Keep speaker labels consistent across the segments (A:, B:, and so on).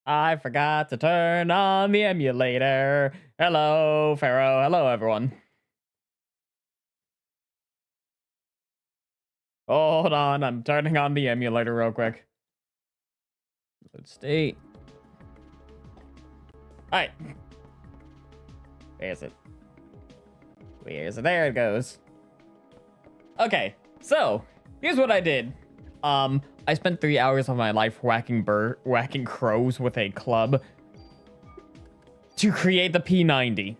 A: I forgot to turn on the emulator. Hello, Pharaoh. Hello, everyone. Hold on, I'm turning on the emulator real quick. Load state. Alright. Where is it? Where is it? There it goes. Okay, so here's what I did. I spent 3 hours of my life whacking crows with a club to create the P90.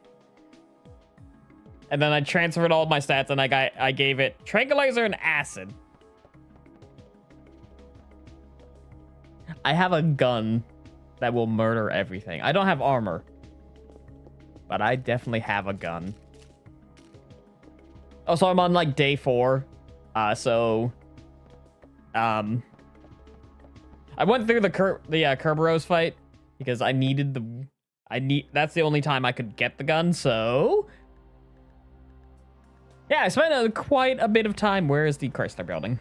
A: And then I transferred all of my stats and I gave it tranquilizer and acid. I have a gun that will murder everything. I don't have armor, but I definitely have a gun. Oh, so I'm on like day 4. I went through the Kerberos fight because I needed that's the only time I could get the gun. So yeah, I spent quite a bit of time. Where is the Chrysler building?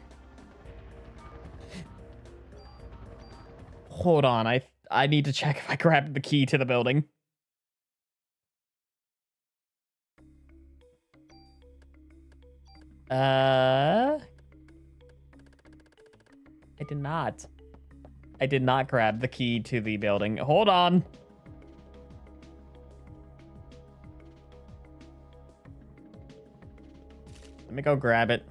A: Hold on, I need to check if I grabbed the key to the building. I did not. I did not grab the key to the building. Hold on. Let me go grab it.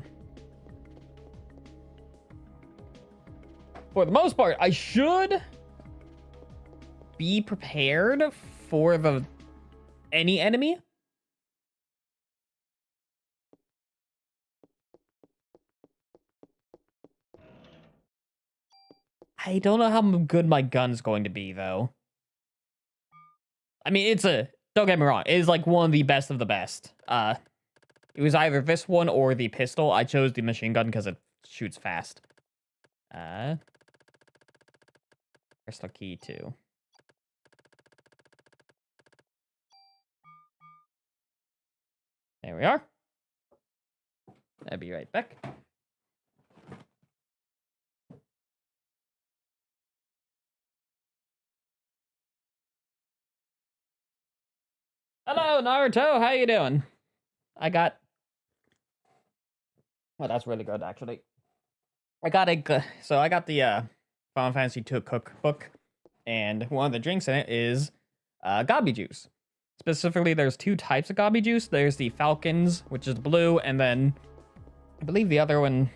A: For the most part, I should be prepared for any enemy. I don't know how good my gun's going to be, though. I mean, don't get me wrong, it is like one of the best of the best. It was either this one or the pistol. I chose the machine gun because it shoots fast. Crystal key too. There we are. I'll be right back. Hello, Naruto. How you doing? Oh, that's really good, actually. I got the Final Fantasy II cookbook, and one of the drinks in it is Gabi juice. Specifically, there's 2 types of Gabi juice. There's the Falcons, which is blue, and then I believe the other one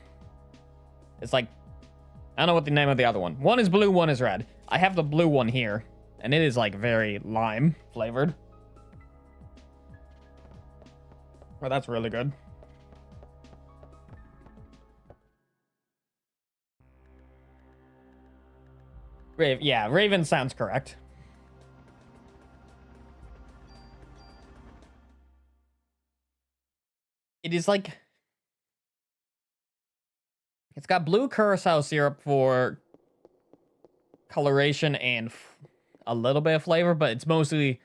A: is like, I don't know what the name of the other one. One is blue, one is red. I have the blue one here, and it is like very lime flavored. Well, that's really good. Yeah, Raven sounds correct. It is like, it's got blue curacao syrup for coloration and a little bit of flavor, but it's mostly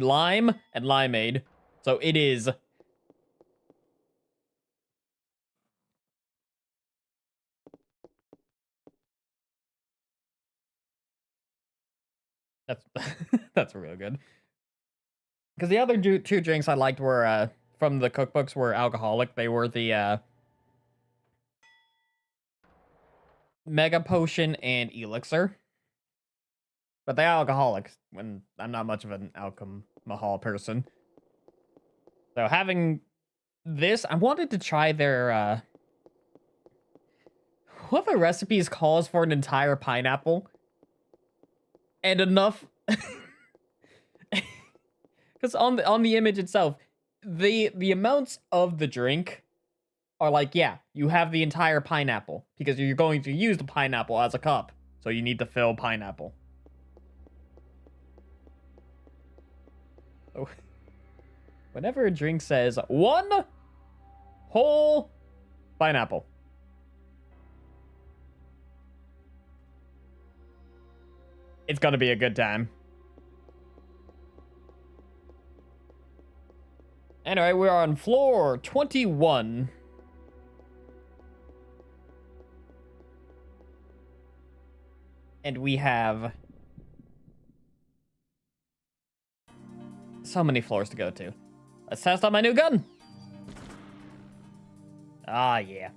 A: lime and limeade. So it is that's really good. Because the other 2 drinks I liked were from the cookbooks were alcoholic. They were the Mega Potion and Elixir. But they're alcoholics, when I'm not much of an alcohol person. So having this, I wanted to try their one of the recipes calls for an entire pineapple. And enough because on the image itself, the amounts of the drink are like, yeah, you have the entire pineapple because you're going to use the pineapple as a cup, so you need to fill pineapple. So, whenever a drink says 1 whole pineapple, it's gonna be a good time. Anyway, we're on floor 21. And we have so many floors to go to. Let's test out my new gun. Ah, yeah.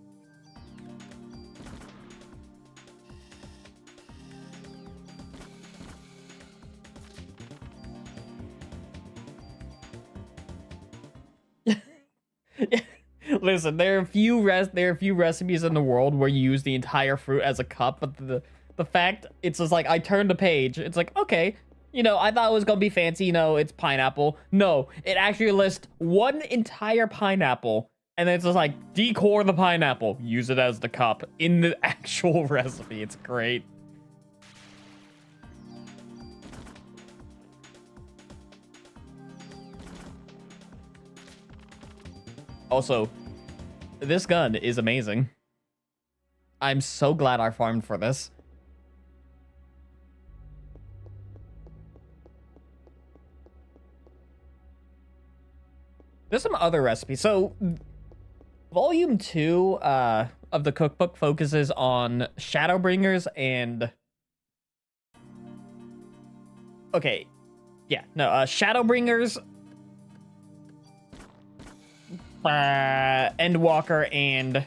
A: Listen, there are a few recipes in the world where you use the entire fruit as a cup, but the fact it's just like I turned the page, it's like, okay, you know, I thought it was gonna be fancy, you know, it's pineapple. No, it actually lists one entire pineapple, and then it's just like decore the pineapple, use it as the cup in the actual recipe. It's great. Also, this gun is amazing. I'm so glad I farmed for this. There's some other recipes. So, Volume 2 of the cookbook focuses on Shadowbringers and... Okay. Yeah, no, Shadowbringers... Endwalker and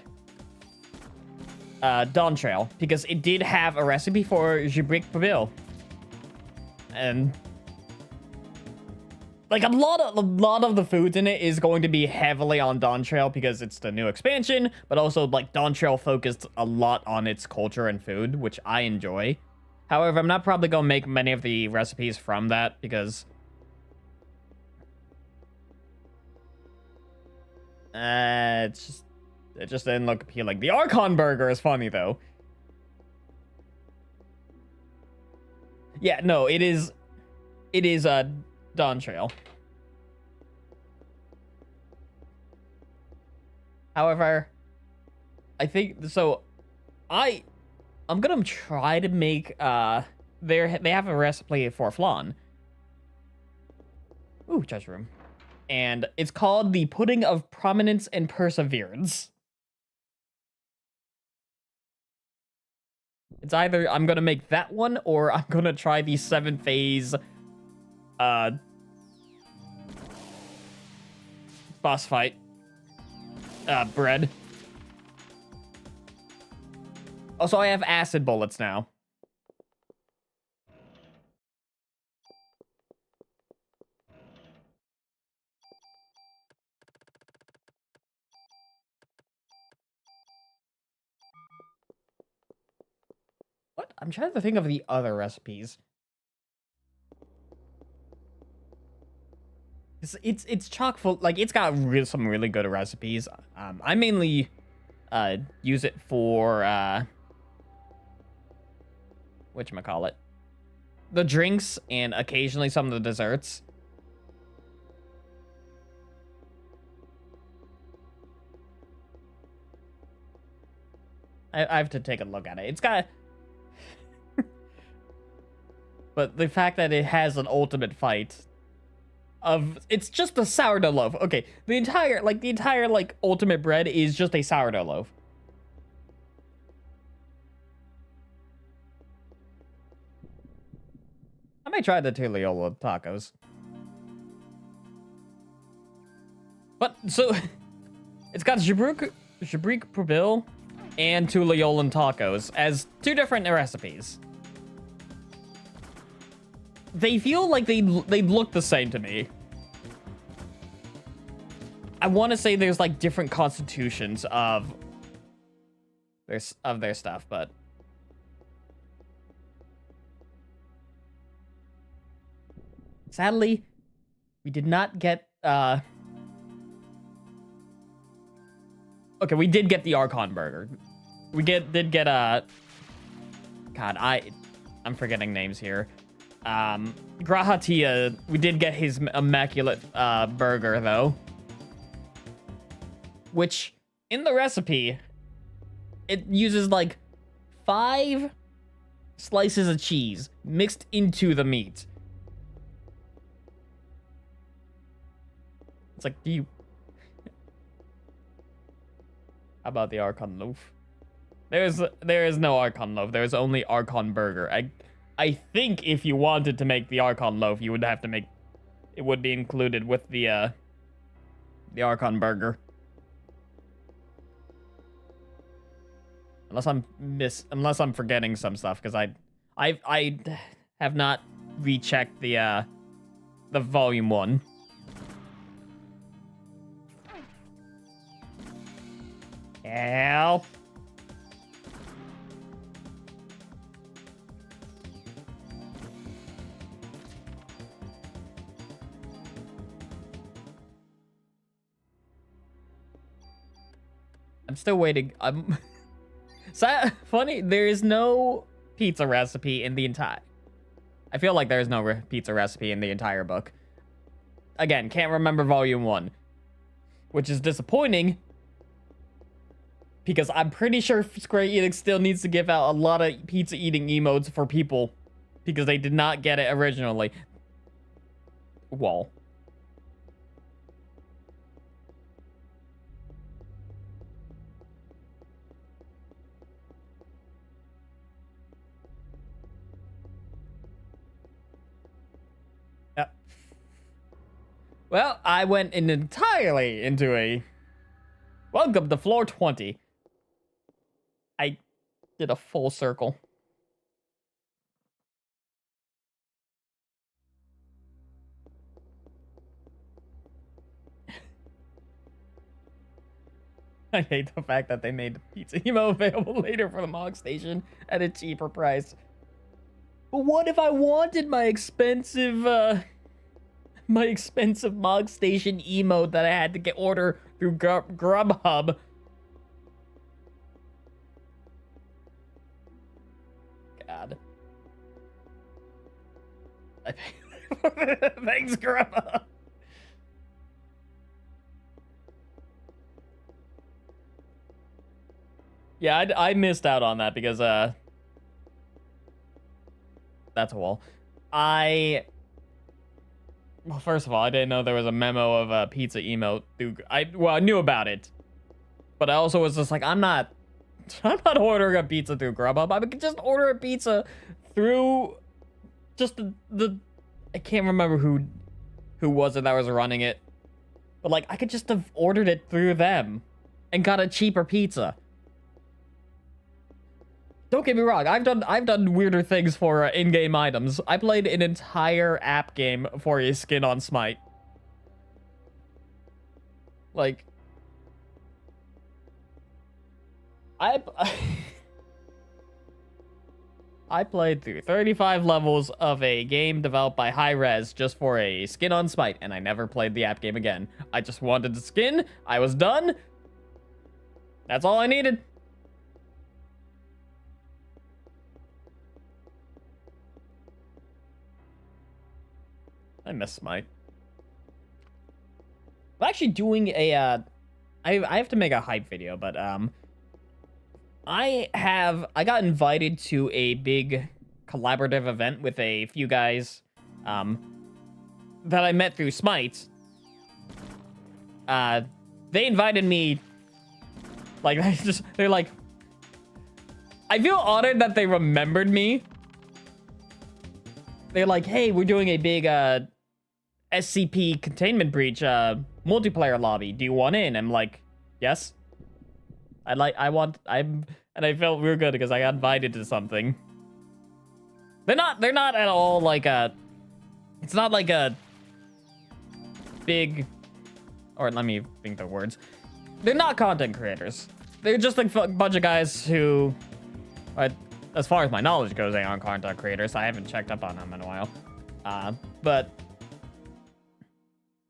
A: Dawn Trail, because it did have a recipe for Gibrick Pabil. And like a lot of the foods in it is going to be heavily on Dawn Trail because it's the new expansion, but also like Dawn Trail focused a lot on its culture and food, which I enjoy. However, I'm not probably going to make many of the recipes from that because it just didn't look appealing. The Archon burger is funny though. Yeah, no, it is Dawn Trail. However, I think so. I'm gonna try to make they have a recipe for flan. Ooh, treasure room. And it's called the Pudding of Prominence and Perseverance. It's either I'm gonna make that one or I'm gonna try the 7-phase boss fight bread. Also, I have acid bullets now. What? I'm trying to think of the other recipes. It's chock full. Like, it's got some really good recipes. I mainly use it for whatchamacallit, the drinks and occasionally some of the desserts. I have to take a look at it. It's got but the fact that it has an ultimate fight of, it's just a sourdough loaf. Okay, the entire ultimate bread is just a sourdough loaf. I might try the Tuliola tacos. But so it's got Gibrick Probil and Tuliolan tacos as two different recipes. They feel like they look the same to me. I want to say there's like different constitutions of their stuff, but sadly, we did not get okay, we did get the Archon burger. We did get God, I'm forgetting names here. Grahatia, we did get his immaculate burger though, which in the recipe it uses like 5 slices of cheese mixed into the meat. It's like, do you... How about the Archon loaf? There is no Archon loaf. There's only Archon burger. I think if you wanted to make the Archon loaf, you would have to make it would be included with the Archon burger. Unless I'm forgetting some stuff, because I have not rechecked the volume 1. Help. I'm still waiting. Funny, there is no pizza recipe in the entire... I feel like there's no pizza recipe in the entire book. Again, can't remember volume 1. Which is disappointing, because I'm pretty sure Square Enix still needs to give out a lot of pizza eating emotes for people, because they did not get it originally. Wall. Yep. Well, I went entirely into a... Welcome to floor 20. I did a full circle. I hate the fact that they made the pizza emo available later for the Mog Station at a cheaper price. But what if I wanted my expensive Mog Station emote that I had to get order through Grubhub? God. Thanks, Grubhub. Yeah, I missed out on that because that's a wall. Well, first of all, I didn't know there was a memo of a pizza emote through... I knew about it, but I also was just like, I'm not ordering a pizza through Grubhub. I could just order a pizza through just the I can't remember who was it that was running it, but like I could just have ordered it through them and got a cheaper pizza. Don't get me wrong, I've done weirder things for in-game items. I played an entire app game for a skin on Smite. Like, I played through 35 levels of a game developed by Hi-Rez just for a skin on Smite, and I never played the app game again. I just wanted the skin, I was done. That's all I needed. I miss Smite. I'm actually doing a, I have to make a hype video, but, I got invited to a big collaborative event with a few guys, that I met through Smite. They invited me, like, they're like, I feel honored that they remembered me. They're like, hey, we're doing a big, SCP containment breach, multiplayer lobby. Do you want in? I'm like, yes. And I felt real good because I got invited to something. They're not at all like it's not like a big, or let me think the words. They're not content creators. They're just like a bunch of guys who, as far as my knowledge goes, they aren't content creators. I haven't checked up on them in a while. But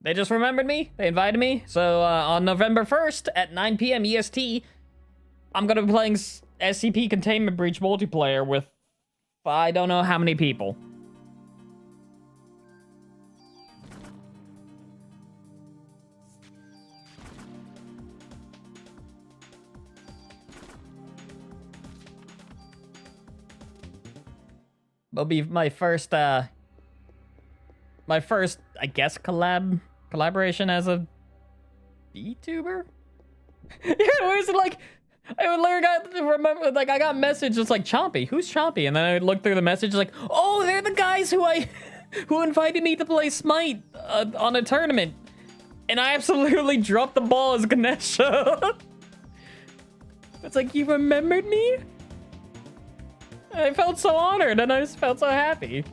A: they just remembered me. They invited me. So on November 1st at 9 p.m. EST, I'm going to be playing SCP Containment Breach multiplayer with I don't know how many people. It'll be my first, I guess, collaboration as a VTuber? Yeah, where is it like... I would literally remember, like, I got a message just like, Chompy, who's Chompy? And then I would look through the message like, oh, they're the guys who invited me to play Smite on a tournament, and I absolutely dropped the ball as Ganesha. It's like, you remembered me? I felt so honored, and I just felt so happy.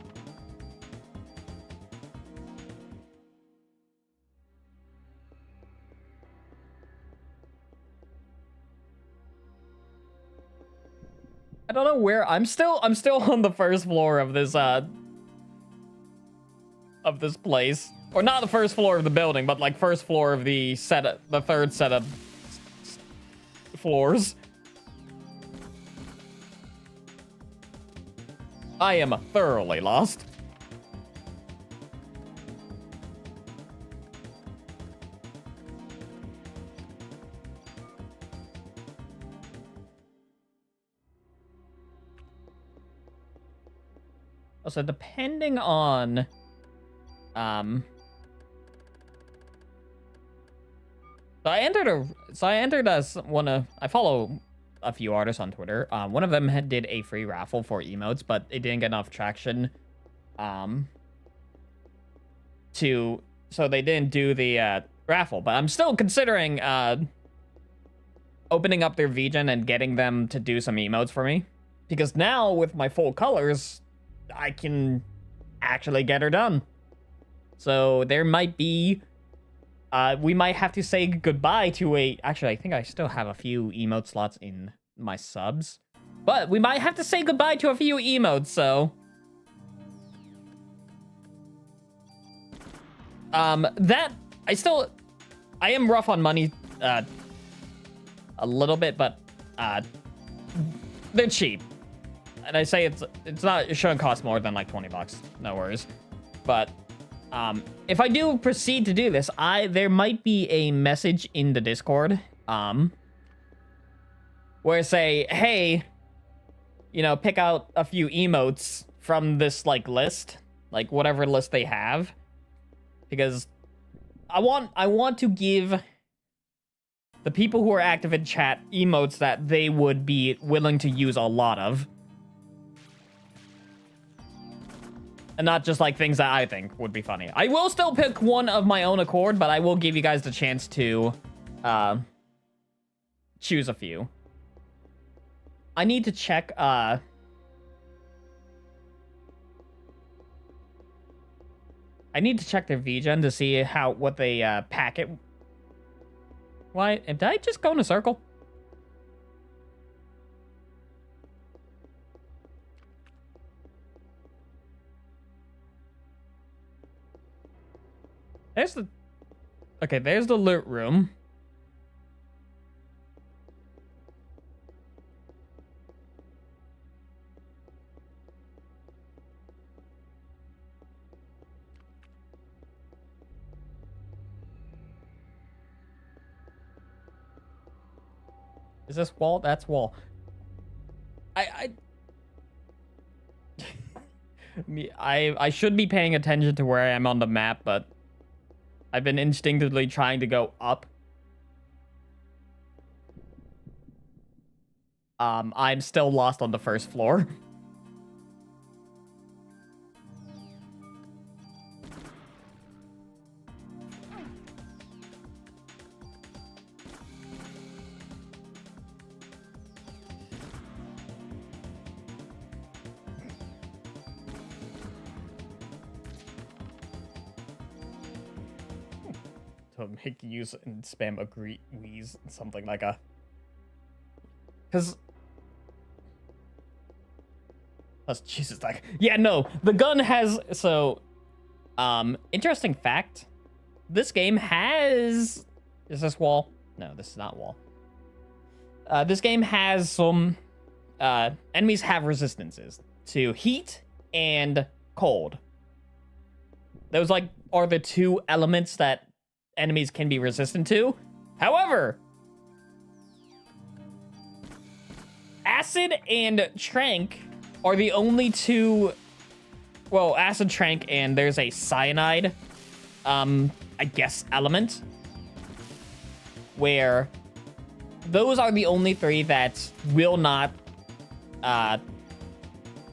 A: I don't know where I'm still on the first floor of this place, or not the first floor of the building, but like first floor of the third set of floors. I am thoroughly lost. So depending on so I entered as I follow a few artists on Twitter. One of them did a free raffle for emotes, but it didn't get enough traction so they didn't do the raffle. But I'm still considering opening up their VGen and getting them to do some emotes for me, because now with my full colors I can actually get her done. So there might be we might have to say goodbye to actually, I think I still have a few emote slots in my subs, but we might have to say goodbye to a few emotes. So that I am rough on money a little bit, but they're cheap. And I say it shouldn't cost more than like 20 bucks. No worries. But if I do proceed to do this, there might be a message in the Discord where say, hey, pick out a few emotes from this like list, like whatever list they have, because I want to give the people who are active in chat emotes that they would be willing to use a lot of. And not just like things that I think would be funny. I will still pick one of my own accord, but I will give you guys the chance to choose a few. I need to check I need to check their VGen to see what they pack it. Why did I just go in a circle? There's the loot room. Is this wall? That's wall. I should be paying attention to where I am on the map, but I've been instinctively trying to go up. I'm still lost on the first floor. Make use and spam agree wheeze something like a, because Jesus, like, yeah, no, the gun has, so interesting fact, this game has, is this wall? No, this is not wall. This game has some enemies have resistances to heat and cold. Those like are the two elements that enemies can be resistant to. However, acid and trank are the only two, well, acid, trank, and there's a cyanide, I guess, element, where those are the only three that will not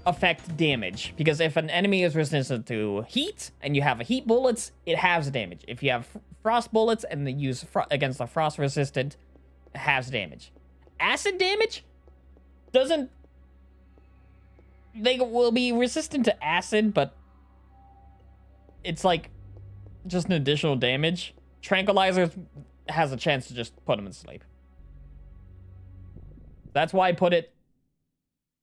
A: affect damage, because if an enemy is resistant to heat and you have a heat bullets, it halves damage. If you have frost bullets and they use against the frost resistant, it halves damage. Acid damage doesn't. They will be resistant to acid, but it's like just an additional damage. Tranquilizers has a chance to just put them to sleep. That's why I put it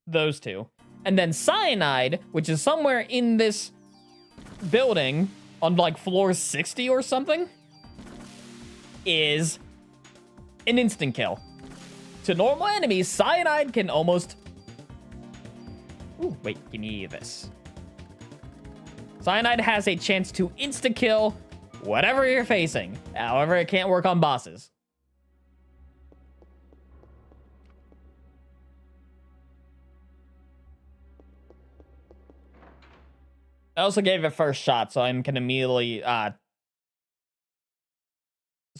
A: those two. And then cyanide, which is somewhere in this building on like floor 60 or something, is an instant kill. To normal enemies, cyanide can almost... Ooh, wait, give me this. Cyanide has a chance to insta-kill whatever you're facing. However, it can't work on bosses. I also gave it first shot, so I can immediately, so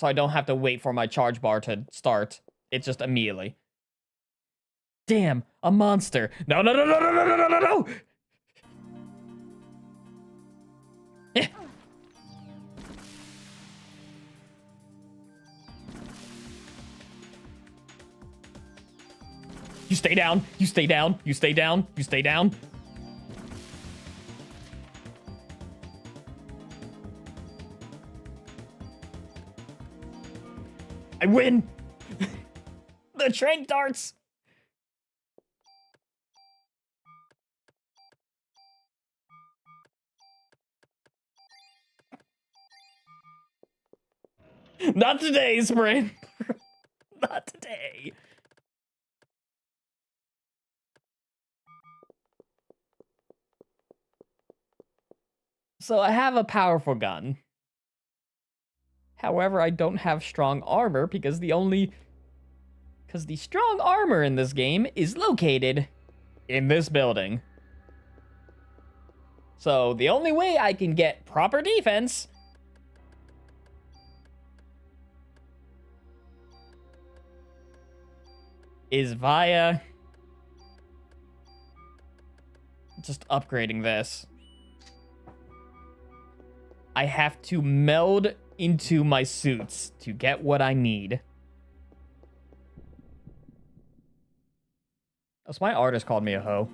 A: I don't have to wait for my charge bar to start. It's just immediately. Damn, a monster. No, no, no, no, no, no, no, no, no! You stay down, you stay down, you stay down, you stay down. I win! The train darts! Not today, Spring! Not today. So I have a powerful gun. However, I don't have strong armor because the strong armor in this game is located in this building. So the only way I can get proper defense is via just upgrading this. I have to meld into my suits to get what I need. Oh, so my artist called me a hoe.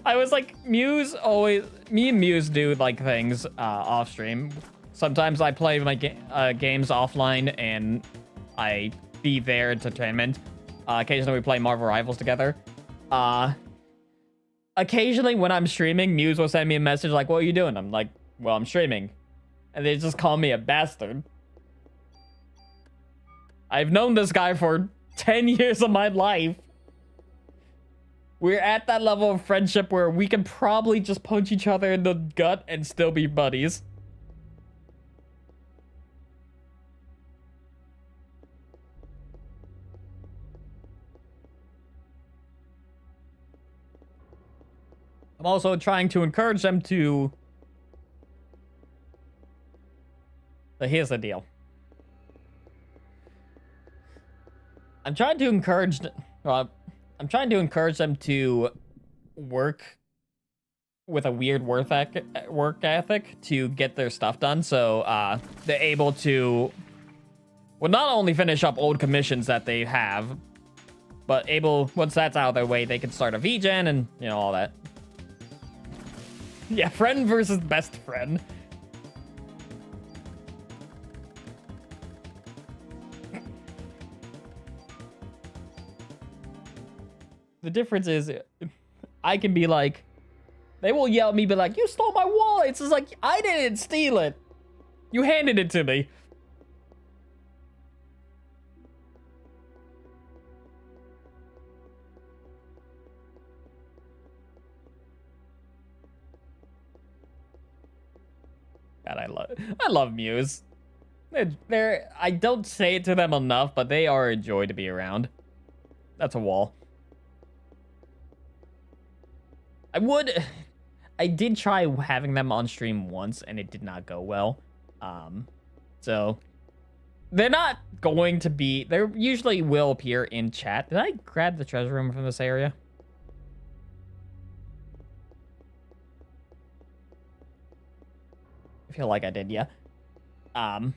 A: I was like, Muse always... Me and Muse do, like, things off stream. Sometimes I play my games offline and I be their entertainment. Occasionally we play Marvel Rivals together. Occasionally when I'm streaming, Muse will send me a message like, what are you doing? I'm like, well, I'm streaming. And they just call me a bastard. I've known this guy for 10 years of my life. We're at that level of friendship where we can probably just punch each other in the gut and still be buddies. I'm also trying to encourage them to... So here's the deal. I'm trying to encourage... I'm trying to encourage them to work with a weird work ethic to get their stuff done. So they're able to... Well, not only finish up old commissions that they have, but once that's out of their way, they can start a VGen and, you know, all that. Yeah, friend versus best friend. The difference is, I can be like, they will yell at me, be like, you stole my wallet. It's just like, I didn't steal it. You handed it to me. God, I love Muse. I don't say it to them enough, but they are a joy to be around. That's a wall. I did try having them on stream once, and it did not go well. So they're not going to be... They usually will appear in chat. Did I grab the treasure room from this area? I feel like I did, yeah. But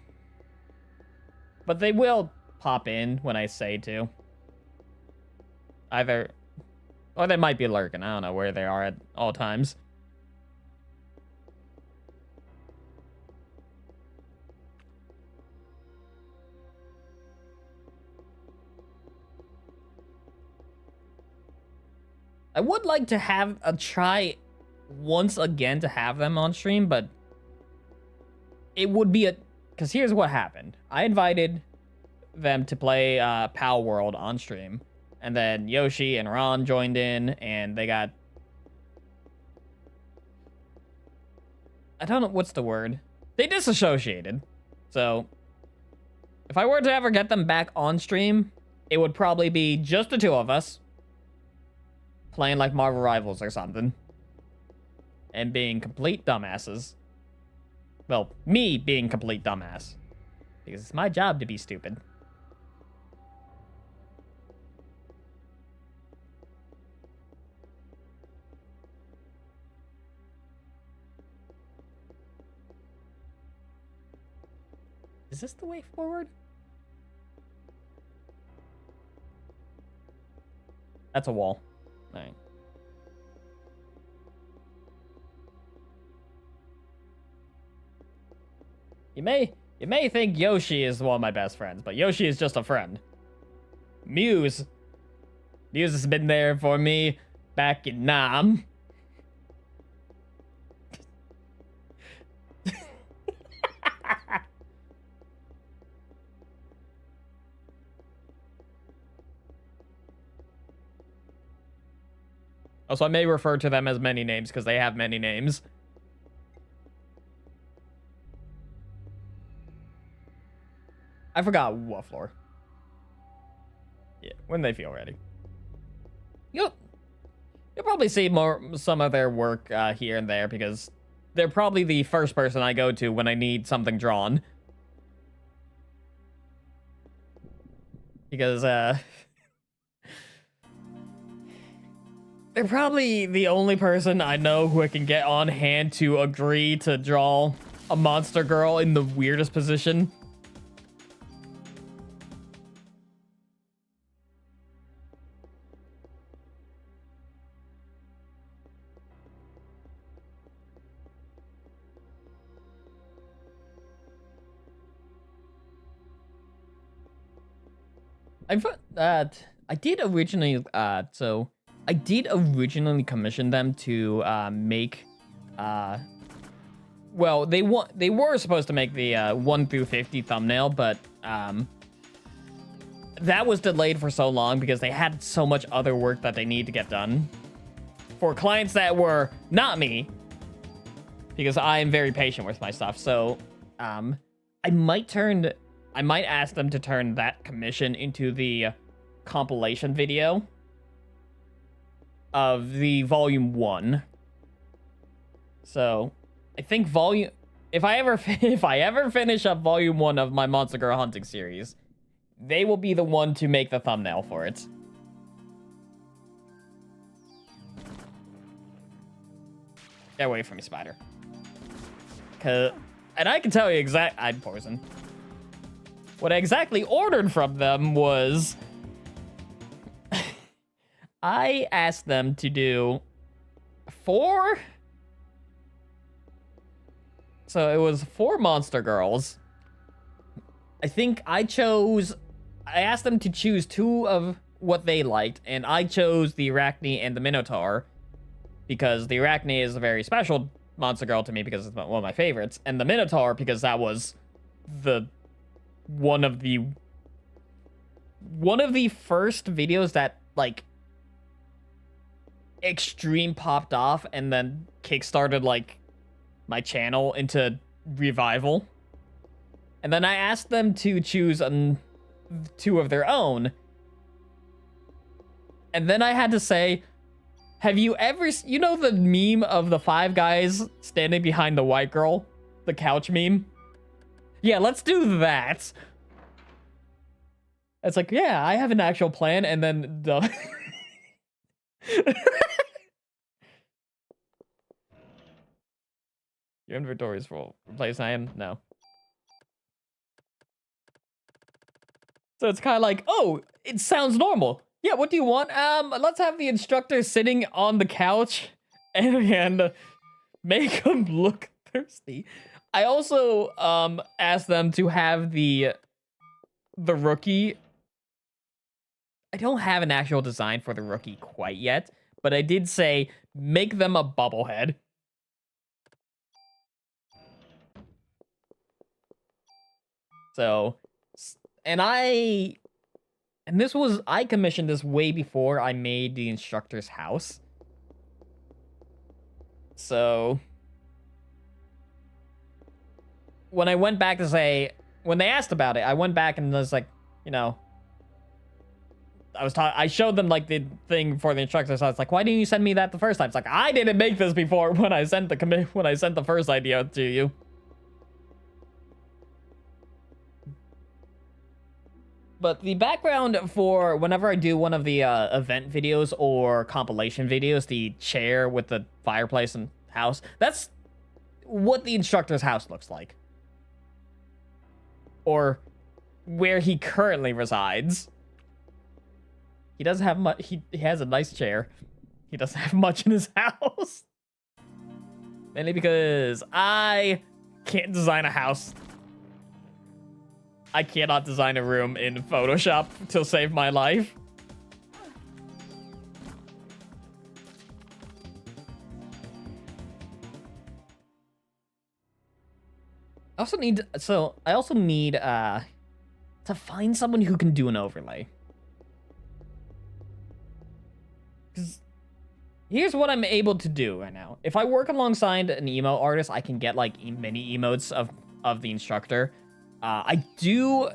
A: they will pop in when I say to. Either... Or they might be lurking. I don't know where they are at all times. I would like to have a try once again to have them on stream, but it would be a... Because here's what happened. I invited them to play Pal World on stream. And then Yoshi and Ron joined in, and they got... I don't know, what's the word? They disassociated. So, if I were to ever get them back on stream, it would probably be just the two of us. Playing like Marvel Rivals or something. And being complete dumbasses. Well, me being complete dumbass. Because it's my job to be stupid. Is this the way forward? That's a wall. All right. You may think Yoshi is one of my best friends, but Yoshi is just a friend. Muse has been there for me back in Nam. Also, I may refer to them as many names because they have many names. I forgot what floor. Yeah, when they feel ready. You'll probably see some of their work here and there because they're probably the first person I go to when I need something drawn. Because they're probably the only person I know who I can get on hand to agree to draw a monster girl in the weirdest position. I did originally commission them to make well, they were supposed to make the 1 through 50 thumbnail, but that was delayed for so long because they had so much other work that they need to get done for clients that were not me, because I am very patient with my stuff. So I might ask them to turn that commission into the compilation video of the volume 1. So I think if I ever finish up volume 1 of my Monster Girl Hunting series, they will be the one to make the thumbnail for it. Get away from me, spider. And I can tell you I'm poisoned. What I exactly ordered from them was I asked them to do 4. So it was 4 Monster Girls. I think I asked them to choose 2 of what they liked, and I chose the Arachne and the Minotaur because the Arachne is a very special Monster Girl to me because it's one of my favorites, and the Minotaur because that was one of the first videos that like extreme popped off and then kickstarted like my channel into revival. And then I asked them to choose 2 of their own, and then I had to say, have you ever, you know the meme of the 5 guys standing behind the white girl, the couch meme? Yeah, let's do that. It's like, yeah, I have an actual plan, and then the your inventory is full. Replace item? No. So it's kind of like, oh, it sounds normal. Yeah, what do you want? Let's have the instructor sitting on the couch and make him look thirsty. I also asked them to have the rookie. I don't have an actual design for the rookie quite yet, but I did say make them a bubblehead. So, and I commissioned this way before I made the instructor's house. So, when I went back to say, when they asked about it, I went back and was like, you know, I showed them like the thing for the instructor. So I was like, why didn't you send me that the first time? It's like, I didn't make this before when I sent the first idea to you. But the background for whenever I do one of the event videos or compilation videos, the chair with the fireplace and house, that's what the instructor's house looks like. Or where he currently resides. He doesn't have much. He has a nice chair. He doesn't have much in his house. Mainly because I can't design a house. I cannot design a room in Photoshop to save my life. I also need to find someone who can do an overlay. Because here's what I'm able to do right now. If I work alongside an emo artist, I can get like mini emotes of the instructor. I do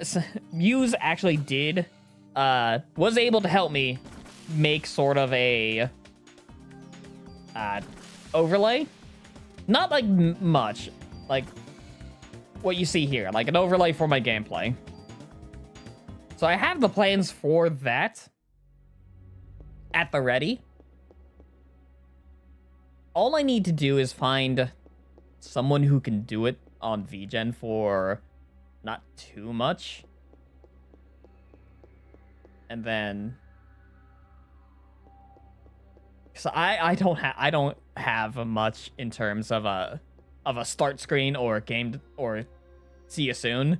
A: Muse actually did was able to help me make sort of a overlay. Not like much, like what you see here, like an overlay for my gameplay. So I have the plans for that at the ready. All I need to do is find someone who can do it on VGen for not too much. And then, so I don't have much in terms of a start screen or game or see you soon.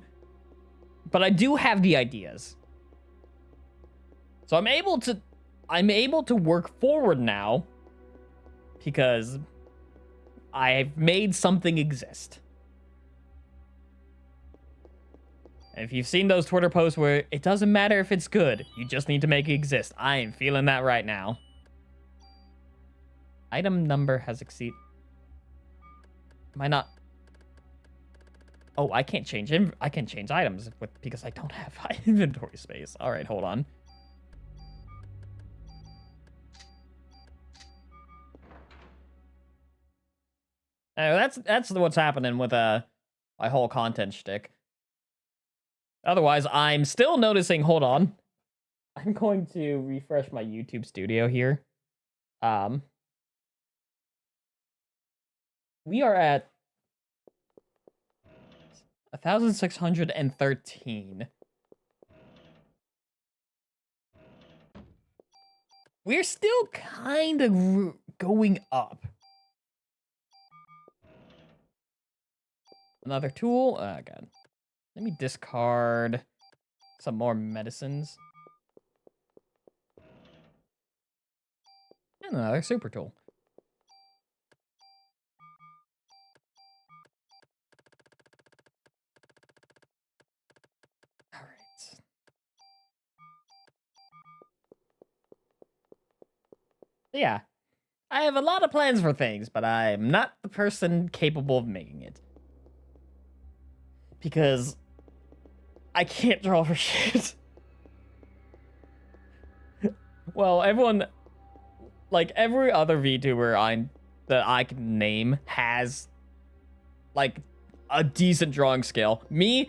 A: But I do have the ideas. So I'm able to work forward now because I've made something exist. And if you've seen those Twitter posts where it doesn't matter if it's good, you just need to make it exist, I am feeling that right now. Item number has exceeded. Am I not? Oh, I can't change items because I don't have inventory space. All right, hold on. That's what's happening with my whole content shtick. Otherwise, I'm still noticing. Hold on, I'm going to refresh my YouTube Studio here. We are at 1,613. We're still kind of going up. Another tool. Oh, God. Let me discard some more medicines. And another super tool. All right. Yeah. I have a lot of plans for things, but I'm not the person capable of making it. Because I can't draw for shit. Well, everyone, like every other VTuber that I can name has like a decent drawing skill. Me,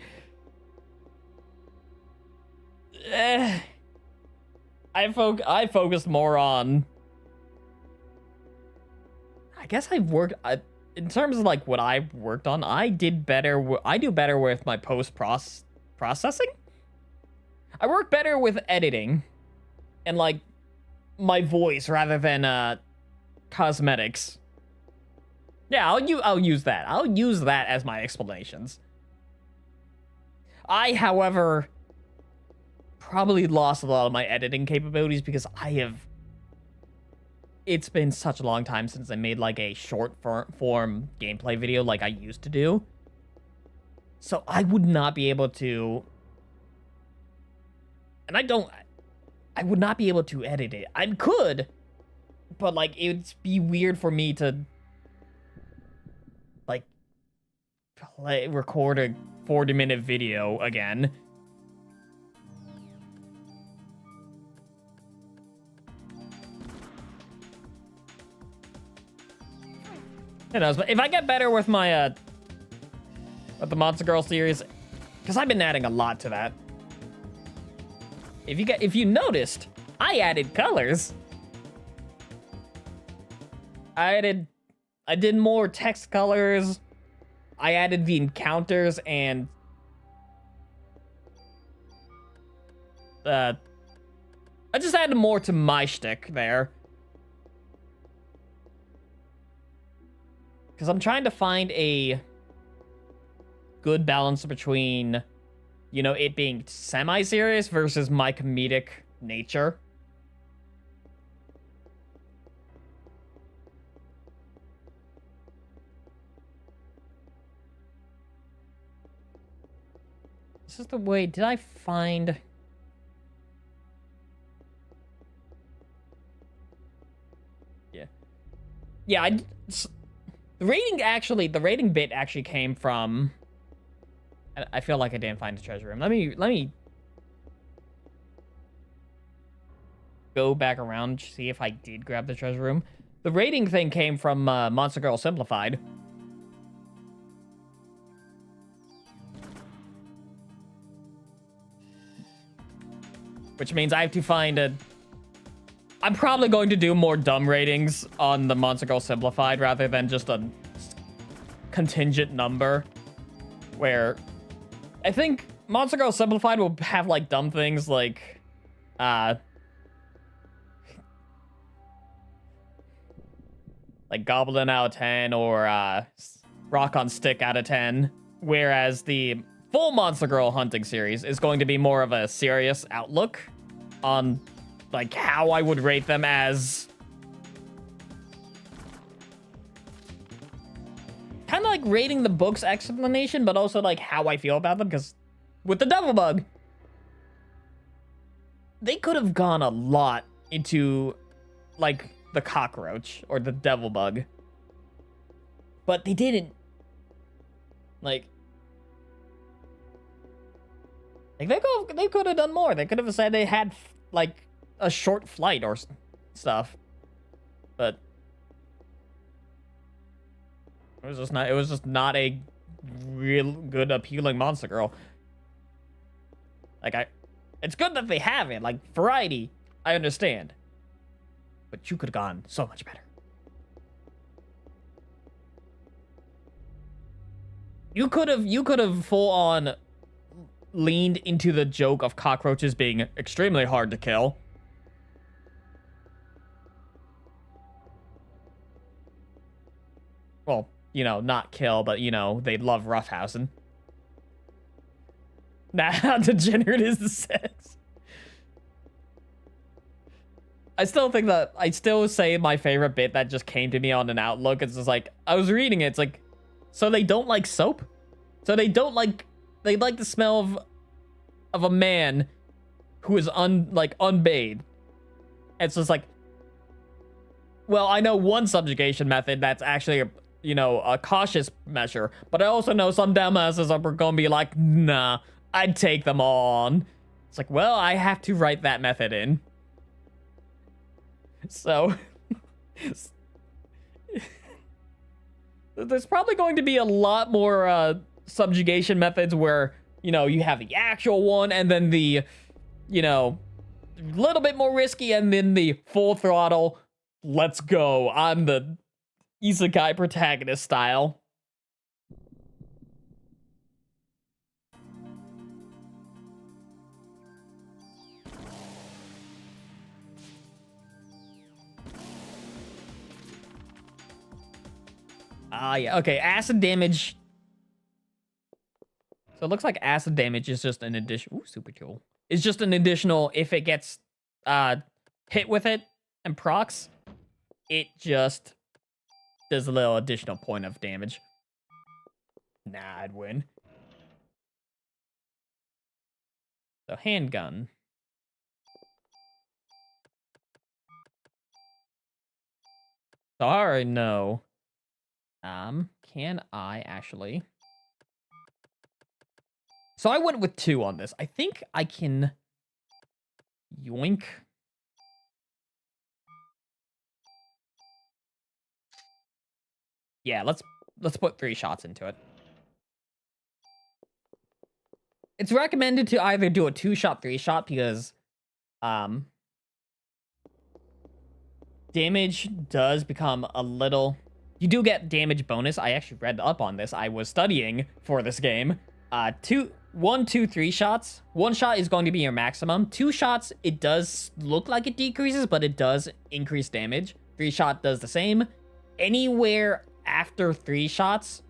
A: I focused more on. I guess in terms of like what I worked on, I did better. I do better with my processing. I work better with editing and like my voice rather than cosmetics. Yeah, I'll use that. I'll use that as my explanations. I, however, probably lost a lot of my editing capabilities because it's been such a long time since I made like a short form gameplay video like I used to do. So I would not be able to, and I would not be able to edit it. I could, but like it'd be weird for me to like record a 40-minute video again. Who knows? But if I get better with my with the Monster Girl series, because I've been adding a lot to that. If you noticed, I added colors. I did more text colors. I added the encounters and I just added more to my shtick there. Because I'm trying to find a good balance between, you know, it being semi-serious versus my comedic nature. This is the way. Did I find? Yeah. Yeah, the rating bit actually came from. I feel like I didn't find the treasure room. Let me go back around to see if I did grab the treasure room. The rating thing came from Monster Girl Simplified. Which means I have to find I'm probably going to do more dumb ratings on the Monster Girl Simplified rather than just a contingent number. Where I think Monster Girl Simplified will have like dumb things like Goblin out of 10 or Rock on Stick out of 10. Whereas the full Monster Girl hunting series is going to be more of a serious outlook on like how I would rate them as kind of like rating the book's explanation, but also like how I feel about them. Because with the Devil Bug, they could have gone a lot into like the cockroach or the Devil Bug, but they didn't. Like they could have done more. They could have said they had like a short flight or stuff, but it was just not a real good appealing Monster Girl. Like it's good that they have it, like variety. I understand, but you could have gone so much better. You could have full on leaned into the joke of cockroaches being extremely hard to kill. Well, you know, not kill, but, you know, they love roughhousing. Now, how degenerate is the sex? I still say my favorite bit that just came to me on an Outlook. It's just like, I was reading it. It's like, so they don't like soap? So they like the smell of a man who is unbathed. It's just like, well, I know one subjugation method that's actually a cautious measure, but I also know some dumbasses are gonna be like, nah, I'd take them on. It's like, well, I have to write that method in. So there's probably going to be a lot more subjugation methods where, you know, you have the actual one and then the you know, a little bit more risky, and then the full throttle, let's go. I'm the isekai protagonist style. Yeah, okay, acid damage. So it looks like acid damage is just an addition. Ooh, super cool. It's just an additional, if it gets hit with it and procs, it just does a little additional point of damage. Nah, I'd win. So handgun. So I already know. Can I actually? So I went with 2 on this. I think I can yoink. Yeah, let's put 3 shots into it. It's recommended to either do a 2-shot, 3-shot because damage does become a little. You do get damage bonus. I actually read up on this. I was studying for this game. 1, 2, 3 shots. 1 shot is going to be your maximum. 2 shots, it does look like it decreases, but it does increase damage. 3 shot does the same. Anywhere after 3 shots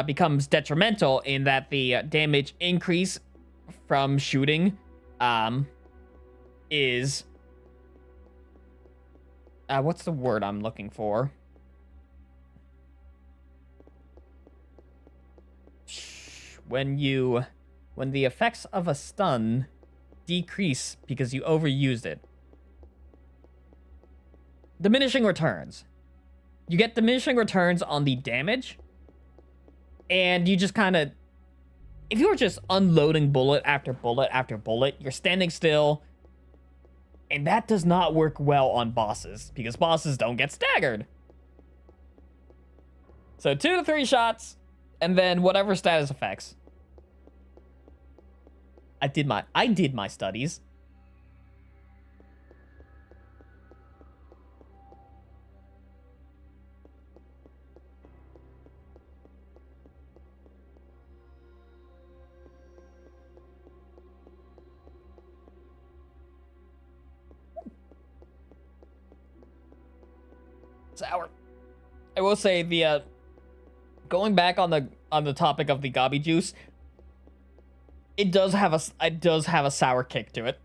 A: becomes detrimental in that the damage increase from shooting is what's the word I'm looking for? When the effects of a stun decrease because you overused it. Diminishing returns. You get diminishing returns on the damage, and you just kind of, if you're just unloading bullet after bullet after bullet, you're standing still, and that does not work well on bosses, because bosses don't get staggered. So 2 to 3 shots, and then whatever status effects. I did my studies. Sour. I will say the going back on the topic of the gabi juice, it does have a sour kick to it.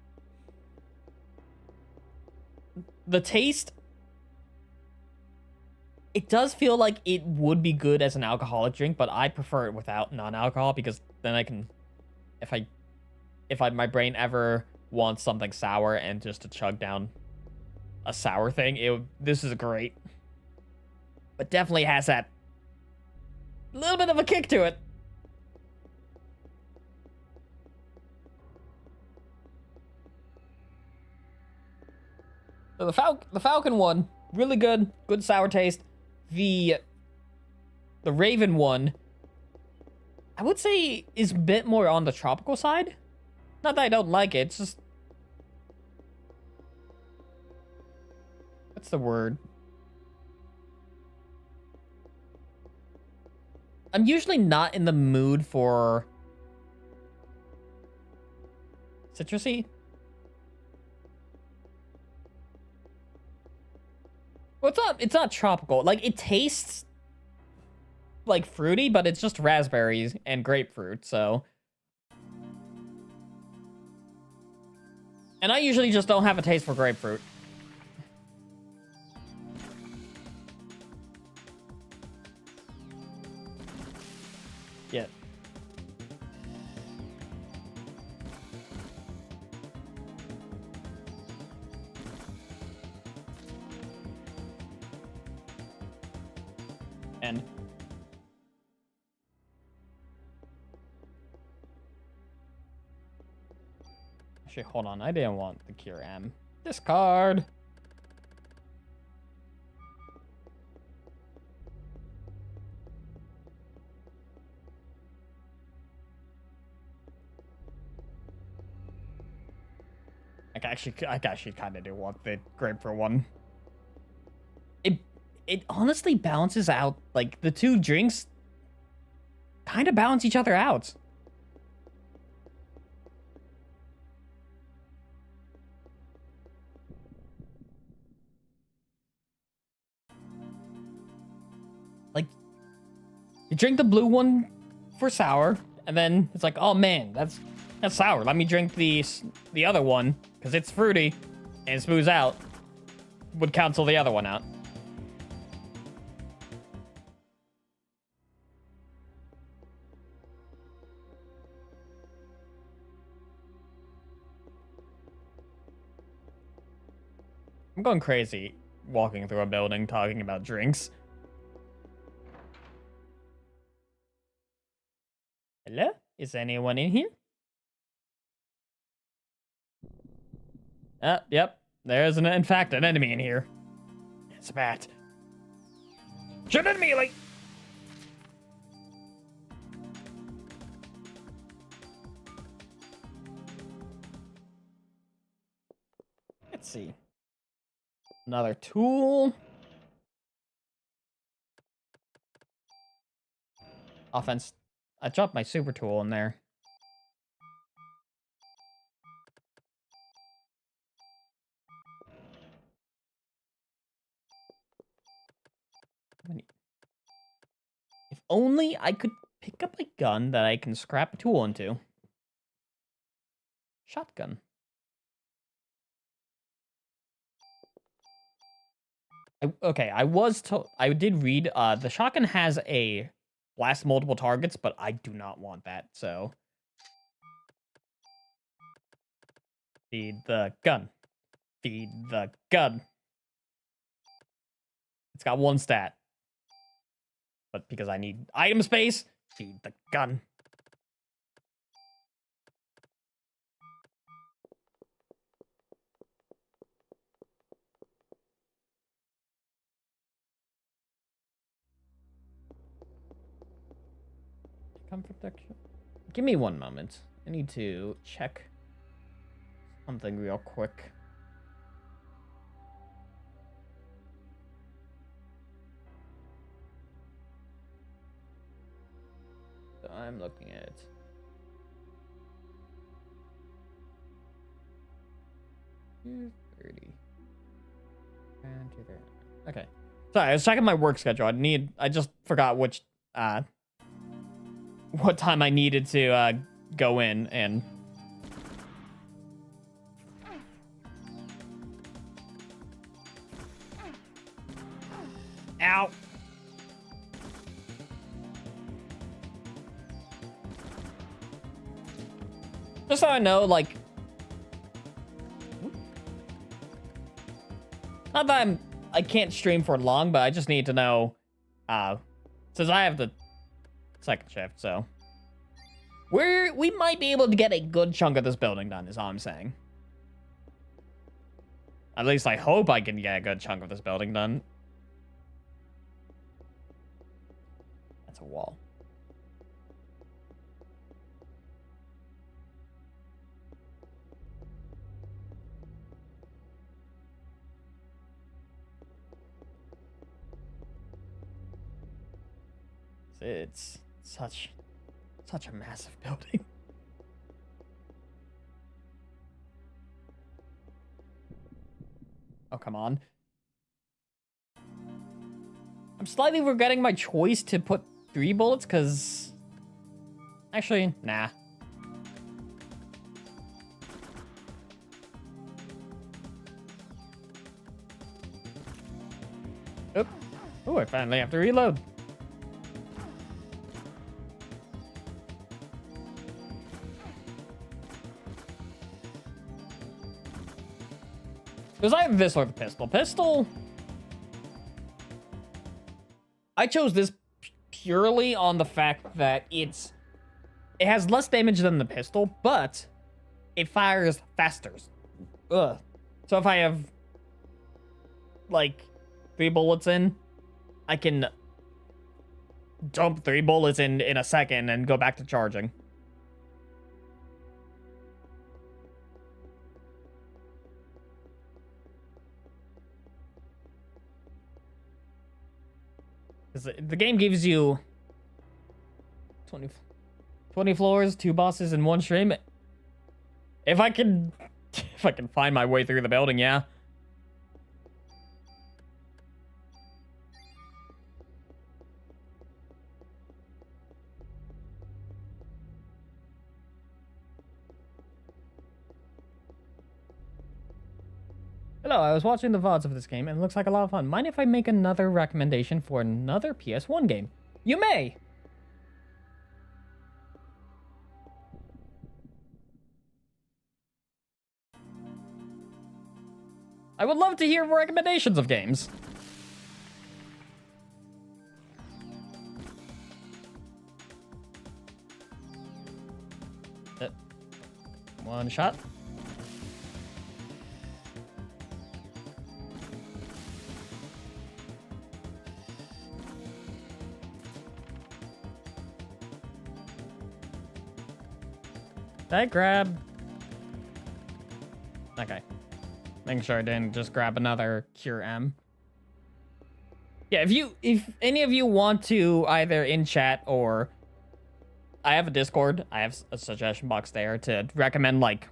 A: The taste, it does feel like it would be good as an alcoholic drink, but I prefer it without non-alcohol, because then I can, if my brain ever wants something sour and just to chug down a sour thing, this is great. But definitely has that little bit of a kick to it. So the Falcon one, really good sour taste. The Raven one, I would say, is a bit more on the tropical side. Not that I don't like it, it's just, what's the word? I'm usually not in the mood for citrusy. Well, it's not tropical. Like, it tastes like fruity, but it's just raspberries and grapefruit, so. And I usually just don't have a taste for grapefruit. Yeah. And actually, hold on. I didn't want the Cure M. Discard. I actually kind of do want the grapefruit one. It honestly balances out, like, the two drinks kind of balance each other out. Like, you drink the blue one for sour, and then it's like, oh man, that's sour. Let me drink the other one, because it's fruity, and smooths out. Would cancel the other one out. I'm going crazy walking through a building talking about drinks. Hello? Is anyone in here? Yep. There's, in fact, an enemy in here. It's a bat. Shoot at me, like... Let's see. Another tool. Offense. I dropped my super tool in there. If only I could pick up a gun that I can scrap a tool into. Shotgun. Okay, I did read, the shotgun has a blast multiple targets, but I do not want that, so. Feed the gun. Feed the gun. It's got one stat. But because I need item space, feed the gun. Comfort protection. Give me one moment. I need to check something real quick. So I'm looking at 2:30 and 2:30. Okay. Sorry, I was checking my work schedule. I just forgot which what time I needed to go in and ow. Just so I know, like, not that I can't stream for long, but I just need to know, since I have the second shift, so we might be able to get a good chunk of this building done, is all I'm saying. At least I hope I can get a good chunk of this building done. That's a wall. It's such a massive building. Oh, come on. I'm slightly regretting my choice to put 3 bullets, because... Actually, nah. Oop. Oh, I finally have to reload. Because I have this or the pistol. Pistol... I chose this purely on the fact that it has less damage than the pistol, but it fires faster. Ugh. So if I have, like, 3 bullets in, I can dump 3 bullets in a second and go back to charging. Because the game gives you 20 floors, 2 bosses, and 1 stream. If I can find my way through the building, yeah. Hello, I was watching the VODs of this game and it looks like a lot of fun. Mind if I make another recommendation for another PS1 game? You may! I would love to hear recommendations of games. One shot. Did I grab... Okay. Making sure I didn't just grab another Cure M. Yeah, if any of you want to, either in chat or... I have a Discord. I have a suggestion box there to recommend, like,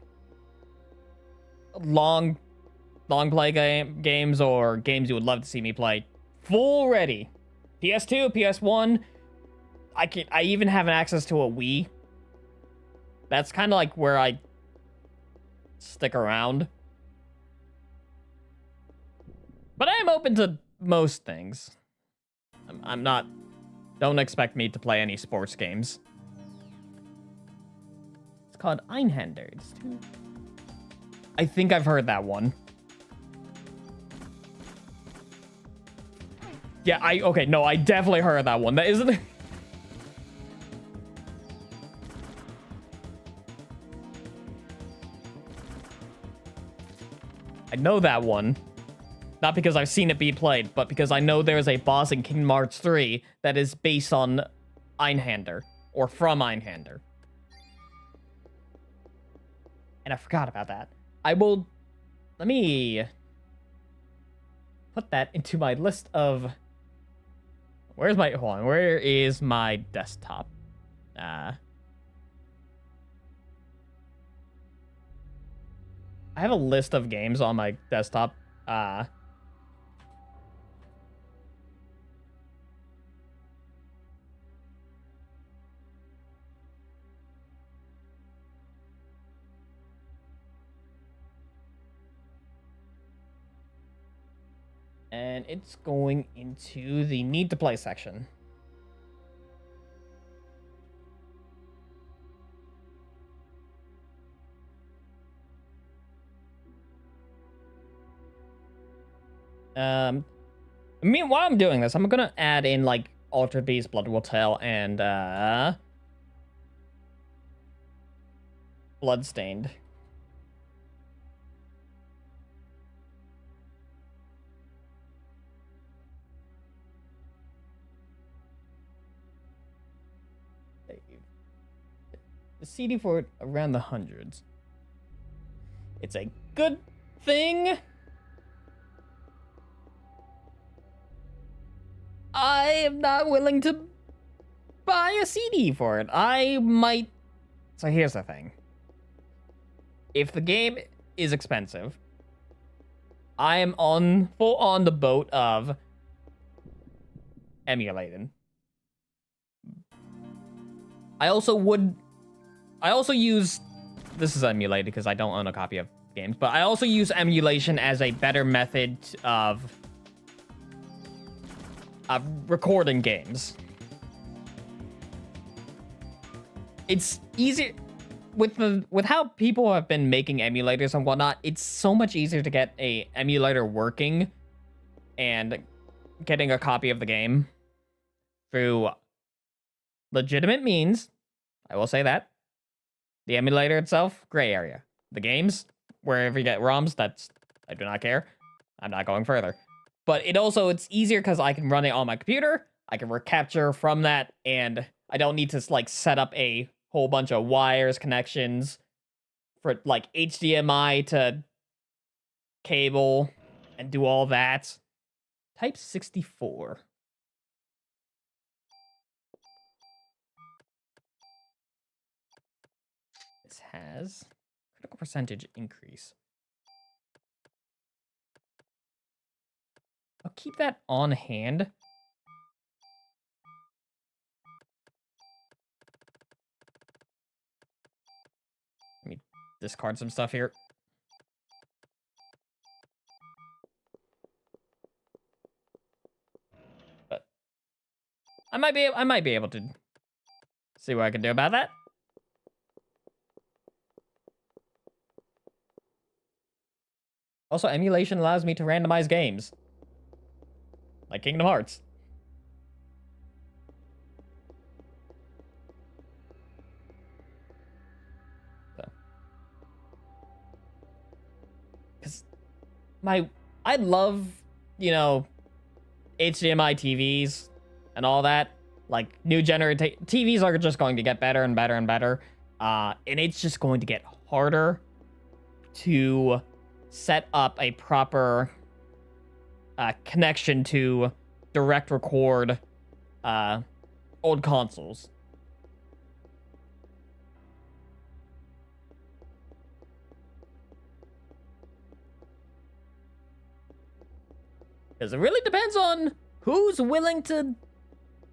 A: long play games or games you would love to see me play. Full ready. PS2, PS1. I even have an access to a Wii. That's kind of like where I stick around. But I am open to most things. I'm not... Don't expect me to play any sports games. It's called Einhander. I think I've heard that one. Yeah, okay, no, I definitely heard that one. That isn't... I know that one. Not because I've seen it be played, but because I know there's a boss in Kingdom Hearts 3 that is based on Einhander, or from Einhander. And I forgot about that. I will... Let me... put that into my list of... Where's my... Hold on. Where is my desktop? I have a list of games on my desktop. And it's going into the need to play section. While I'm doing this, I'm gonna add in like Altered Beast, Blood Will Tell, and Bloodstained. The CD for it around the hundreds. It's a good thing. I am not willing to buy a CD for it. I might... So here's the thing. If the game is expensive, I am full on the boat of emulating. I also use... This is emulated because I don't own a copy of games, but I also use emulation as a better method of recording games. It's easier with how people have been making emulators and whatnot. It's so much easier to get a emulator working and getting a copy of the game through legitimate means. I will say that. The emulator itself, gray area. The games, wherever you get ROMs, I do not care. I'm not going further. But it's easier because I can run it on my computer. I can recapture from that, and I don't need to like set up a whole bunch of wires, connections for like HDMI to cable and do all that. Type 64. has critical percentage increase. I'll keep that on hand. Let me discard some stuff here. But I might be able to see what I can do about that. Also, emulation allows me to randomize games. Like Kingdom Hearts. So. Because I love, you know, HDMI TVs and all that. Like, new TVs are just going to get better and better and better. And it's just going to get harder to set up a proper connection to direct record old consoles. Because it really depends on who's willing to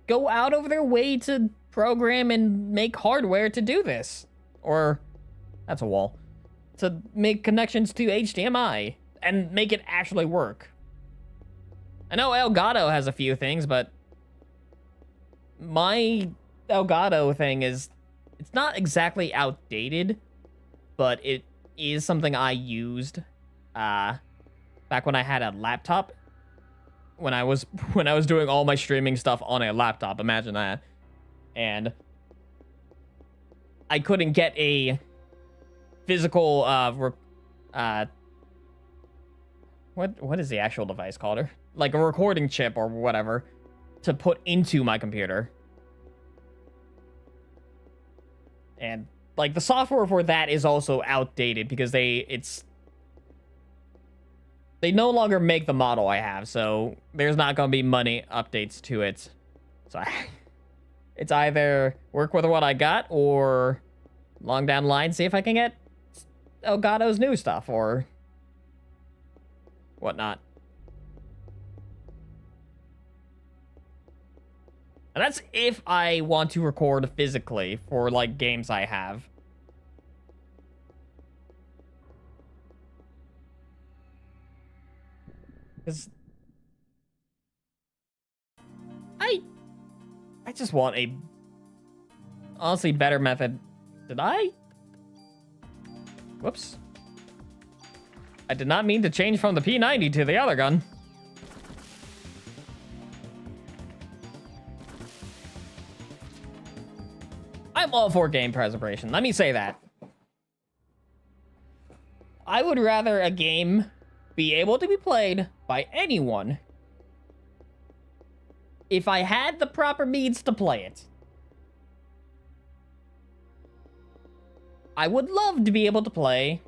A: go out of their way to program and make hardware to do this. Or, that's a wall. To make connections to HDMI and make it actually work. I know Elgato has a few things, but my Elgato thing is, it's not exactly outdated, but it is something I used back when I had a laptop. When I was doing all my streaming stuff on a laptop, imagine that. And I couldn't get a physical what is the actual device called? Like a recording chip or whatever to put into my computer. And like the software for that is also outdated because they no longer make the model I have, so there's not going to be money updates to it. So it's either work with what I got or long down the line see if I can get Elgato's new stuff or whatnot. And that's if I want to record physically for like games I have. Because I just want a honestly better method. Did I? Whoops. I did not mean to change from the P90 to the other gun. I'm all for game preservation. Let me say that. I would rather a game be able to be played by anyone if I had the proper means to play it. I would love to be able to play,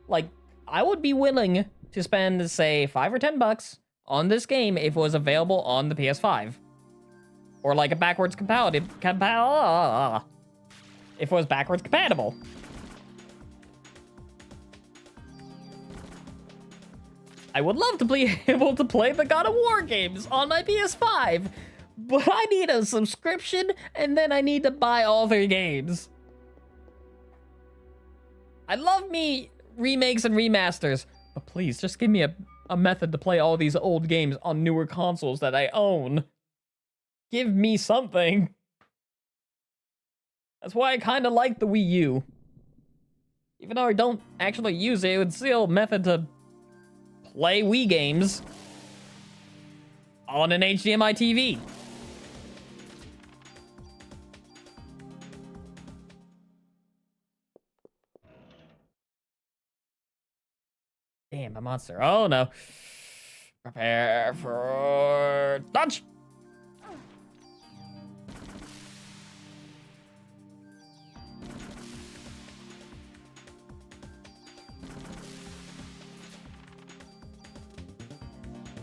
A: like, I would be willing to spend, say, $5 or $10 on this game if it was available on the PS5. Or like a backwards compatible. If it was backwards compatible. I would love to be able to play the God of War games on my PS5, but I need a subscription and then I need to buy all their games. I love me remakes and remasters, but please just give me a method to play all these old games on newer consoles that I own. Give me something. That's why I kind of like the Wii U. Even though I don't actually use it, it's still a method to play Wii games on an HDMI TV. Damn, a monster. Oh no. Prepare for dodge.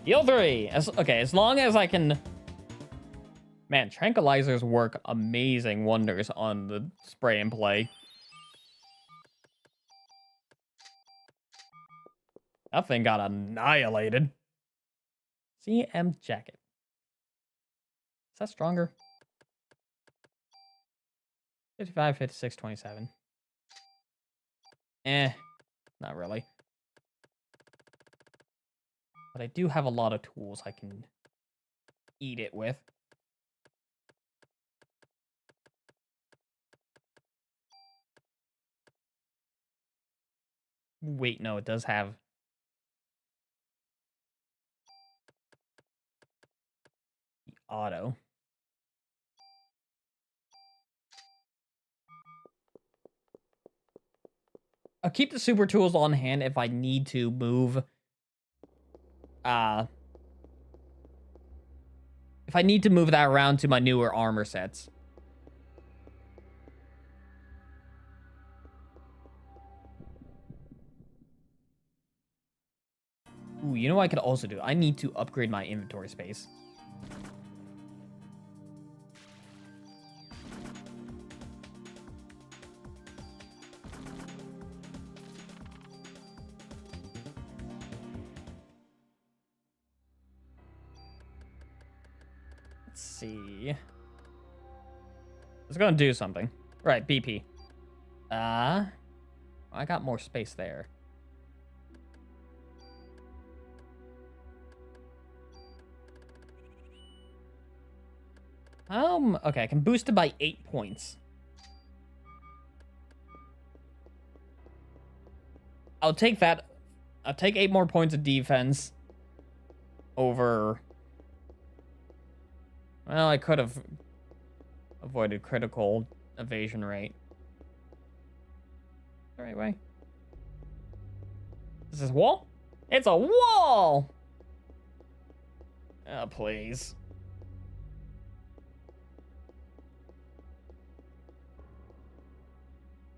A: Heal 3. As long as I can... Man, tranquilizers work amazing wonders on the spray and play. That thing got annihilated. CM jacket. Is that stronger? 55, 56, 27. Not really. But I do have a lot of tools I can eat it with. Wait, no, it does have... the auto. I'll keep the super tools on hand if I need to move... if I need to move that around to my newer armor sets. Ooh, you know what I could also do? I need to upgrade my inventory space. Let's see. It's gonna do something. Right, BP. I got more space there. Okay, I can boost it by 8 points. I'll take that. I'll take 8 more points of defense over... Well, I could have avoided critical evasion rate. The right way. Is this a wall? It's a wall! Oh, please.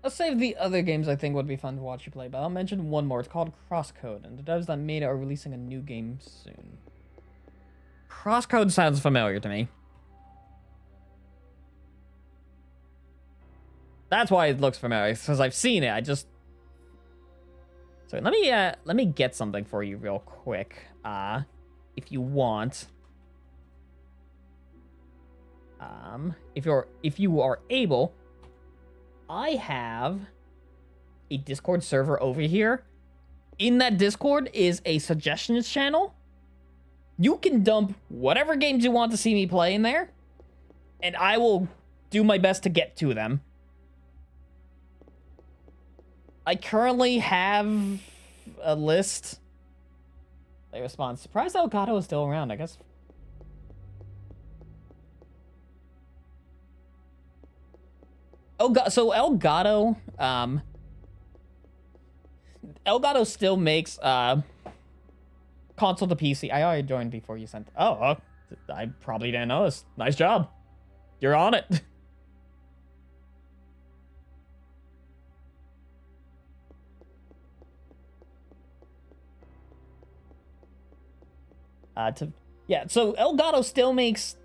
A: I'll save the other games I think would be fun to watch you play, but I'll mention one more. It's called Crosscode, and the devs that made it are releasing a new game soon. Crosscode sounds familiar to me. That's why it looks familiar, because I've seen it. I just... So let me get something for you real quick. If you want. If you are able, I have a Discord server over here. In that Discord is a suggestions channel. You can dump whatever games you want to see me play in there, and I will do my best to get to them. I currently have a list. They respond. Surprised Elgato is still around, I guess. So Elgato, Elgato still makes console to PC. I already joined before you sent. Oh, I probably didn't notice. Nice job. You're on it. So Elgato still makes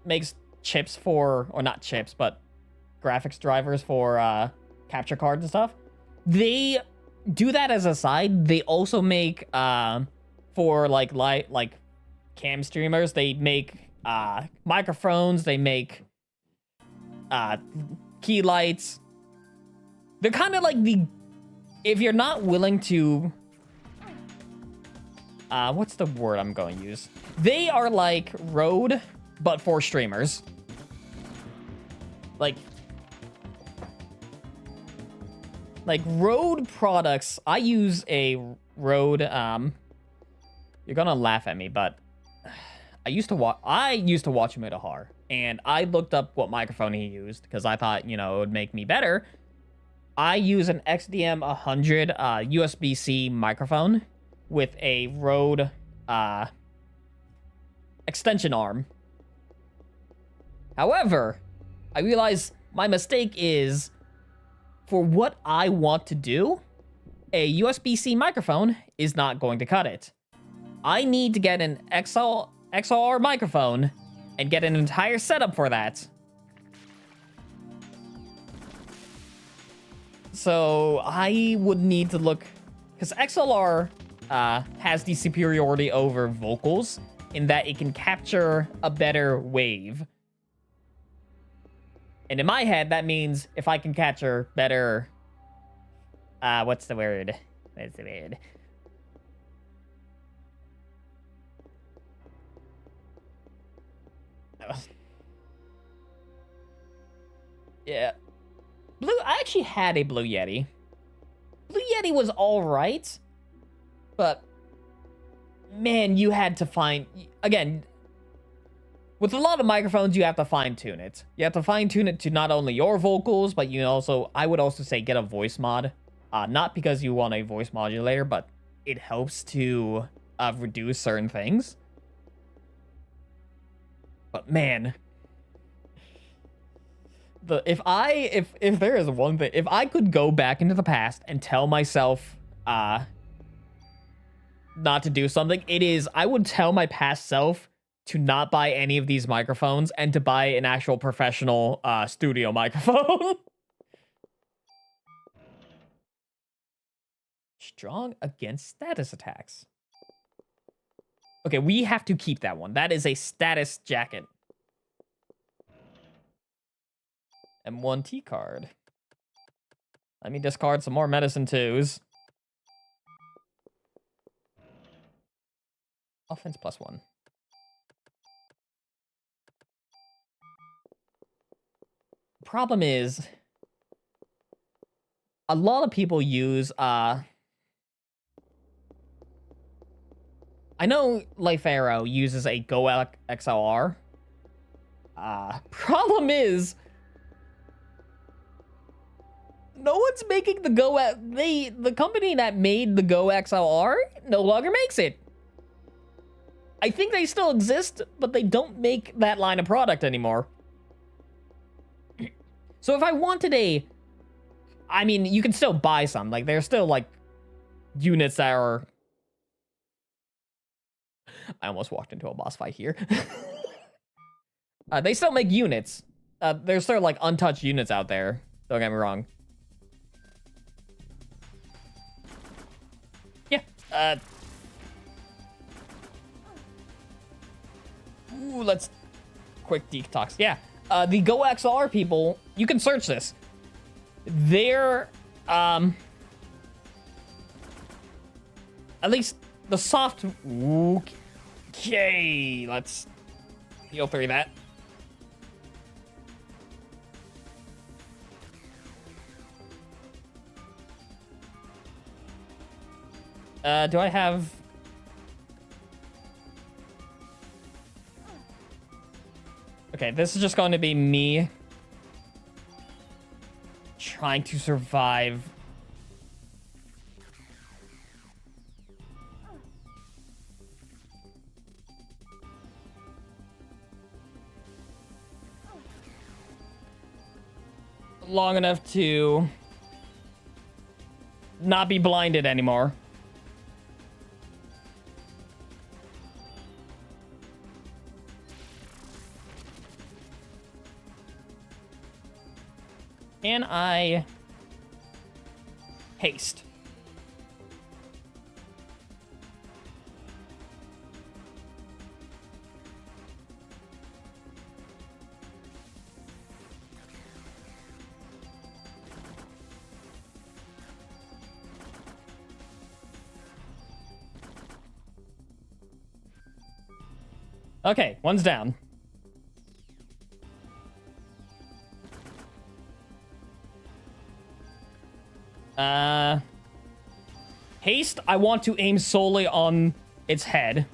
A: makes chips for, or not chips, but graphics drivers for capture cards and stuff. They do that as a side. They also make for like cam streamers, they make microphones, they make key lights. They're kind of like if you're not willing to what's the word I'm going to use? They are like Rode, but for streamers. Like Rode products. I use a Rode, you're gonna laugh at me, but I used to watch him at Ahar, and I looked up what microphone he used because I thought, it would make me better. I use an XDM 100 USB-C microphone with a Rode extension arm. However, I realize my mistake is, for what I want to do, a USB-C microphone is not going to cut it. I need to get an XLR microphone and get an entire setup for that. So I would need to look, because XLR has the superiority over vocals in that it can capture a better wave. And in my head, that means if I can capture better, what's the word? What's the word? Yeah. I actually had a Blue Yeti. Blue Yeti was alright, but man, you had to find, again, with a lot of microphones, you have to fine-tune it. You have to fine-tune it to not only your vocals, but you also, I would also say, get a voice mod. Not because you want a voice modulator, but it helps to reduce certain things. But man, if there is one thing, if I could go back into the past and tell myself not to do something, it is I would tell my past self to not buy any of these microphones and to buy an actual professional studio microphone. Strong against status attacks. Okay, we have to keep that one. That is a status jacket. M1T card. Let me discard some more medicine twos. Offense +1. Problem is, a lot of people use I know Life Arrow uses a Go XLR. Problem is, no one's making the Go. The company that made the Go XLR no longer makes it. I think they still exist, but they don't make that line of product anymore. So if I wanted I mean, you can still buy some. Like, there's still, like, units that are... I almost walked into a boss fight here. They still make units. There's still, like, untouched units out there. Don't get me wrong. Yeah. Ooh, let's... Quick detox. Yeah. The Go XLR people, you can search this. They're, at least the soft... Okay, let's heal through that. Do I have... Okay, this is just going to be me trying to survive. Long enough to not be blinded anymore. Can I haste? Okay, one's down. Haste, I want to aim solely on its head.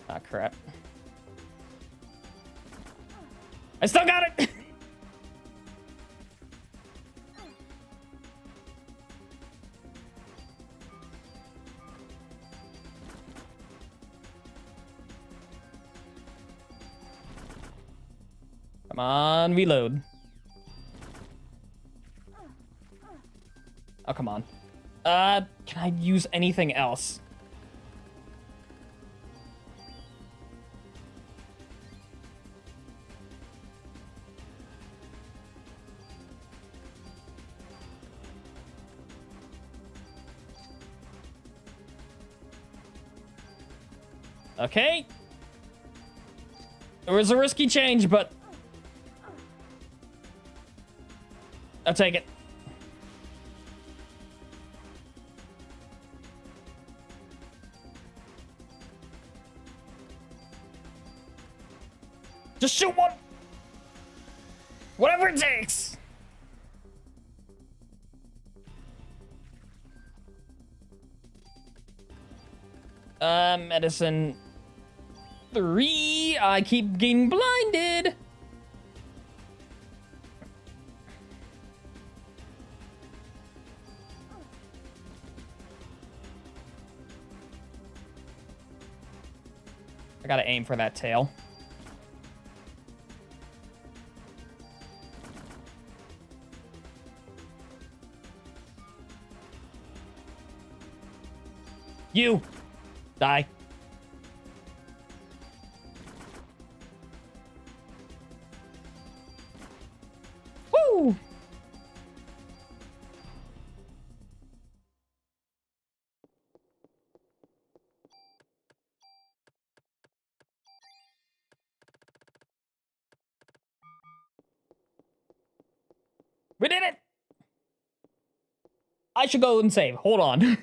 A: Ah, crap. I still got it! Come on, reload. Oh, come on. Can I use anything else? Okay. It was a risky change, but I'll take it. Just shoot one. Whatever it takes. Medicine 3. I keep getting blinded. I gotta aim for that tail. You! Die. Woo! We did it! I should go and save. Hold on.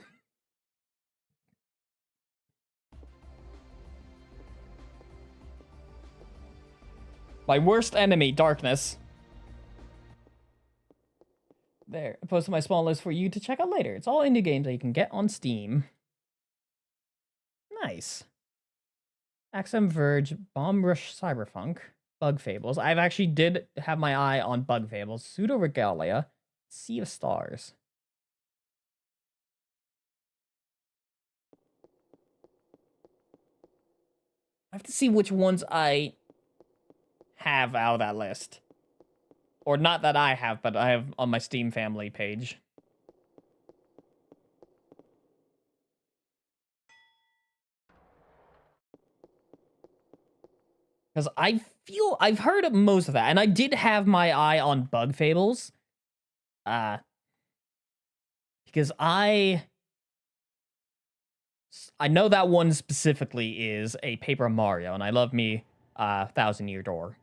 A: My worst enemy, darkness. There, I posted my small list for you to check out later. It's all indie games that you can get on Steam. Nice. Axum Verge, Bomb Rush Cyberpunk, Bug Fables. I've actually did have my eye on Bug Fables, Pseudo Regalia, Sea of Stars. I have to see which ones I have out of that list. Or not that I have, but I have on my Steam family page. Because I feel I've heard of most of that, and I did have my eye on Bug Fables. Because I know that one specifically is a Paper Mario, and I love me Thousand Year Door.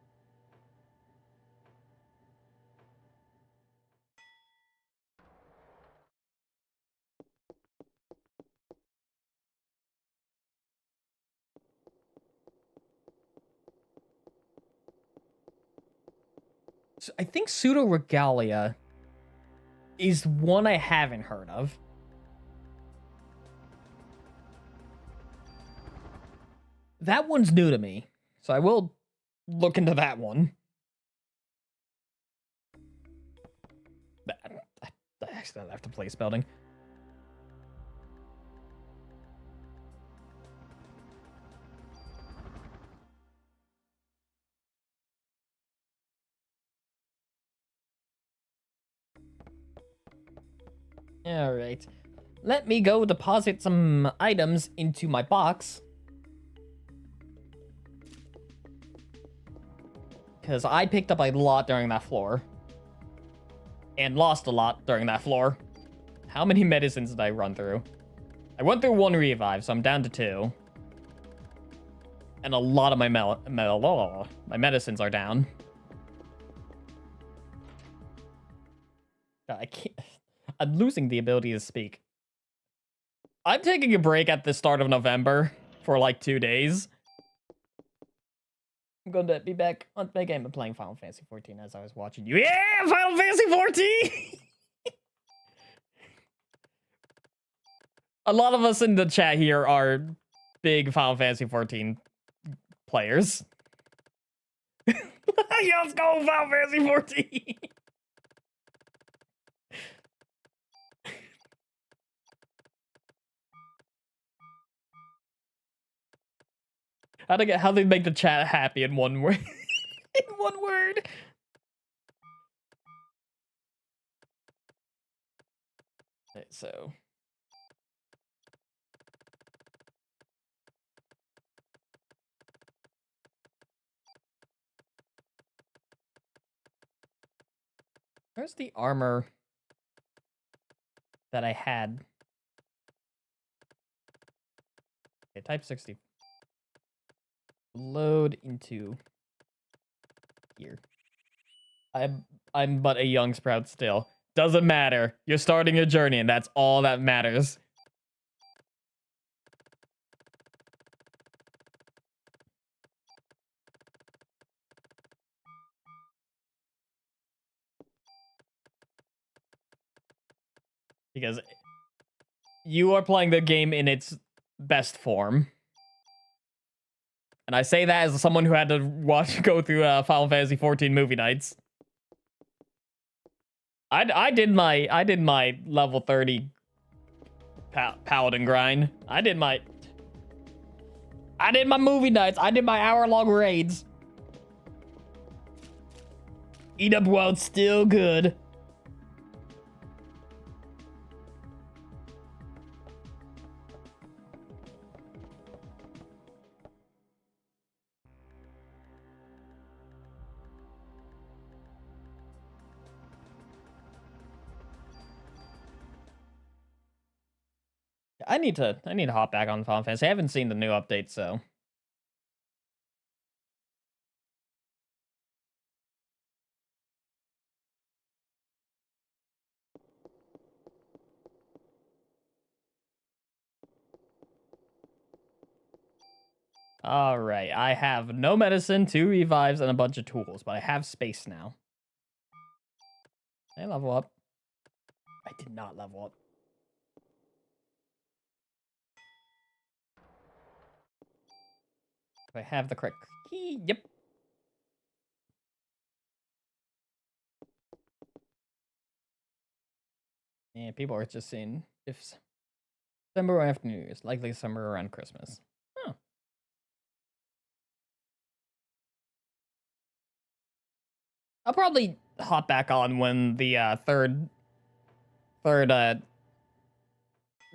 A: So I think Pseudo Regalia is one I haven't heard of. That one's new to me, so I will look into that one. I accidentally left the place building. Alright. Let me go deposit some items into my box. Because I picked up a lot during that floor. And lost a lot during that floor. How many medicines did I run through? I went through 1 revive, so I'm down to 2. And a lot of my my medicines are down. God, I can't... I'm losing the ability to speak. I'm taking a break at the start of November for like 2 days. I'm going to be back on my game and playing Final Fantasy 14 as I was watching you. Yeah, Final Fantasy 14! A lot of us in the chat here are big Final Fantasy 14 players. Let's go, Final Fantasy 14! How they make the chat happy in one word? In one word. Okay, so Where's the armor that I had? Okay, type 60. Load into here. I'm but a young sprout still. Doesn't matter. You're starting a journey, and that's all that matters. Because you are playing the game in its best form. And I say that as someone who had to go through Final Fantasy 14 movie nights. I did my level 30 paladin grind. I did my movie nights. I did my hour-long raids. Eat up while it's still good. I need to hop back on Final Fantasy. I haven't seen the new update, so. All right, I have no medicine, 2 revives, and a bunch of tools, but I have space now. Did I level up? I did not level up. If I have the correct key, yep. And people are just saying if December after New Year's, likely summer around Christmas. Huh. I'll probably hop back on when the third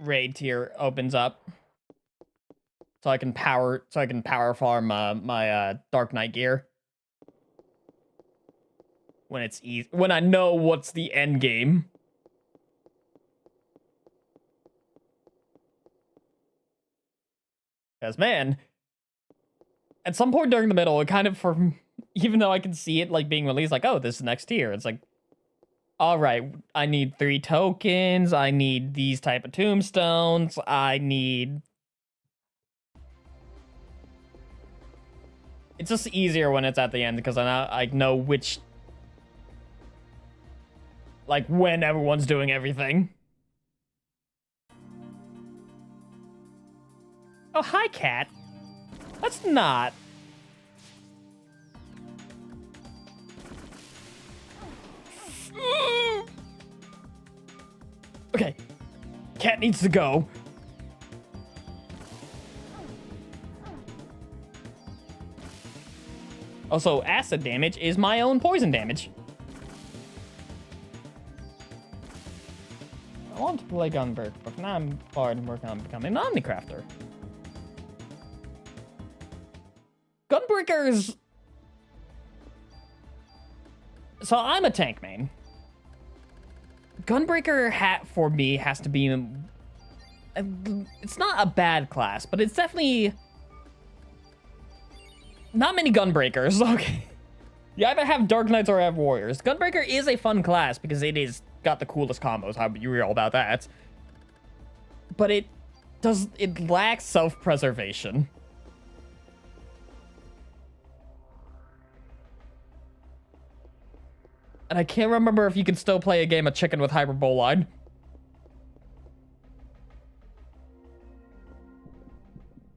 A: raid tier opens up, so I can power farm my Dark Knight gear when it's easy, when I know what's the end game. Because man, at some point during the middle, it kind of, even though I can see it like being released, like, oh, this is next tier, it's like, all right, I need 3 tokens, I need these type of tombstones, I need... It's just easier when it's at the end, because I know which... like, when everyone's doing everything. Oh, hi, cat. That's not... Okay. Cat needs to go. Also, acid damage is my own poison damage. I want to play Gunbreaker, but now I'm hard and working on becoming an Omnicrafter. Gunbreaker's... So I'm a tank main. Gunbreaker hat for me has to be... It's not a bad class, but it's definitely... Not many Gunbreakers, okay. You either have Dark Knights or have Warriors. Gunbreaker is a fun class because it is got the coolest combos. How you real about that? But it lacks self-preservation. And I can't remember if you can still play a game of chicken with Hyperbolide.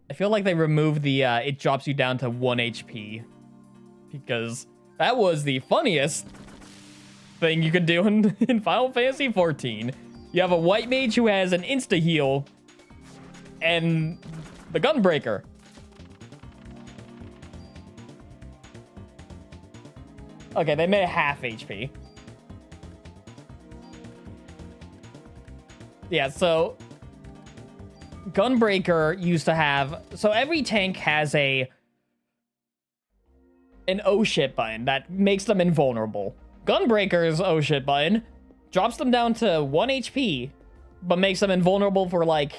A: I feel like they removed the, it drops you down to 1 HP. Because that was the funniest thing you could do in Final Fantasy 14. You have a white mage who has an insta-heal, and the Gunbreaker. Okay, they made half HP. Yeah, so... Gunbreaker used to have... So every tank has an oh shit button that makes them invulnerable. Gunbreaker's oh shit button drops them down to 1 HP, but makes them invulnerable for like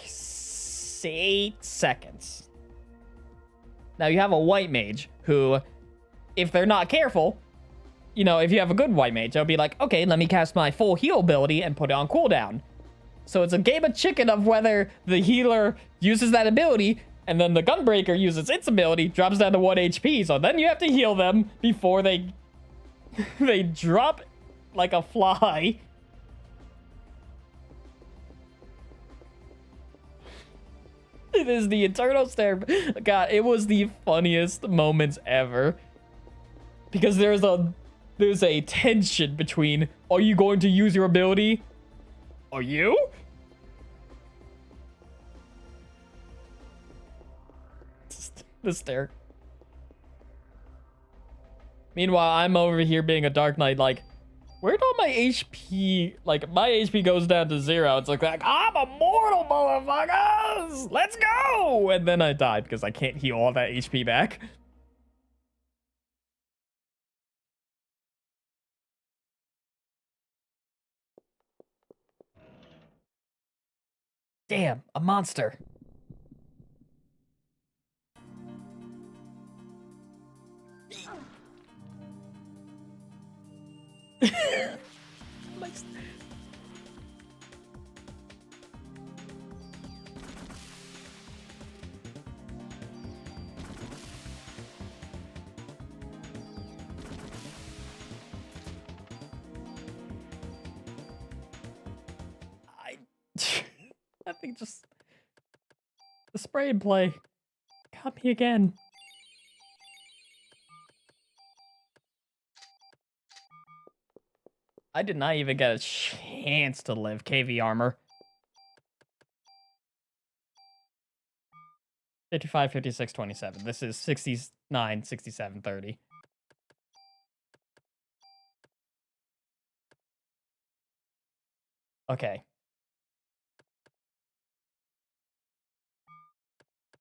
A: 8 seconds. Now you have a white mage who, if they're not careful, you know, if you have a good white mage, they'll be like, okay, let me cast my full heal ability and put it on cooldown. So it's a game of chicken of whether the healer uses that ability, and then the Gunbreaker uses its ability, drops down to 1 HP. So then you have to heal them before they they drop like a fly. It is the eternal stare. God, it was the funniest moments ever. Because there's a tension between, are you going to use your ability? Are you? The stare. Meanwhile, I'm over here being a Dark Knight, like, where'd all my HP, like, my HP goes down to 0. It's like, I'm immortal, motherfuckers! Let's go! And then I died because I can't heal all that HP back. Damn, a monster. I think just the spray and play got me again. I did not even get a chance to live KV armor. 55, 56, 27. This is 69, 67, 30. Okay.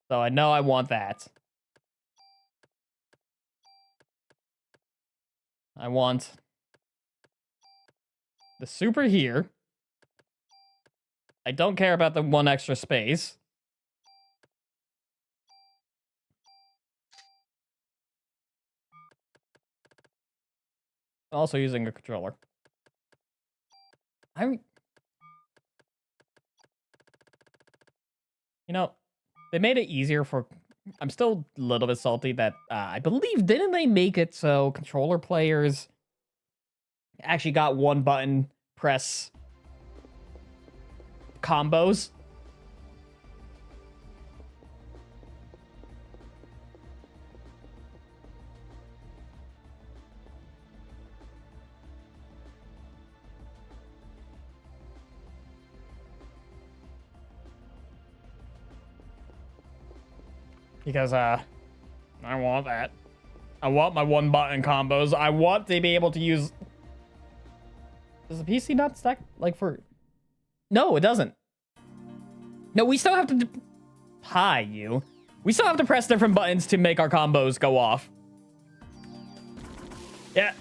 A: So I know I want that. I want the super here. I don't care about the 1 extra space. Also using a controller. You know, they made it easier for... I'm still a little bit salty that, I believe, didn't they make it so controller players actually got 1 button press combos? Because, I want that. I want my 1 button combos. I want to be able to use... Does the PC not stack, like, for... No, it doesn't. No, we still have to... Hi, you. We still have to press different buttons to make our combos go off. Yeah.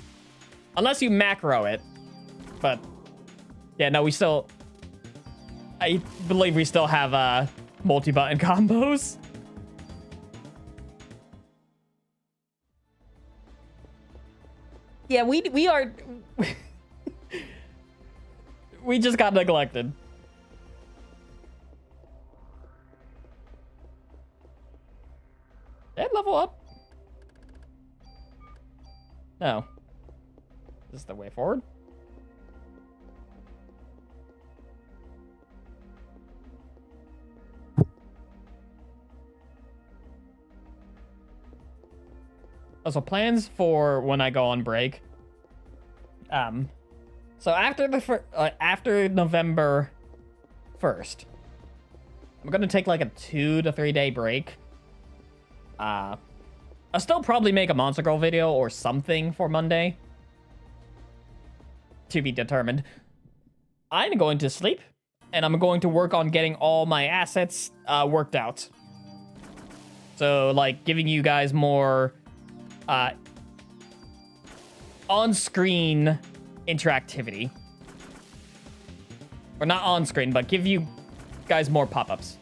A: Unless you macro it. But... Yeah, no, we still... I believe we still have, multi-button combos. Yeah, we are... We just got neglected. Did I level up? No. This is the way forward? So plans for when I go on break. So after November 1st, I'm gonna take like a 2 to 3 day break. I'll still probably make a Monster Girl video or something for Monday. To be determined. I'm going to sleep, and I'm going to work on getting all my assets worked out. So like giving you guys more on-screen interactivity. Or not on screen, but give you guys more pop-ups.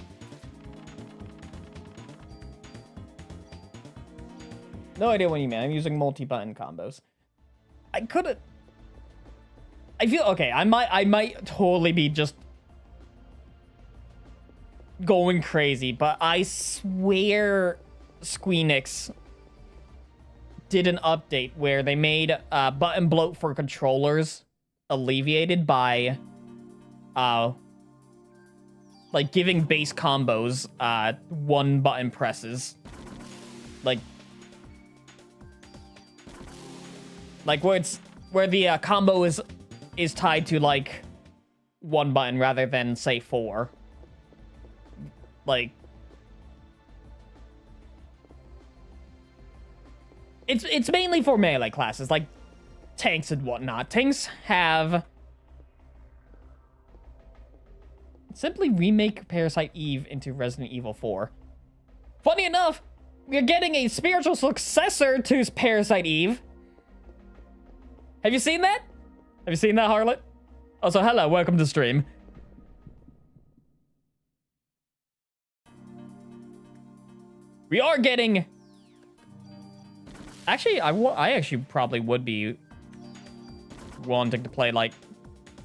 A: No idea what you mean. I'm using multi-button combos. I could've... I feel... Okay, I might totally be just going crazy, but I swear Squeenix did an update where they made button bloat for controllers alleviated by like giving base combos one button presses, like where the combo is tied to like one button rather than say 4. Like, it's mainly for melee classes, like tanks and whatnot. Tanks have... Simply remake Parasite Eve into Resident Evil 4. Funny enough, we're getting a spiritual successor to Parasite Eve. Have you seen that? Have you seen that, Harlot? Also, hello, welcome to stream. We are getting... Actually, I actually probably would be wanting to play, like,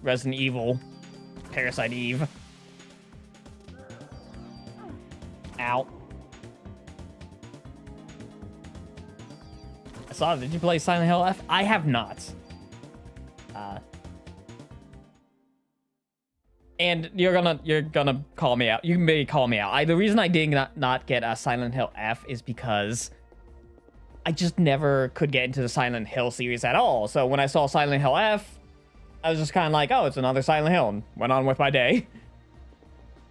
A: Resident Evil, Parasite Eve. Ow. I saw it. Did you play Silent Hill F? I have not. And you're gonna call me out. You may call me out. The reason I did not get a Silent Hill F is because I just never could get into the Silent Hill series at all. So when I saw Silent Hill F, I was just kind of like, oh, it's another Silent Hill, and went on with my day.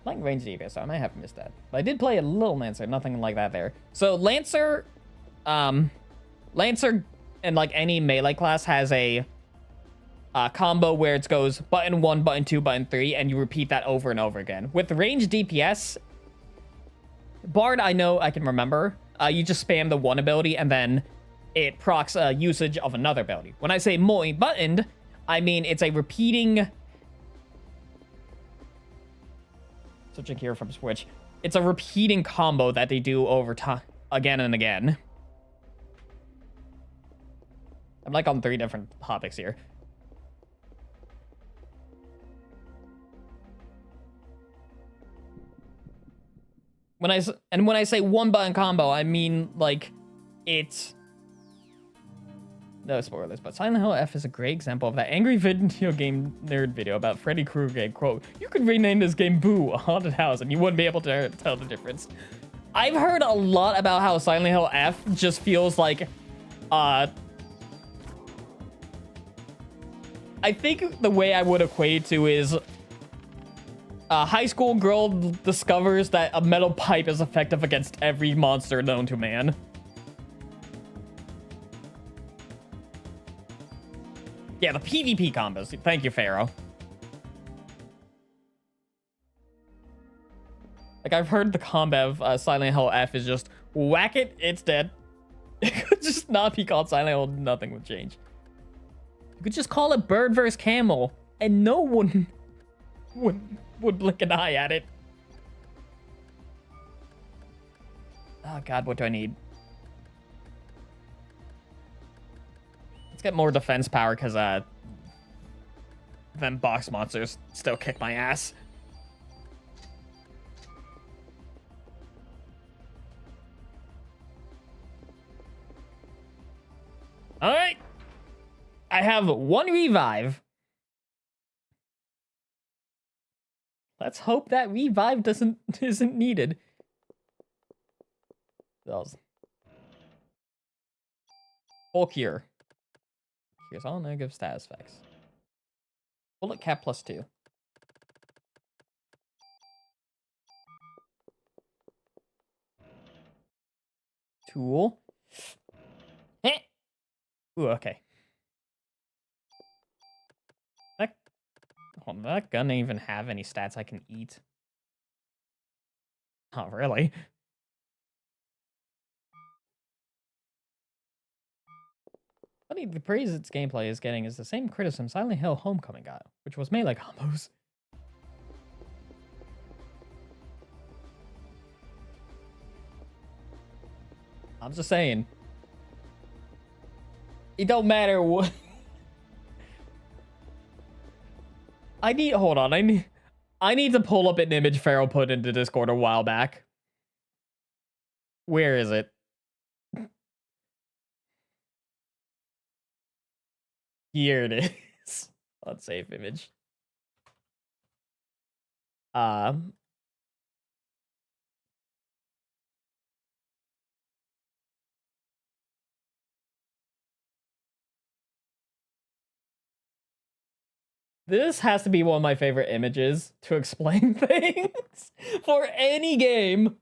A: Like ranged DPS, so I might have missed that. But I did play a little Lancer, nothing like that there. So Lancer and like any melee class has a combo where it goes button 1, button 2, button 3, and you repeat that over and over again. With ranged DPS, Bard, I know I can remember. You just spam the one ability and then it procs usage of another ability. When I say multi-buttoned, I mean it's a repeating... Switching here from Switch. It's a repeating combo that they do over time, again and again. I'm like on 3 different topics here. When I say one button combo, I mean like it's... No spoilers, but Silent Hill F is a great example of that angry video game nerd video about Freddy Krueger game. Quote, you could rename this game Boo, a haunted house, and you wouldn't be able to tell the difference. I've heard a lot about how Silent Hill F just feels like, I think the way I would equate it to is a high school girl discovers that a metal pipe is effective against every monster known to man. Yeah, the PvP combos. Thank you, Pharaoh. Like, I've heard the combat of Silent Hill F is just whack it, it's dead. It could just not be called Silent Hill, nothing would change. You could just call it Bird vs. Camel, and no one would blink an eye at it. Oh god, what do I need? Let's get more defense power, because them box monsters still kick my ass. Alright. I have 1 revive. Let's hope that revive isn't needed. Full cure. Here's all negative status effects. Bullet cap +2. Tool. Eh. Ooh, okay. That gun didn't even have any stats I can eat. Not really. What funny, the praise its gameplay is getting is the same criticism Silent Hill Homecoming got, which was melee combos. I'm just saying. It don't matter what. Hold on, I need to pull up an image Pharaoh put into Discord a while back. Where is it? Here it is. Unsafe image. This has to be one of my favorite images to explain things for any game.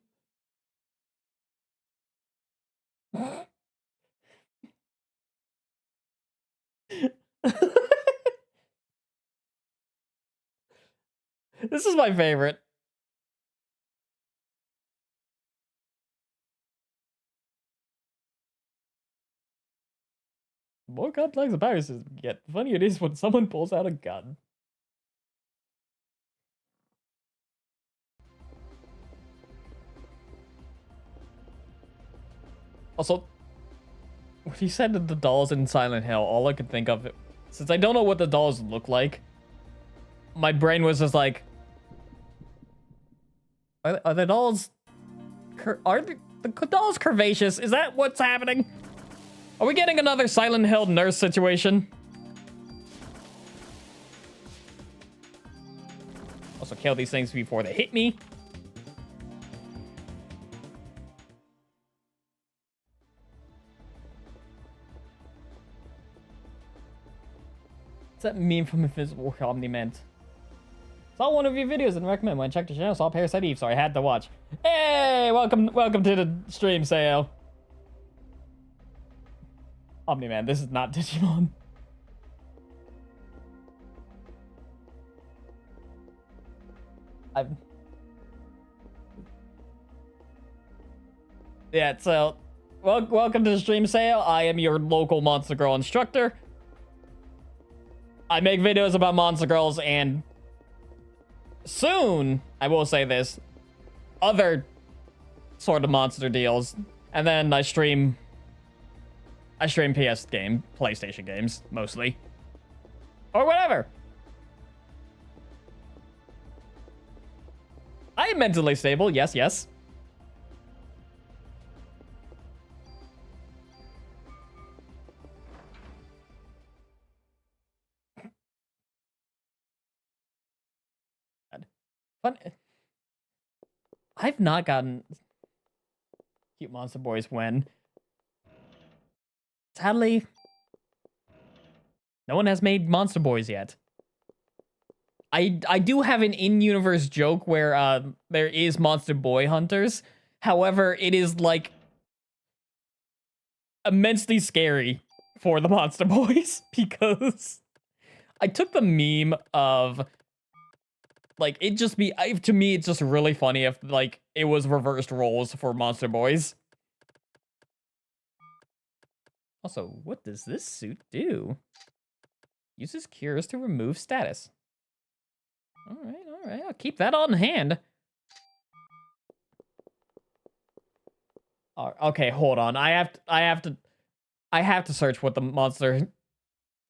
A: This is my favorite. The more complex the viruses get, the funnier it is when someone pulls out a gun. Also, when you said that the dolls in Silent Hill, all I could think of, since I don't know what the dolls look like, my brain was just like, are the dolls, are the dolls curvaceous? Is that what's happening? Are we getting another Silent Hill nurse situation? Also kill these things before they hit me. What's that meme from Invisible Omni-Man? Saw one of your videos and recommend when I checked the channel, saw Parasite Eve, so I had to watch. Hey, welcome to the stream, Sayo. Omni-Man, this is not Digimon. Yeah, so welcome to the stream, Sayo. I am your local Monster Girl instructor. I make videos about Monster Girls and soon, I will say this, other sort of monster deals. And then I stream PlayStation games, mostly. Or whatever. I am mentally stable, yes. Fun. I've not gotten cute monster boys when, sadly, no one has made monster boys yet. I do have an in-universe joke where there is monster boy hunters. However, it is like immensely scary for the monster boys because I took the meme of like it just be to me it's just really funny if like it was reversed roles for monster boys. Also, what does this suit do? Uses cures to remove status. All right. I'll keep that on hand. Okay, hold on. I have to search what the monster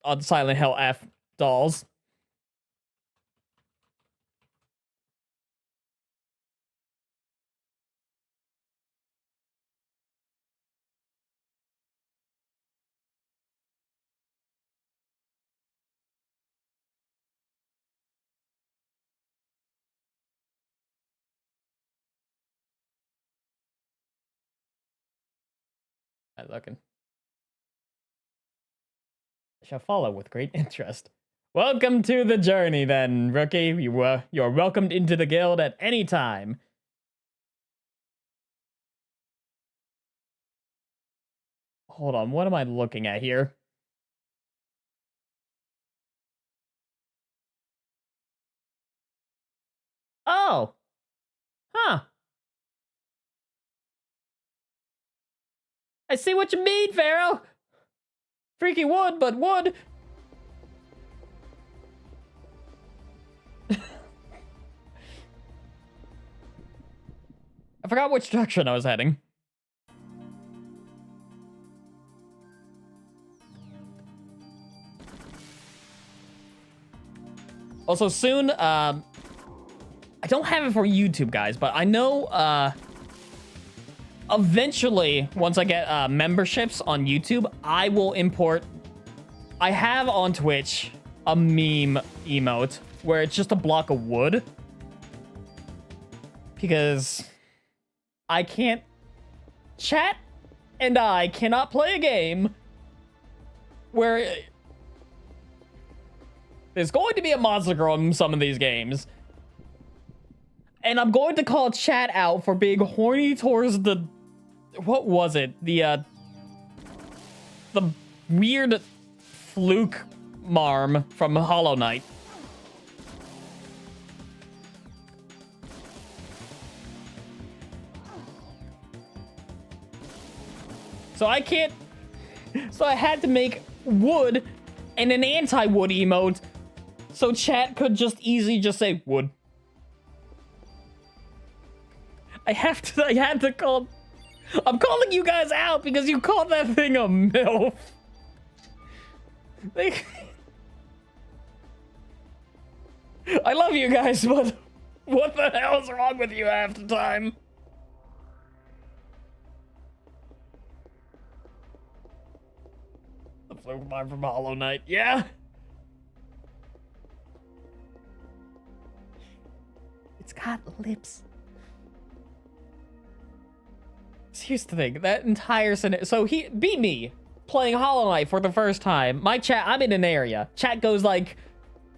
A: on Silent Hill F dolls. I'm looking. I shall follow with great interest. Welcome to the journey, then, rookie. You're welcomed into the guild at any time. Hold on, what am I looking at here? Oh! Huh. I see what you mean, Pharaoh! Freaky wood, but wood. I forgot which direction I was heading. Also soon, I don't have it for YouTube, guys, but I know, eventually, once I get, memberships on YouTube, I will import... I have on Twitch a meme emote where it's just a block of wood. Because I can't... Chat and I cannot play a game where... There's going to be a monster girl in some of these games. And I'm going to call chat out for being horny towards the... What was it? The weird fluke marm from Hollow Knight. So I can't... So I had to make wood and an anti-wood emote so chat could just easily just say wood. I had to call... I'm calling you guys out because you called that thing a MILF. I love you guys, but what the hell is wrong with you half the time? The fluke mine from Hollow Knight, yeah. It's got lips. Here's the thing, that entire scenario. So he beat me playing Hollow Knight for the first time. My chat, I'm in an area. Chat goes like,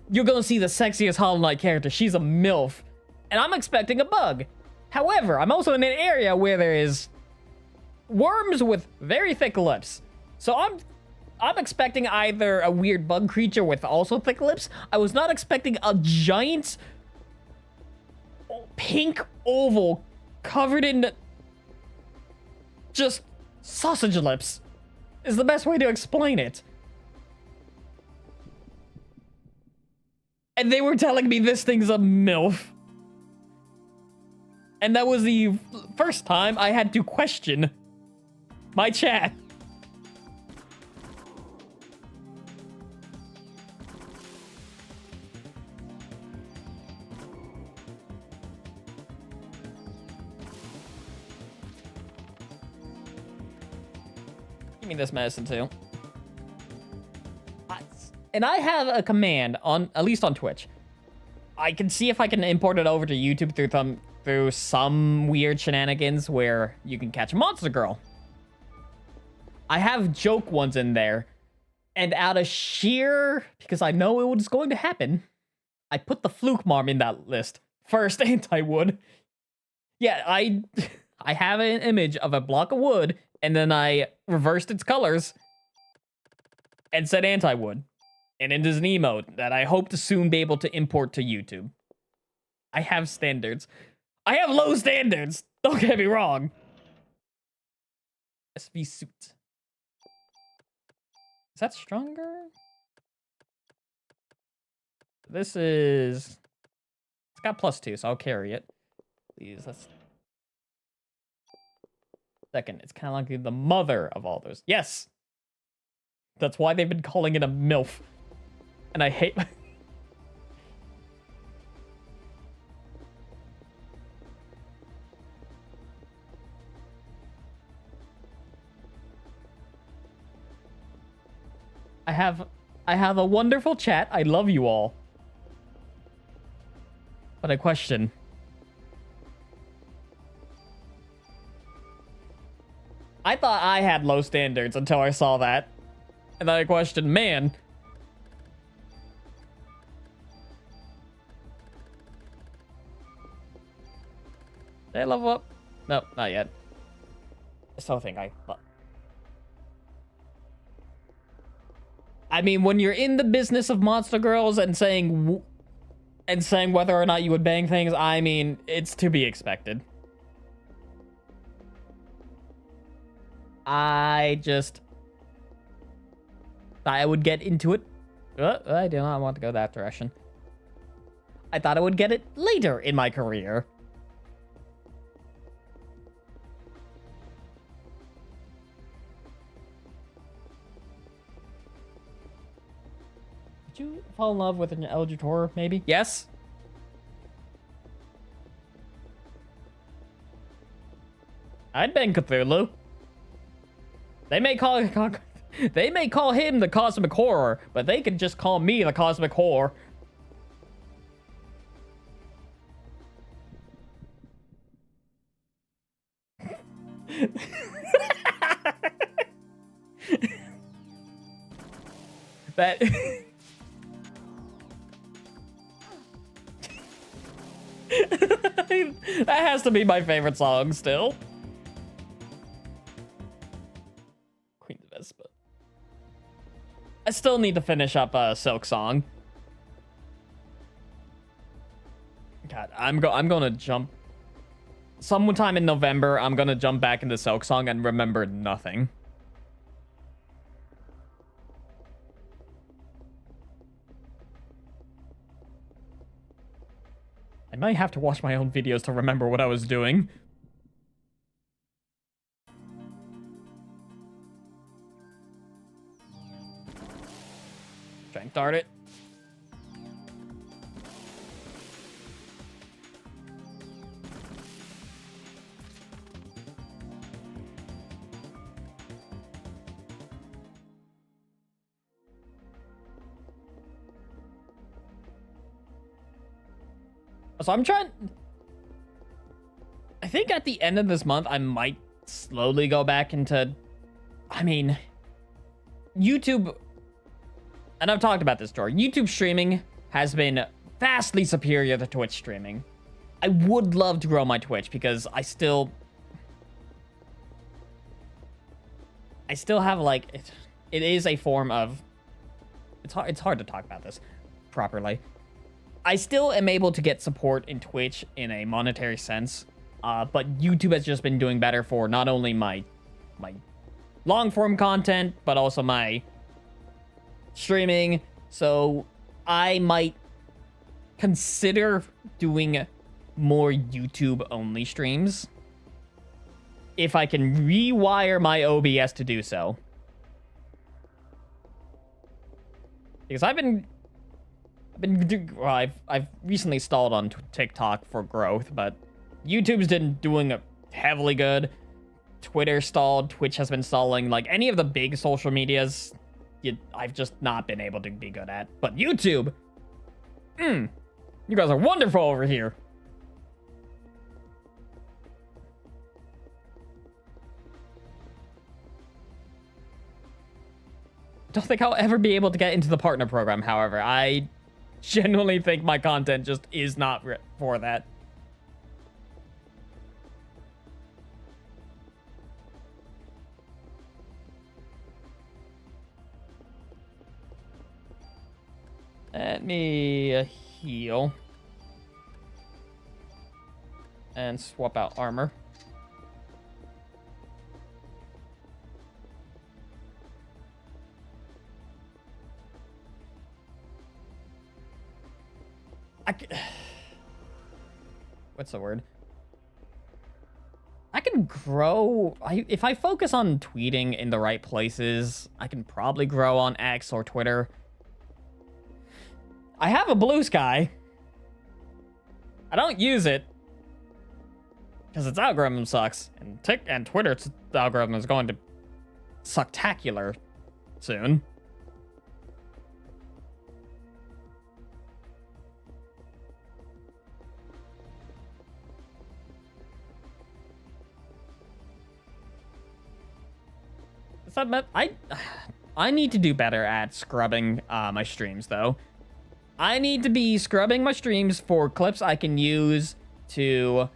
A: you're gonna see the sexiest Hollow Knight character. She's a MILF. And I'm expecting a bug. However, I'm also in an area where there is worms with very thick lips. So I'm expecting either a weird bug creature with also thick lips. I was not expecting a giant pink oval covered in just sausage lips is the best way to explain it. And they were telling me this thing's a MILF. And that was the first time I had to question my chat. Give me this medicine too. And I have a command on, at least on Twitch. I can see if I can import it over to YouTube through some weird shenanigans where you can catch a monster girl. I have joke ones in there, and out of sheer, because I know it was going to happen, I put the fluke marm in that list. First anti-wood. Yeah, I have an image of a block of wood, and then I reversed its colors and said anti-wood. And it is an emote that I hope to soon be able to import to YouTube. I have standards. I have low standards. Don't get me wrong. SV suit. Is that stronger? This is... It's got +2, so I'll carry it. Please, that's... Second, it's kind of like the mother of all those. Yes! That's why they've been calling it a MILF. And I hate... I have a wonderful chat. I love you all. But I question. I thought I had low standards until I saw that. And then I questioned, man... Did I level up? No, not yet. I still think I mean, when you're in the business of monster girls and saying whether or not you would bang things, I mean, it's to be expected. I just... I would get into it. I do not want to go that direction. I thought I would get it later in my career. Did you fall in love with an Eldritch, maybe? Yes? I'd been Cthulhu. They may call him the Cosmic Horror, but they could just call me the Cosmic Horror. That that has to be my favorite song still. Queen Vespa. I still need to finish up Silk Song. God, I'm gonna jump. Sometime in November, I'm gonna jump back into Silk Song and remember nothing. I might have to watch my own videos to remember what I was doing. Strength dart it. So I'm trying... I think at the end of this month, I might slowly go back into... I mean... YouTube... And I've talked about this story. YouTube streaming has been vastly superior to Twitch streaming. I would love to grow my Twitch because I still have, like... It is a form of... It's hard to talk about this properly. I still am able to get support in Twitch in a monetary sense, but YouTube has just been doing better for not only my long-form content, but also my streaming. So I might consider doing more YouTube-only streams if I can rewire my OBS to do so. Because I've recently stalled on TikTok for growth, but YouTube's been doing heavily good. Twitter stalled. Twitch has been stalling. Like, any of the big social medias, I've just not been able to be good at. But YouTube, you guys are wonderful over here. Don't think I'll ever be able to get into the partner program, however. I genuinely think my content just is not for that. Let me heal. And swap out armor. What's the word? I can grow. If I focus on tweeting in the right places, I can probably grow on X or Twitter. I have a blue sky. I don't use it because its algorithm sucks, and Twitter's algorithm is going to sucktacular soon. I need to do better at scrubbing my streams, though. I need to be scrubbing my streams for clips I can use to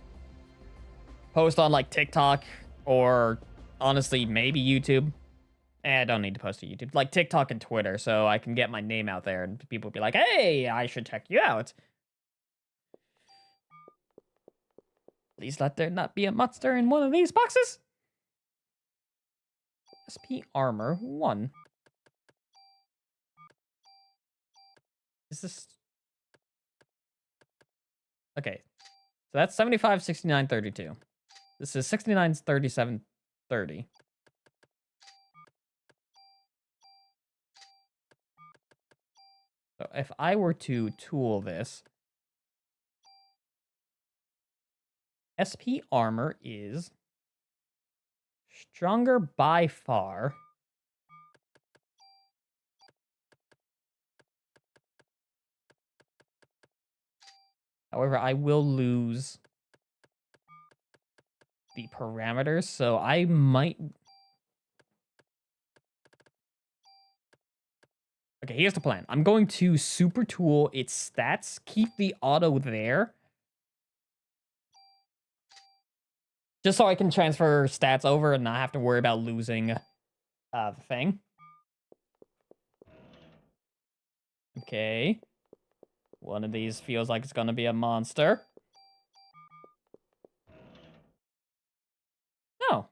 A: post on, like, TikTok or, honestly, maybe YouTube. I don't need to post to YouTube. Like, TikTok and Twitter, so I can get my name out there and people will be like, hey, I should check you out. Please let there not be a monster in one of these boxes. SP armor 1. this... Okay. So that's 75, 69, 32. This is 69, 37, 30. So if I were to tool this, SP armor is stronger by far. However, I will lose the parameters, so I might... Okay, here's the plan. I'm going to super tool its stats, keep the auto there, just so I can transfer stats over and not have to worry about losing the thing. Okay. One of these feels like it's gonna be a monster. No.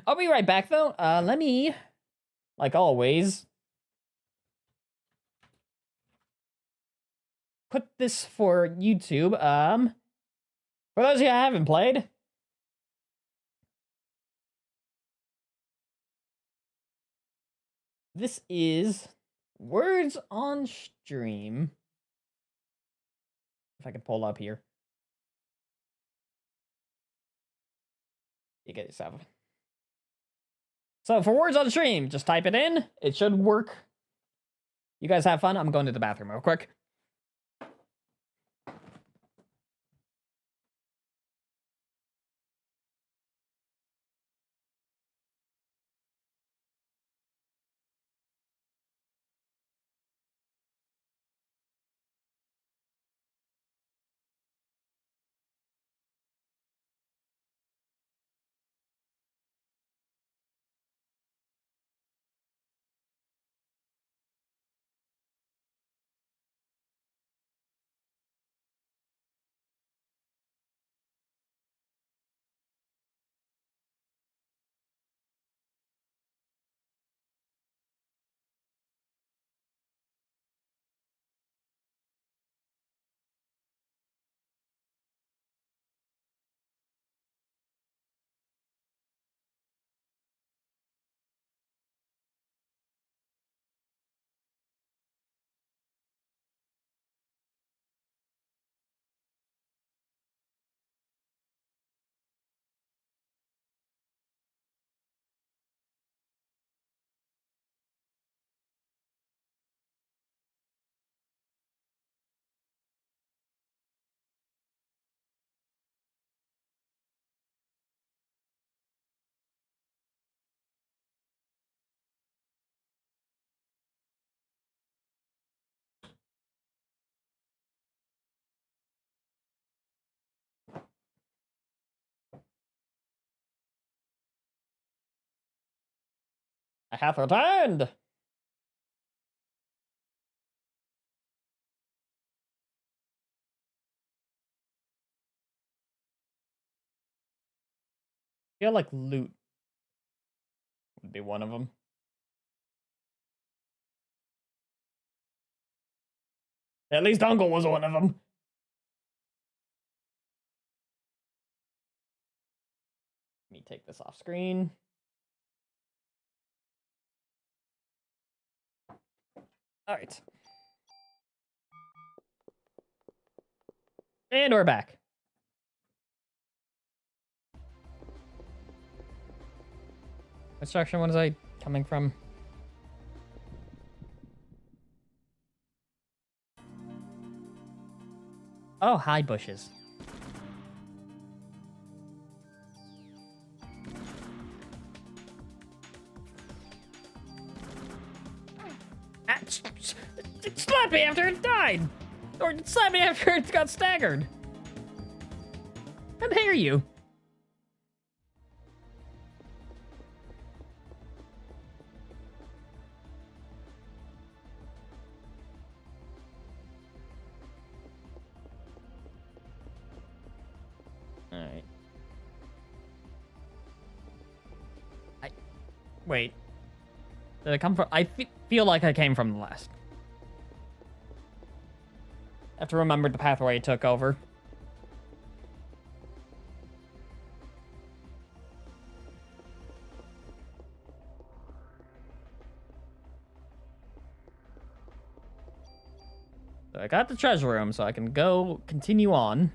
A: I'll be right back, though. Let me, like always, put this for YouTube. For those of you I haven't played, this is Words on Stream. If I could pull up here. You get yourself. So for Words on Stream, just type it in. It should work. You guys have fun. I'm going to the bathroom real quick. I have returned. I feel like loot would be one of them. At least Uncle was one of them. Let me take this off screen. All right. And we're back. Which direction was I coming from? Oh, hi, bushes. It slapped me after it died! Or it slapped me after it got staggered. How dare you? Alright. Wait. Did it come from? I feel like I came from the last. I have to remember the pathway I took over. So I got the treasure room, so I can go continue on.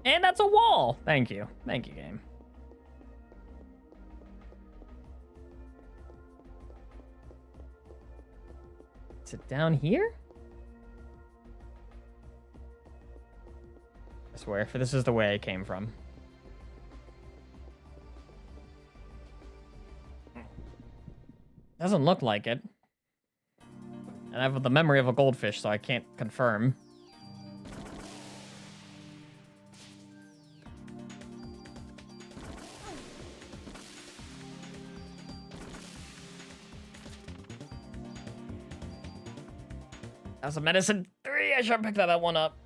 A: And that's a wall. Thank you. Thank you, game. Is it down here? I swear, if this is the way I came from. Doesn't look like it. And I have the memory of a goldfish, so I can't confirm. That's a medicine 3. I should have picked that one up.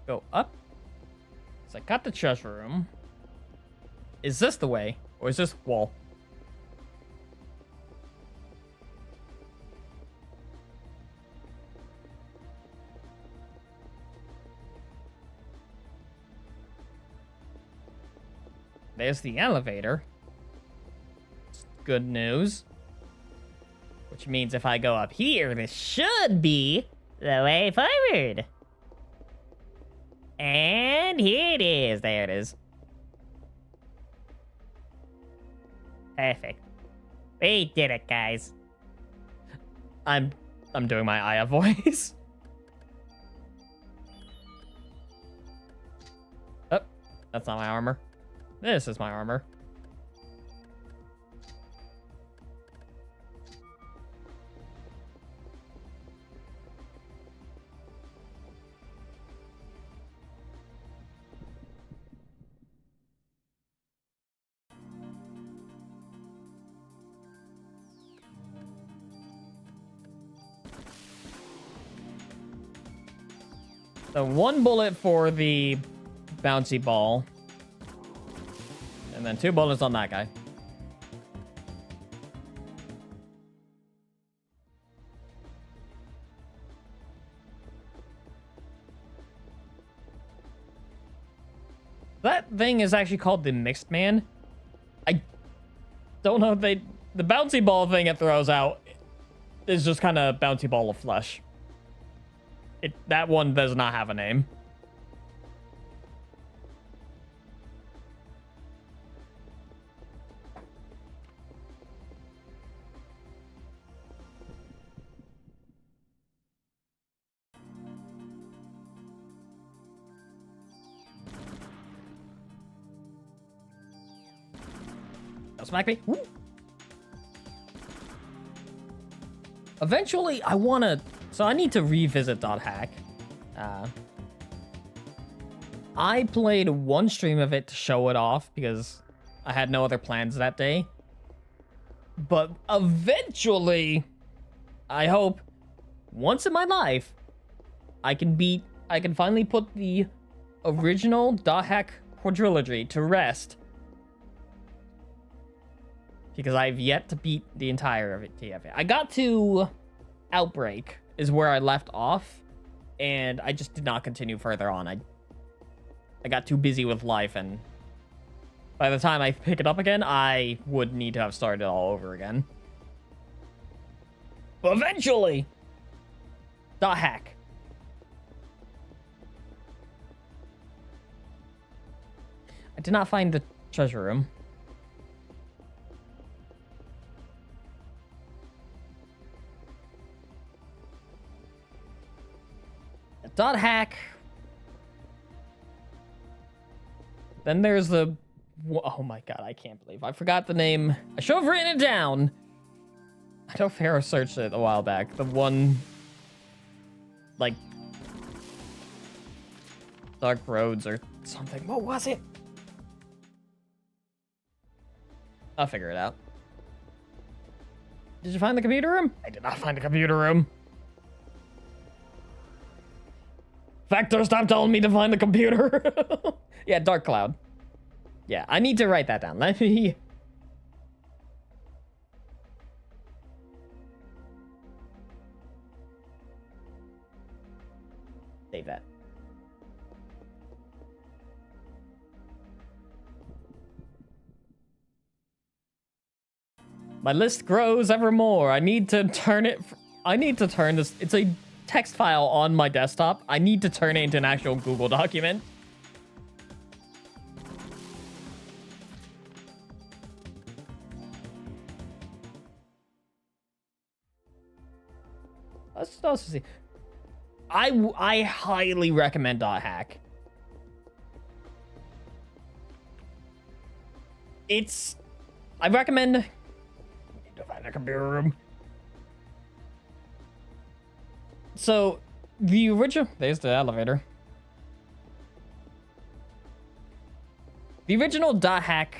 A: Go up. So I got the treasure room. Is this the way? Or is this wall? There's the elevator. Good news. Which means if I go up here, this should be the way forward. And here it is. There it is. Perfect. We did it, guys. I'm doing my Aya voice. Oh, that's not my armor. This is my armor. So 1 bullet for the bouncy ball. And then 2 bullets on that guy. That thing is actually called the Mixed Man. I don't know if the bouncy ball thing it throws out is just kind of bouncy ball of flesh. That one does not have a name. Don't smack me. Woo. Eventually, I want to... So I need to revisit .hack. I played 1 stream of it to show it off because I had no other plans that day. But eventually, I hope, once in my life, I can finally put the original .hack quadrilogy to rest. Because I've yet to beat the entire of it TFA. I got to Outbreak is where I left off, and I just did not continue further on. I got too busy with life, and by the time I pick it up again, I would need to have started all over again. But eventually, .hack. I did not find the treasure room. .hack. Then there's the... Oh my god, I can't believe I forgot the name. I should have written it down. I know Pharaoh searched it a while back. The one... Like... Dark Roads or something. What was it? I'll figure it out. Did you find the computer room? I did not find the computer room. Vector, stop telling me to find the computer. Yeah, Dark Cloud. Yeah, I need to write that down. Let me... Save that. My list grows ever more. I need to turn it... I need to turn this... It's a text file on my desktop. I need to turn it into an actual Google document. Let's also see. I highly recommend .hack. It's... I recommend... I need to find a computer room. So, the original... There's the elevator. The original .hack...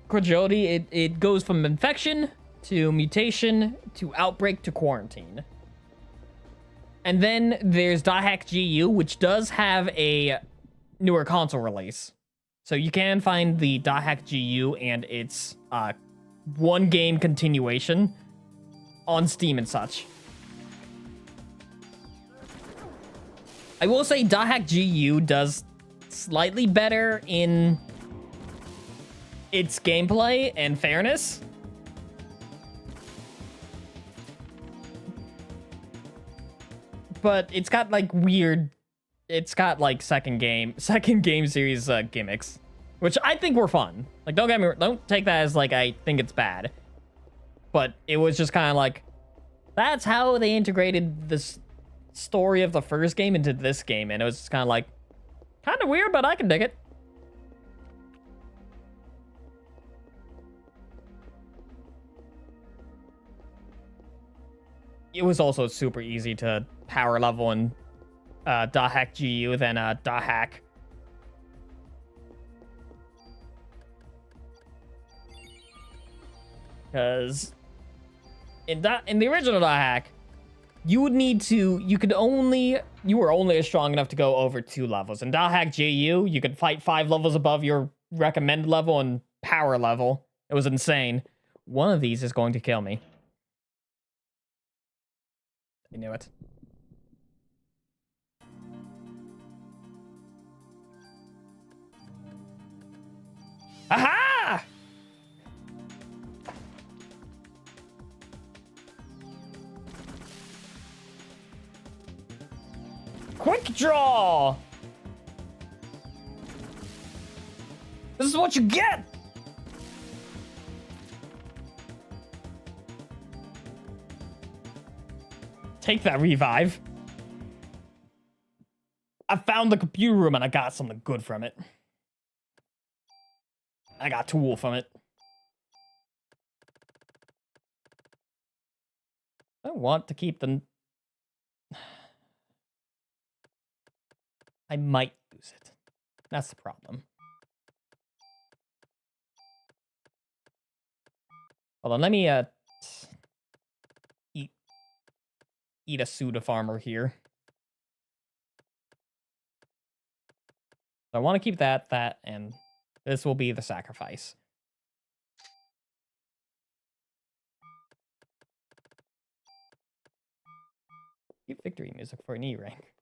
A: Credibility, it goes from infection to mutation to outbreak to quarantine. And then there's .hack GU, which does have a newer console release. So you can find the .hack GU and its one game continuation on Steam and such. I will say .hack GU does slightly better in its gameplay and fairness. But it's got like weird, it's got like second game series gimmicks, which I think were fun. Like, don't take that as like I think it's bad. But it was just kind of like, that's how they integrated this story of the first game into this game, and it was just kind of like, kind of weird, but I can dig it. It was also super easy to power level in .hack GU than .hack. Because in the original .hack, you would need to, you were only strong enough to go over 2 levels. In .hack GU, you could fight 5 levels above your recommended level and power level. It was insane. One of these is going to kill me. I knew it. Aha! Quick draw! This is what you get! Take that, revive. I found the computer room and I got something good from it. I got tool from it. I want to keep the... I might lose it. That's the problem. Hold on, let me eat a Suda farmer here. I want to keep that, and this will be the sacrifice. Cute victory music for an E rank.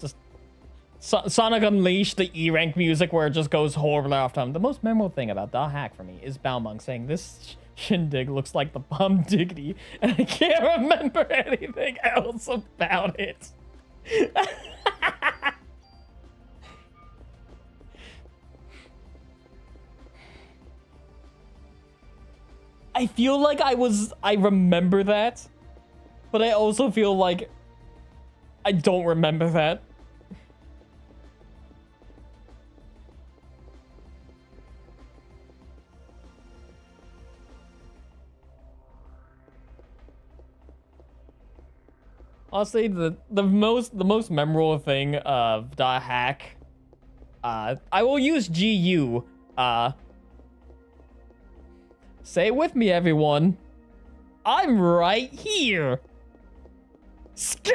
A: Just Sonic Unleashed, the E rank music where it just goes horribly off time. The most memorable thing about .hack for me is Balmung saying this shindig looks like the Bum Diggity, and I can't remember anything else about it. I feel like I remember that, but I also feel like I don't remember that. Honestly, the most memorable thing of .hack, I will use GU. Say it with me, everyone. I'm right here. Scathe!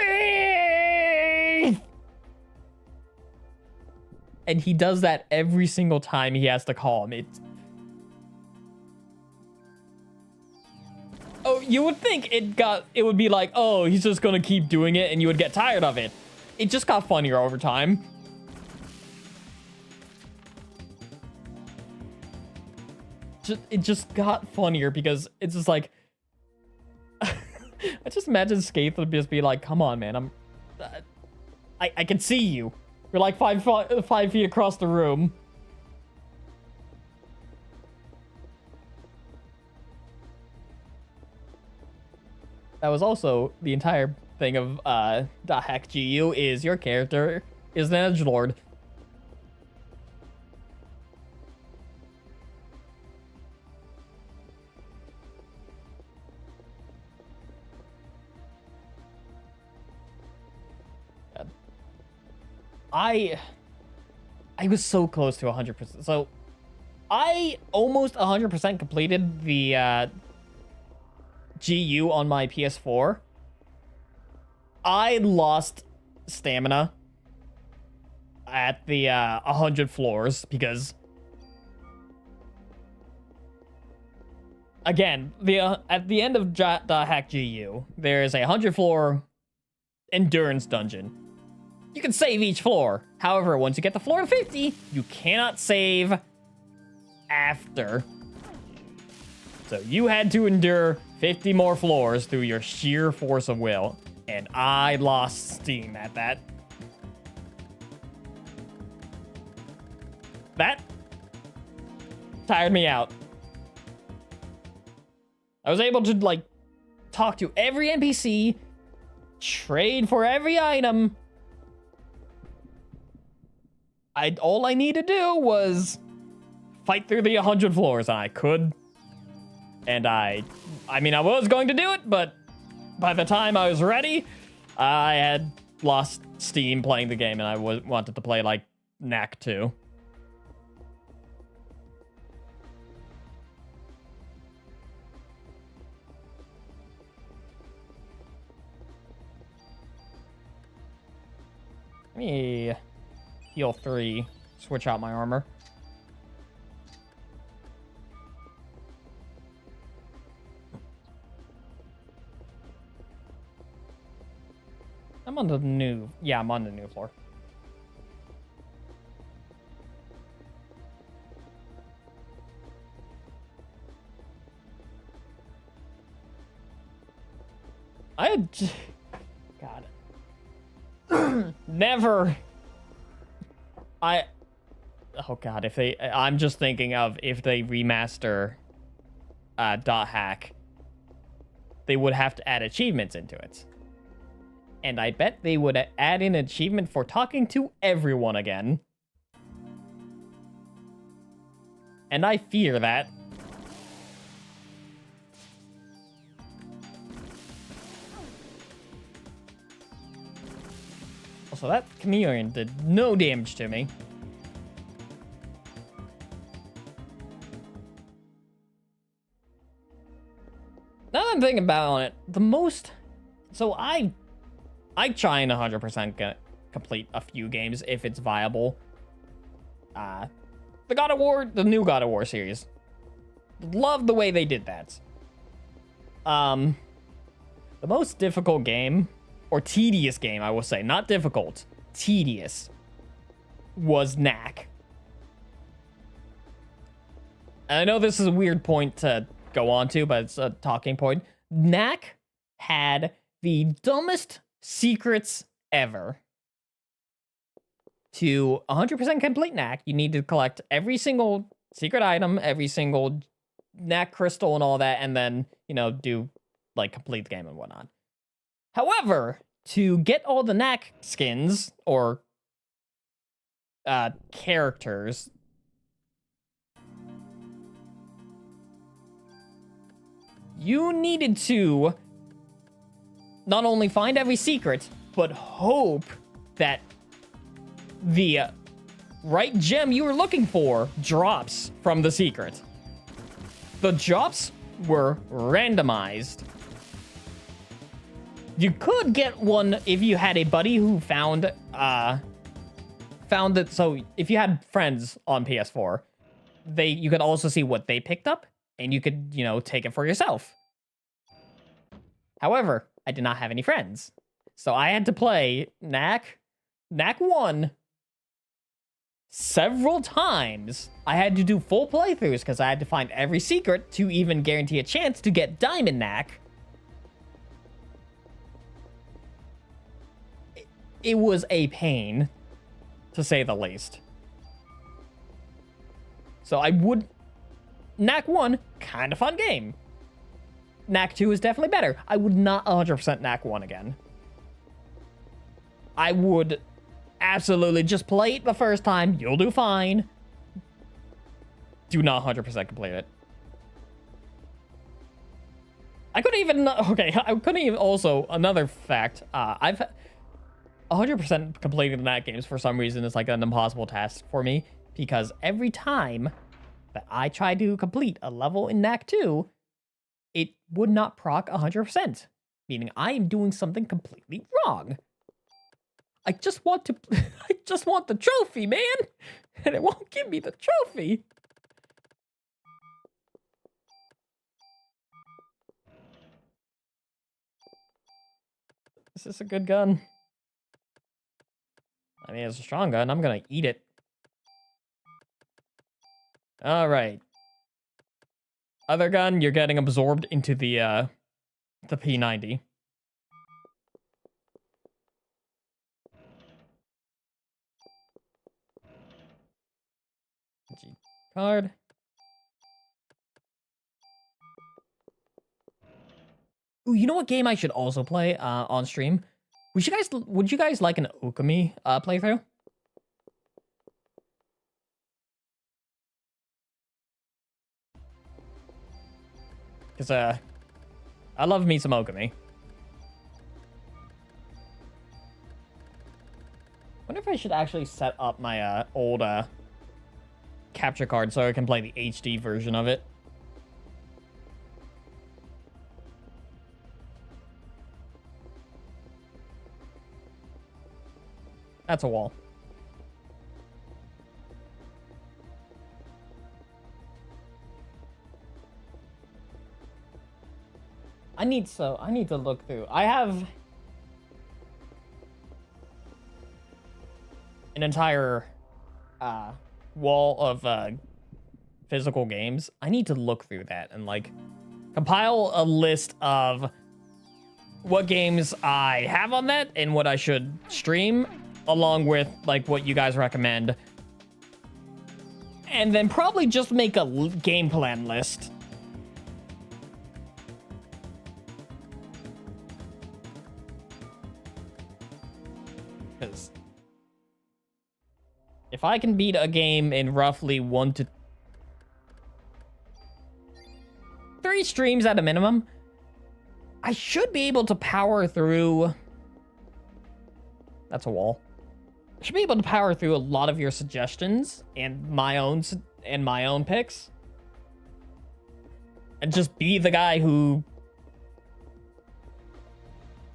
A: And he does that every single time he has to call him. Oh, you would think it would be like, oh, he's just gonna keep doing it and you would get tired of it. It just got funnier over time. It just got funnier because it's just like, I just imagine Scathe would just be like, come on, man, I can see you. You're like 5 feet across the room. That was also the entire thing of the Hack GU is your character is an edgelord. I was so close to 100%. So I almost 100% completed the GU on my PS4. I lost stamina at the 100 floors because again, at the end of the Hack GU, there is a 100 floor endurance dungeon. You can save each floor. However, once you get to floor 50, you cannot save after. So you had to endure 50 more floors through your sheer force of will. And I lost steam at that. That tired me out. I was able to, like, talk to every NPC, trade for every item. All I need to do was fight through the 100 floors, and I could. And I mean, I was going to do it, but by the time I was ready, I had lost steam playing the game, and I wanted to play, like, Knack 2. Let me heal 3, switch out my armor. I'm on the new, yeah, I'm on the new floor. I had, God, never. Oh God, I'm just thinking of if they remaster .hack, they would have to add achievements into it. And I bet they would add in an achievement for talking to everyone again. And I fear that. Also, that chameleon did no damage to me. Now that I'm thinking about it, the most... So I try and 100% complete a few games if it's viable. The God of War, the new God of War series. Love the way they did that. The most difficult game, or tedious game, I will say, not difficult, tedious, was Knack. And I know this is a weird point to go on to, but it's a talking point. Knack had the dumbest secrets ever. To 100% complete Knack, you need to collect every single secret item, every single Knack crystal and all that, and then, you know, do, like, complete the game and whatnot. However, to get all the Knack skins, or characters, you needed to not only find every secret, but hope that the right gem you were looking for drops from the secret. The jobs were randomized. You could get one if you had a buddy who found it. So if you had friends on PS4, you could also see what they picked up, and you could, take it for yourself. However, I did not have any friends, so I had to play Knack 1 several times. I had to do full playthroughs because I had to find every secret to even guarantee a chance to get Diamond Knack. It was a pain, to say the least. So Knack 1, kind of fun game. Knack 2 is definitely better. I would not 100% Knack 1 again. I would absolutely just play it the first time. You'll do fine. Do not 100% complete it. I couldn't even... Okay, I couldn't even... Also, another fact. I've 100% completed Knack games for some reason. It's like an impossible task for me. Because every time that I try to complete a level in Knack 2... it would not proc 100%, meaning I am doing something completely wrong. I just want the trophy, man, and it won't give me the trophy. Is this a good gun? I mean, it's a strong gun. I'm gonna eat it. All right. Other gun, you're getting absorbed into the P90. G card. Ooh, you know what game I should also play on stream? Would you guys like an Okami playthrough? Because, I love me some Okami. Wonder if I should actually set up my, old, capture card so I can play the HD version of it. That's a wall. I need to look through. I have an entire wall of physical games. I need to look through that and like compile a list of what games I have on that and what I should stream, along with like what you guys recommend, and then probably just make a game plan list. Because if I can beat a game in roughly 1 to 3 streams at a minimum, I should be able to power through... That's a wall. I should be able to power through a lot of your suggestions and my own picks. And just be the guy who...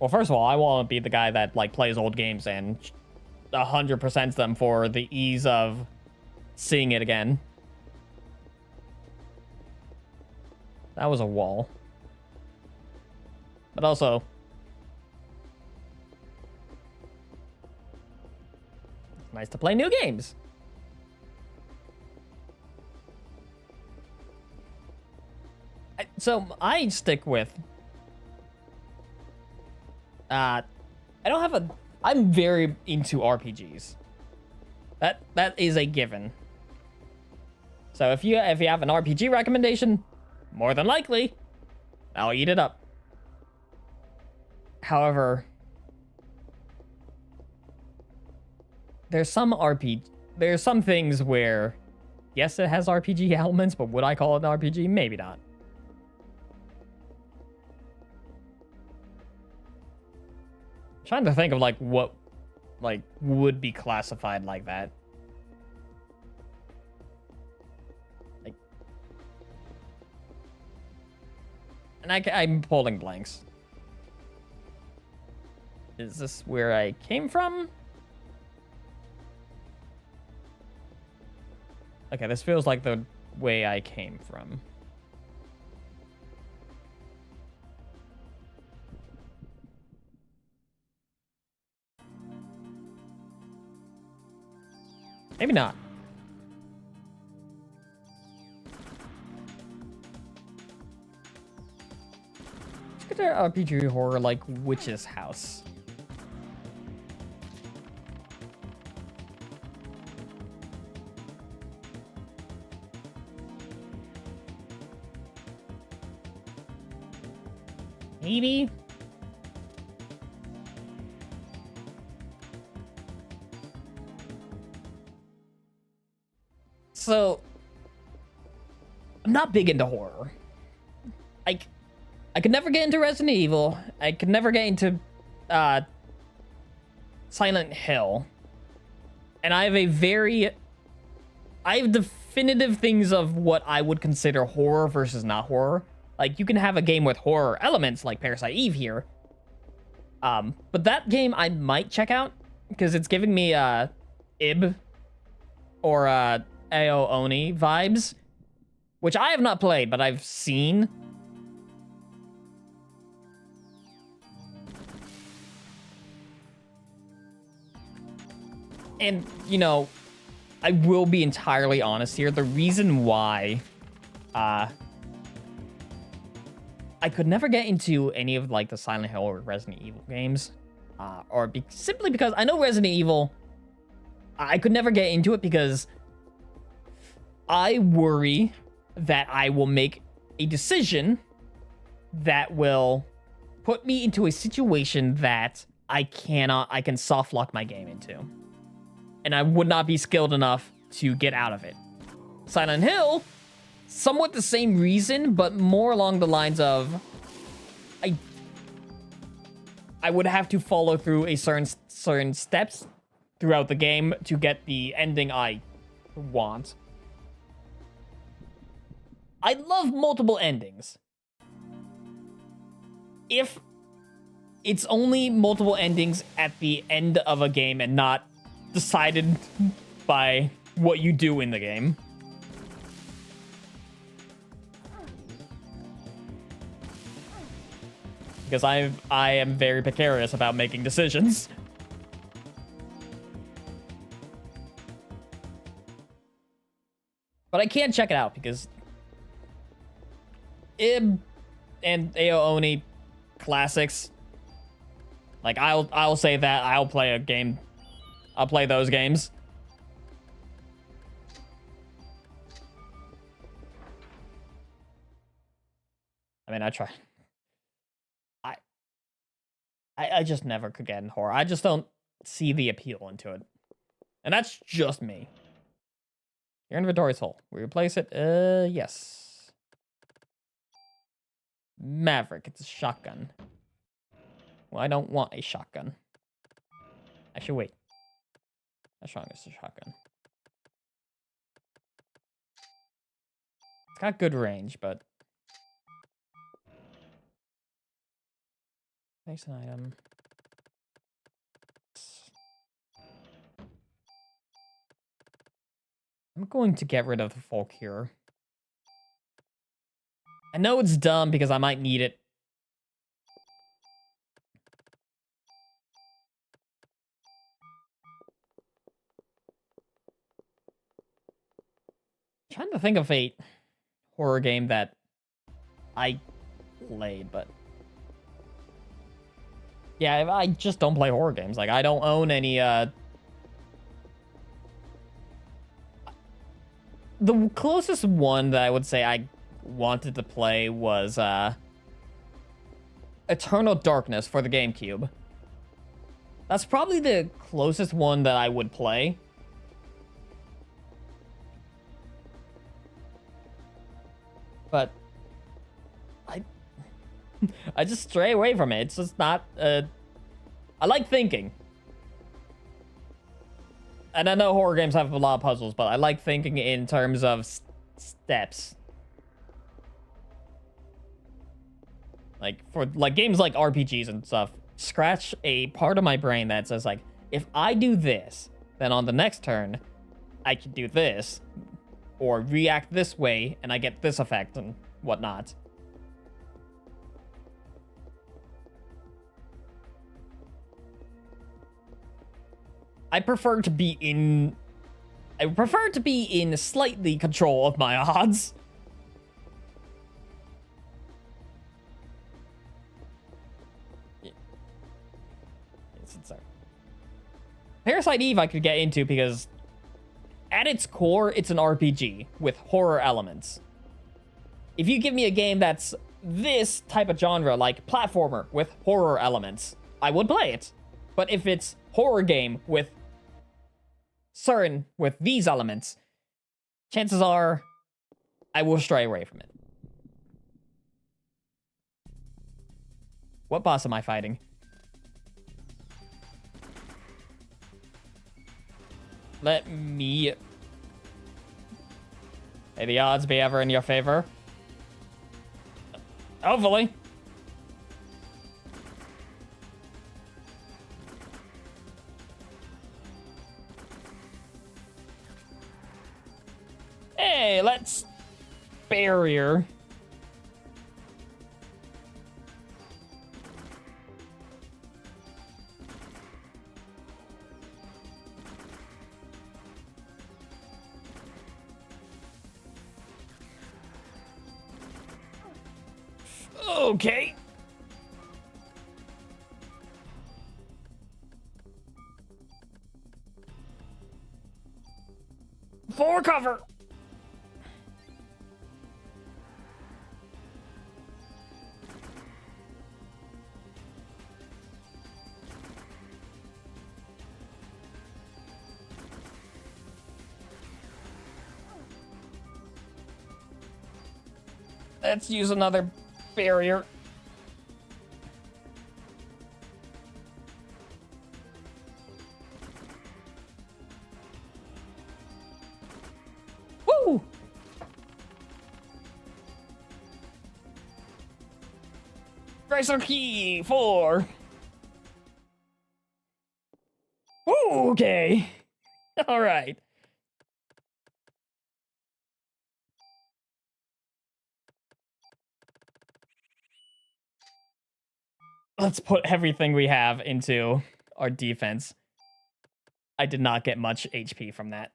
A: Well, first of all, I want to be the guy that like plays old games and 100%s them for the ease of seeing it again. That was a wall. But also... it's nice to play new games. So, I stick with... I'm very into RPGs. That is a given. So if you have an RPG recommendation, more than likely, I'll eat it up. However, there's some things where, yes, it has RPG elements, but would I call it an RPG? Maybe not. I'm trying to think of like what like would be classified like that. Like And I'm pulling blanks. Is this where I came from? Okay, this feels like the way I came from. Maybe not. Let's get to RPG horror like Witch's House. Maybe. So, I'm not big into horror. I could never get into Resident Evil. I could never get into Silent Hill. And I have definitive things of what I would consider horror versus not horror. Like, you can have a game with horror elements like Parasite Eve here. But that game I might check out because it's giving me Ib or Ao Oni vibes, which I have not played, but I've seen. And, you know, I will be entirely honest here. The reason why I could never get into any of, like, the Silent Hill or Resident Evil games, simply because I know Resident Evil, I could never get into it because I worry that I will make a decision that will put me into a situation that I can soft lock my game into. And I would not be skilled enough to get out of it. Silent Hill, somewhat the same reason, but more along the lines of I would have to follow through a certain steps throughout the game to get the ending I want. I love multiple endings. If it's only multiple endings at the end of a game and not decided by what you do in the game. Because I am very precarious about making decisions. But I can't check it out because Ib and Ao Oni classics. Like, I'll say that I'll play a game. I'll play those games. I mean, I try. I just never could get in horror. I just don't see the appeal into it. And that's just me. Your inventory's full. We replace it? Yes. Maverick, it's a shotgun. Well, I don't want a shotgun. Actually, wait. How strong is the shotgun? It's got good range, but... Place an item. I'm going to get rid of the folk here. I know it's dumb because I might need it. I'm trying to think of a horror game that I played, but... Yeah, I just don't play horror games. Like, I don't own any, The closest one that I would say I wanted to play was, Eternal Darkness for the GameCube. That's probably the closest one that I would play. But... I just stray away from it. It's just not, I like thinking. And I know horror games have a lot of puzzles, but I like thinking in terms of steps. Like, for, like, games like RPGs and stuff, scratch a part of my brain that says, like, if I do this, then on the next turn, I can do this, or react this way, and I get this effect and whatnot. I prefer to be in slightly control of my odds. Yeah. It's insane. Parasite Eve I could get into because at its core, it's an RPG with horror elements. If you give me a game that's this type of genre, like platformer with horror elements, I would play it. But if it's horror game with these elements, chances are I will stray away from it. What boss am I fighting? Let me... May the odds be ever in your favor. Hopefully. Hey, let's... Barrier. Okay. For cover. Let's use another barrier. Woo! Tracer key 4. Ooh, okay. All right. Let's put everything we have into our defense. I did not get much HP from that.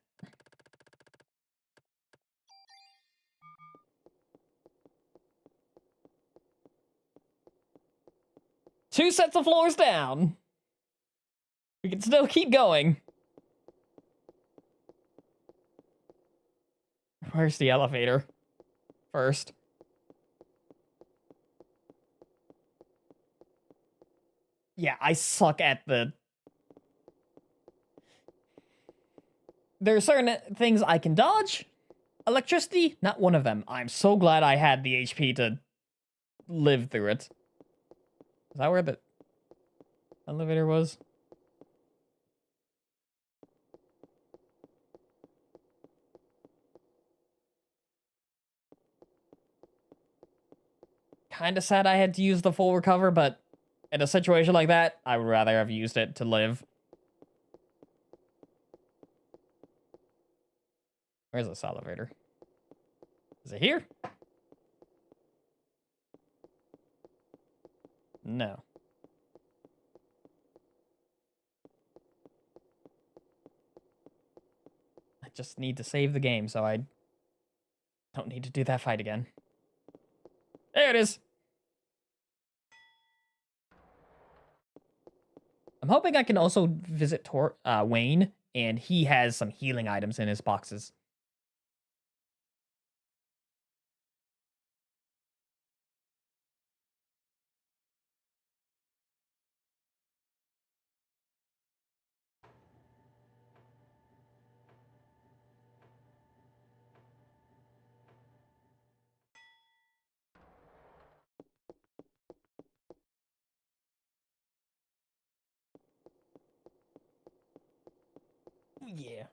A: Two sets of floors down. We can still keep going. Where's the elevator? First. Yeah, I suck at the... There are certain things I can dodge. Electricity, not one of them. I'm so glad I had the HP to live through it. Is that where the elevator was? Kinda sad I had to use the full recover, but in a situation like that, I would rather have used it to live. Where's this elevator? Is it here? No. I just need to save the game, so I don't need to do that fight again. There it is. I'm hoping I can also visit Wayne, and he has some healing items in his boxes. Yeah.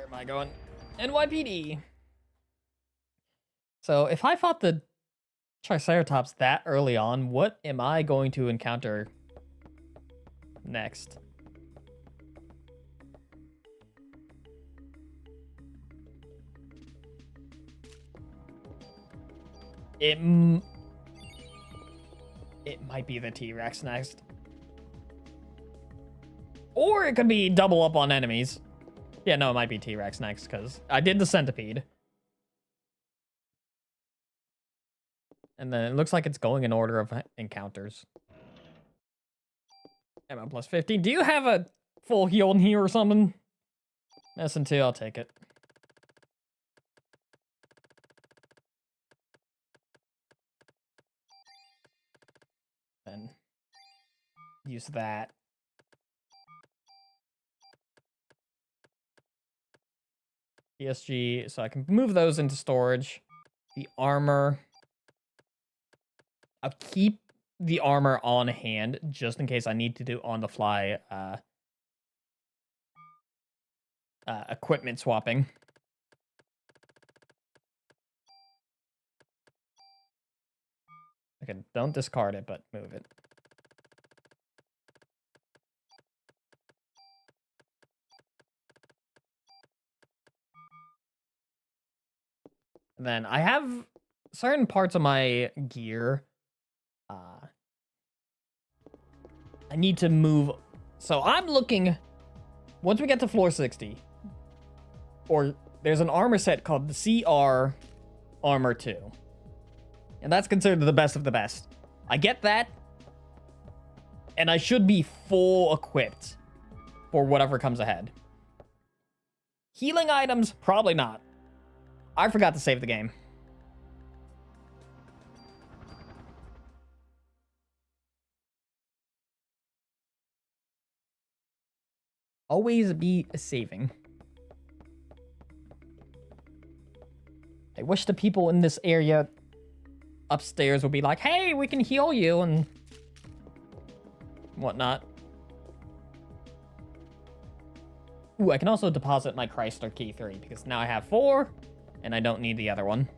A: Where am I going? NYPD. So if I fought the Triceratops that early on, what am I going to encounter next? It might be the T-Rex next. Or it could be double up on enemies. Yeah, no, it might be T-Rex next, because I did the centipede. And then it looks like it's going in order of encounters. Ammo plus 15. Do you have a full heal in here or something? SN2, I'll take it. Then use that. PSG, so I can move those into storage. The armor. I'll keep the armor on hand just in case I need to do on the fly equipment swapping. Okay, don't discard it, but move it. And then I have certain parts of my gear. I need to move. So I'm looking, once we get to floor 60, or there's an armor set called the CR Armor 2. And that's considered the best of the best. I get that, and I should be full equipped for whatever comes ahead. Healing items, probably not. I forgot to save the game. Always be saving. I wish the people in this area upstairs would be like, hey, we can heal you and whatnot. Ooh, I can also deposit my Chrysler Key 3 because now I have 4 and I don't need the other one.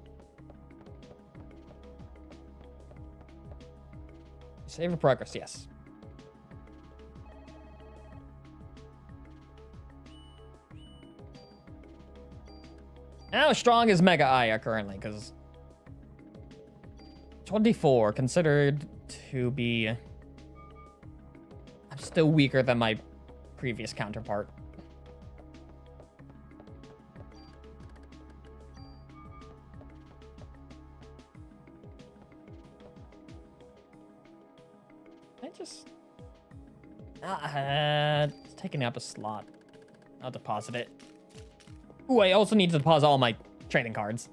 A: Save of progress, yes. How strong is Mega Aya currently? Because 24 considered to be... I'm still weaker than my previous counterpart. I just... it's taking up a slot. I'll deposit it. Ooh, I also need to deposit all my trading cards.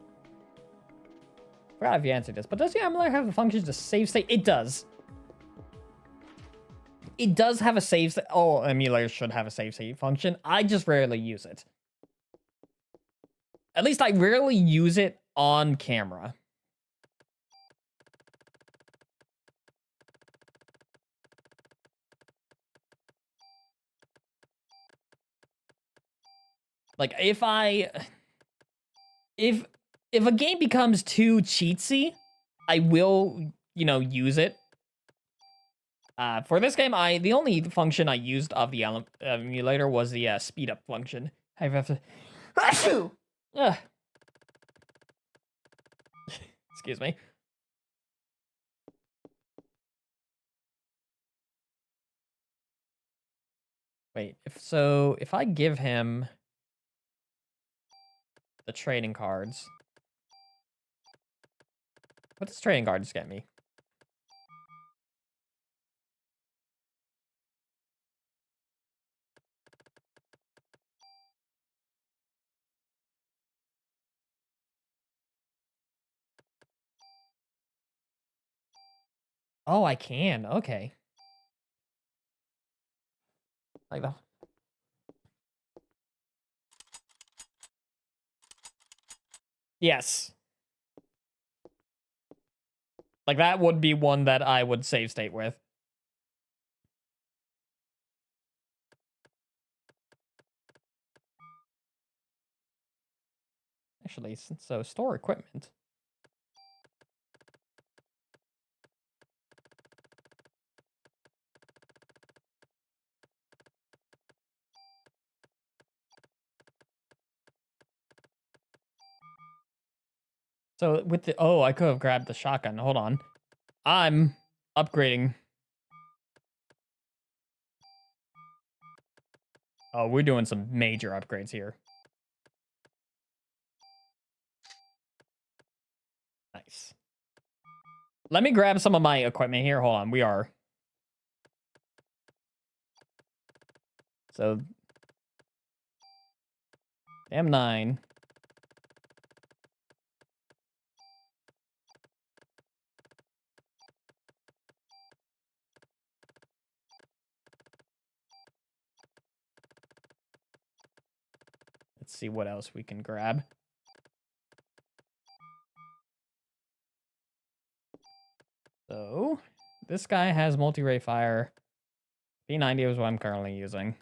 A: Forgot if you answered this, but does the emulator have the function to save state? It does. It does have a save state. All emulators should have a save state function. I just rarely use it. At least I rarely use it on camera. Like, if a game becomes too cheatsy, I will, use it. For this game, the only function I used of the emulator was the speed up function. I have to... Excuse me. Wait, if I give him the trading cards. What does trading cards get me? Oh, I can. Okay. Like that. Yes. Like, that would be one that I would save state with. Actually, so store equipment. So with the I could have grabbed the shotgun. Hold on. I'm upgrading. Oh, we're doing some major upgrades here. Nice. Let me grab some of my equipment here. Hold on. We are. So. M9. Let's see what else we can grab. So, this guy has multi-ray fire. P90 is what I'm currently using.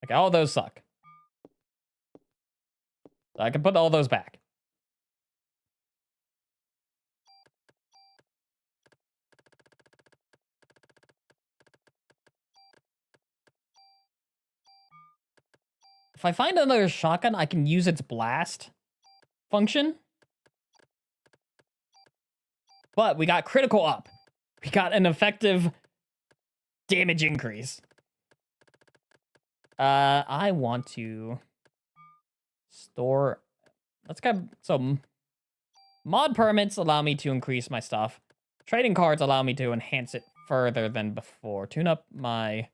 A: Okay, all those suck. So I can put all those back. If I find another shotgun, I can use its blast function. But we got critical up. We got an effective damage increase. I want to store. Let's get some mod permits. Allow me to increase my stuff. Trading cards allow me to enhance it further than before. Tune up my.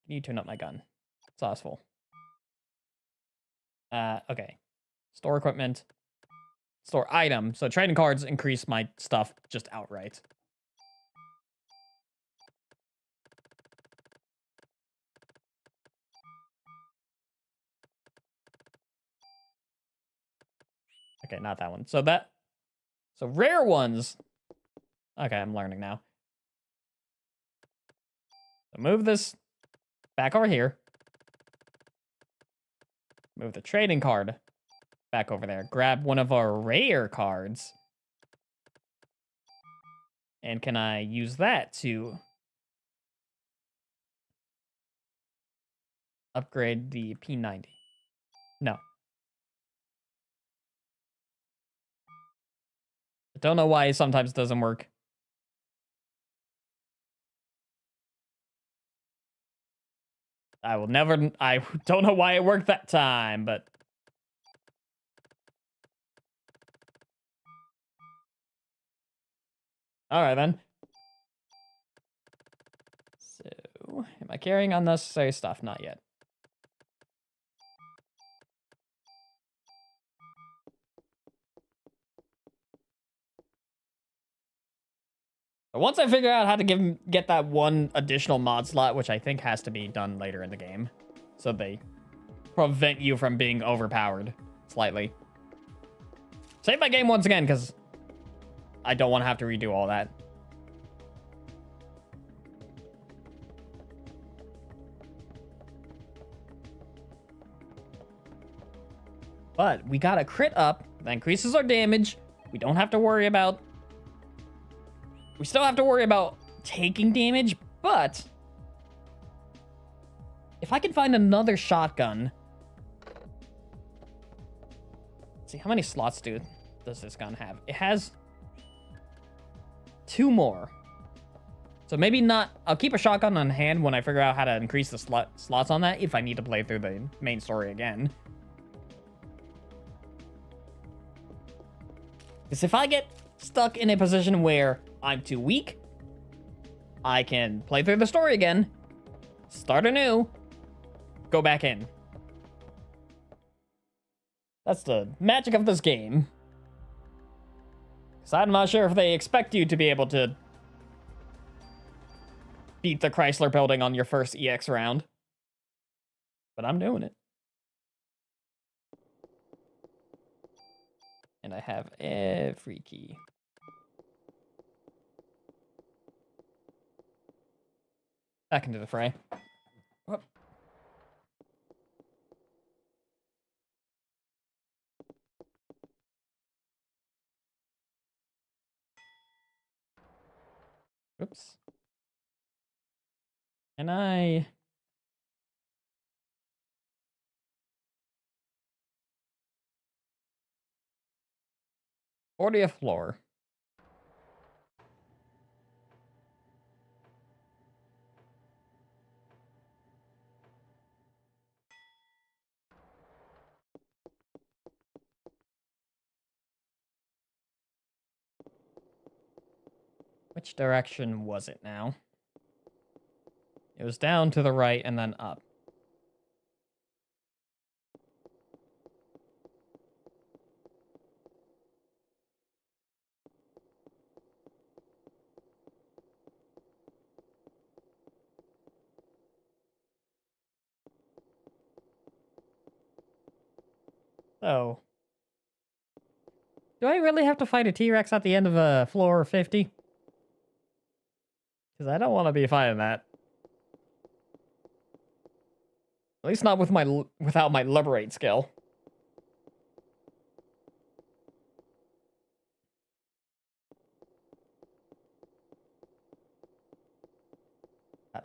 A: Can you tune up my gun? Sauce full. Okay. Store equipment. Store item. So trading cards increase my stuff just outright. Okay, not that one. So rare ones. Okay, I'm learning now. So move this back over here. Move the trading card back over there. Grab one of our rare cards. And can I use that to upgrade the P90? No. I don't know why it sometimes doesn't work. I don't know why it worked that time, but. All right, then. So, am I carrying unnecessary stuff? Not yet. But once I figure out how to get that one additional mod slot, which I think has to be done later in the game, so they prevent you from being overpowered slightly. Save my game once again, because I don't want to have to redo all that. But we got a crit up that increases our damage. We don't have to worry about. We still have to worry about taking damage, but if I can find another shotgun. Let's see, how many slots does this gun have? It has 2 more. So maybe not. I'll keep a shotgun on hand when I figure out how to increase the slots on that if I need to play through the main story again. Because if I get stuck in a position where I'm too weak, I can play through the story again, start anew, go back in. That's the magic of this game. Because I'm not sure if they expect you to be able to beat the Chrysler building on your first EX round. But I'm doing it. And I have every key. Back into the fray. Whoop. Oops. Can I... 40th floor. Which direction was it now? It was down to the right and then up. So, do I really have to fight a T-Rex at the end of floor 50? Because I don't want to be fighting that. At least not with without my liberate skill.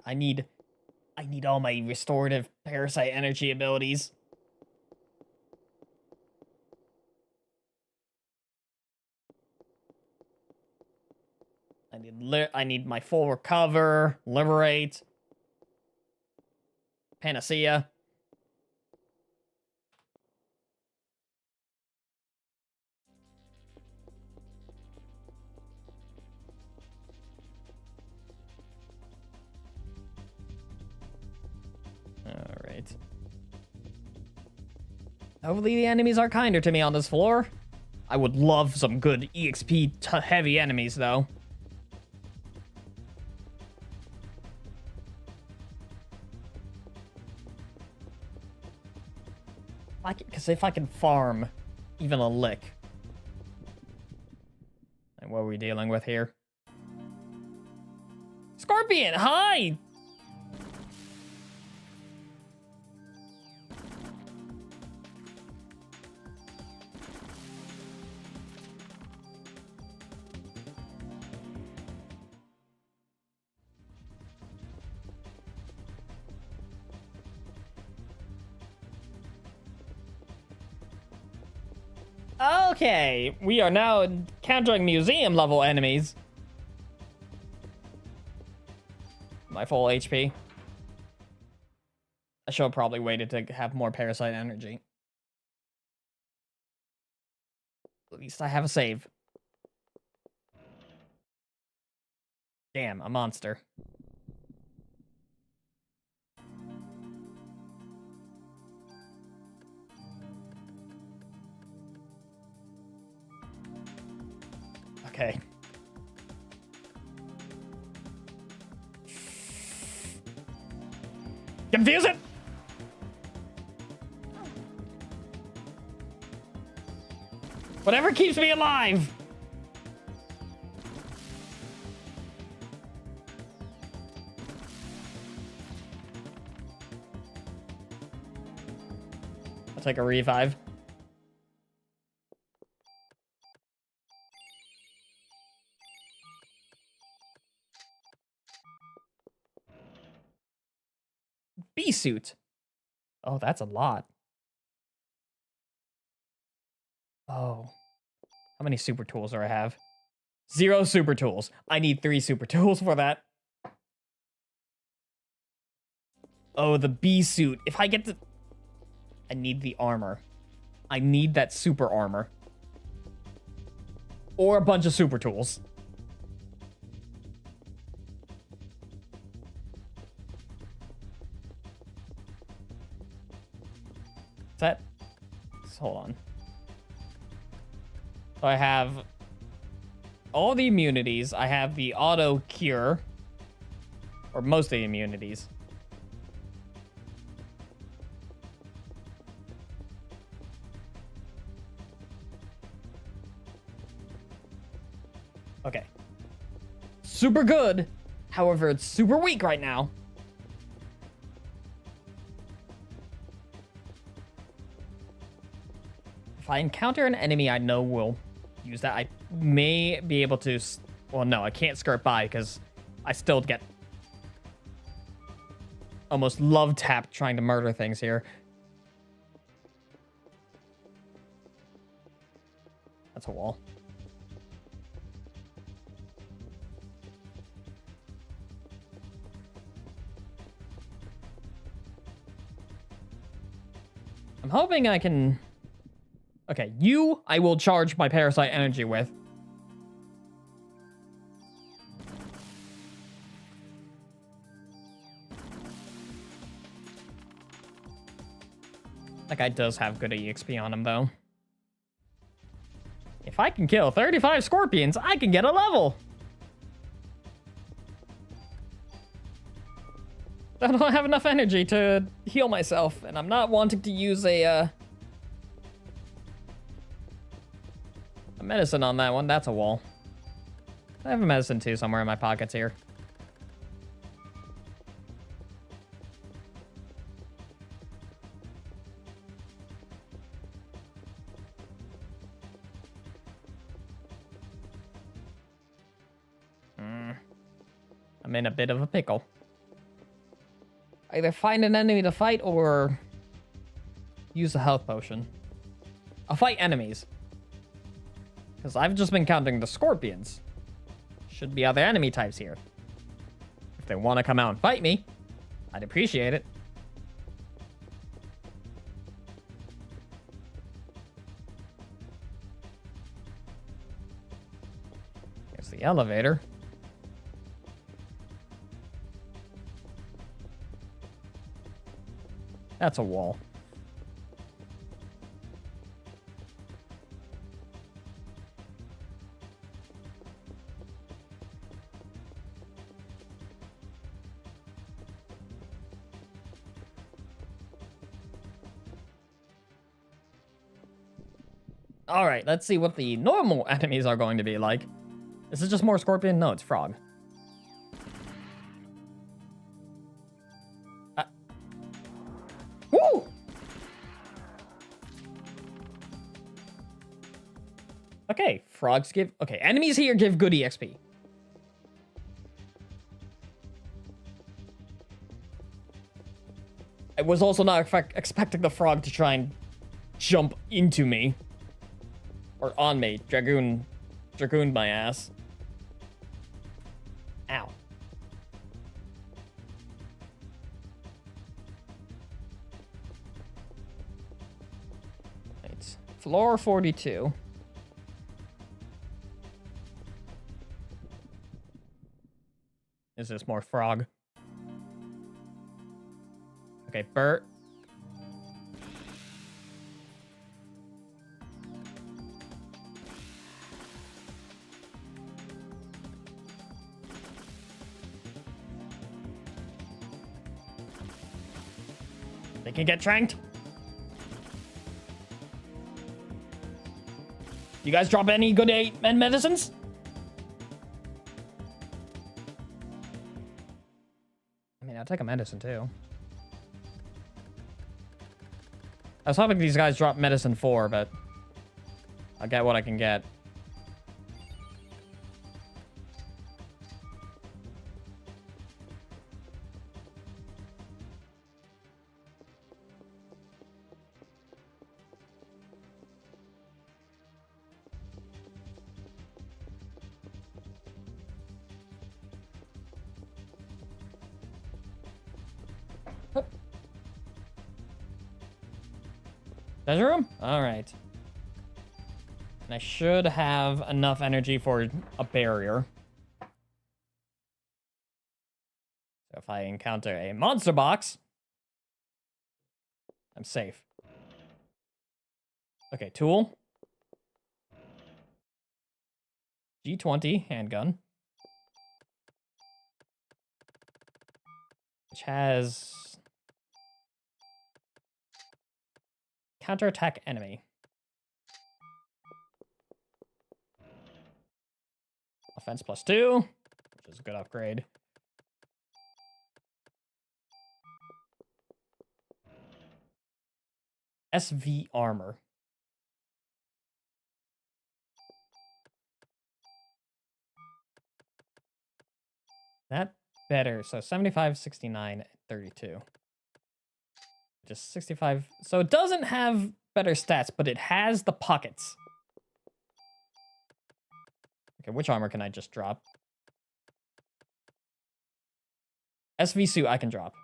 A: I need all my restorative parasite energy abilities. I need my full recover, liberate, panacea. All right. Hopefully the enemies are kinder to me on this floor. I would love some good EXP heavy enemies though. Because if I can farm even a lick. And what are we dealing with here? Scorpion, hi! Okay, we are now encountering museum level enemies. My full HP. I should have probably waited to have more parasite energy. At least I have a save. Damn, a monster. Okay. Confuse it! Whatever keeps me alive! I'll take a revive. Bee-suit. Oh, that's a lot. Oh. How many super tools do I have? 0 super tools. I need 3 super tools for that. Oh, the bee-suit. If I get the... I need the armor. I need that super armor. Or a bunch of super tools. Is that... Hold on. So I have all the immunities. I have the auto cure. Or most of the immunities. Okay. Super good. However, it's super weak right now. If I encounter an enemy I know will use that, I may be able to... Well, no, I can't skirt by because I still get almost love tapped trying to murder things here. That's a wall. I'm hoping I can... Okay, you, I will charge my Parasite energy with. That guy does have good EXP on him, though. If I can kill 35 scorpions, I can get a level! I don't have enough energy to heal myself, and I'm not wanting to use a medicine on that one. That's a wall. I have a medicine, too, somewhere in my pockets here. I'm in a bit of a pickle. Either find an enemy to fight or use a health potion. I'll fight enemies. Because I've just been counting the scorpions. Should be other enemy types here. If they want to come out and fight me, I'd appreciate it. Here's the elevator. That's a wall. All right, let's see what the normal enemies are going to be like. Is it just more scorpion? No, it's frog. Woo! Okay, frogs give... Okay, enemies here give good EXP. I was also not expecting the frog to try and jump into me. Or on me. Dragooned my ass. Ow. Right. Floor 42. Is this more frog? Okay, Bert. They can get tranked. You guys drop any good medicines? I mean, I'll take a medicine too. I was hoping these guys drop medicine 4, but I'll get what I can get. Treasure room? Alright. And I should have enough energy for a barrier. So if I encounter a monster box, I'm safe. Okay, tool. G20 handgun. Which has... counterattack enemy. Offense +2, which is a good upgrade. SV armor. That better. So 75, 69, 32. Just 65. So it doesn't have better stats, but it has the pockets. Okay, which armor can I just drop? SV suit I can drop.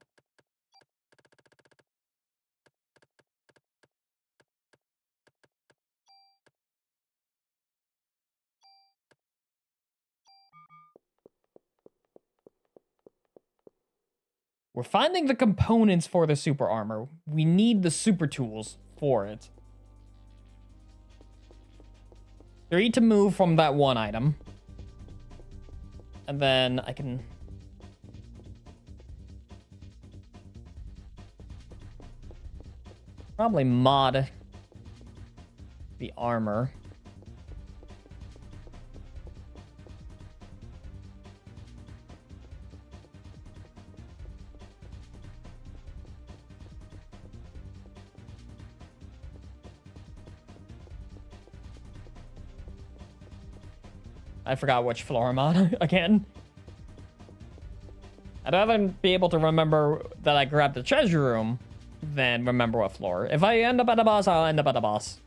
A: We're finding the components for the super armor. We need the super tools for it. 3 to move from that one item. And then I can... probably mod the armor. I forgot which floor I'm on again. I'd rather be able to remember that I grabbed the treasure room than remember what floor. If I end up at a boss, I'll end up at a boss.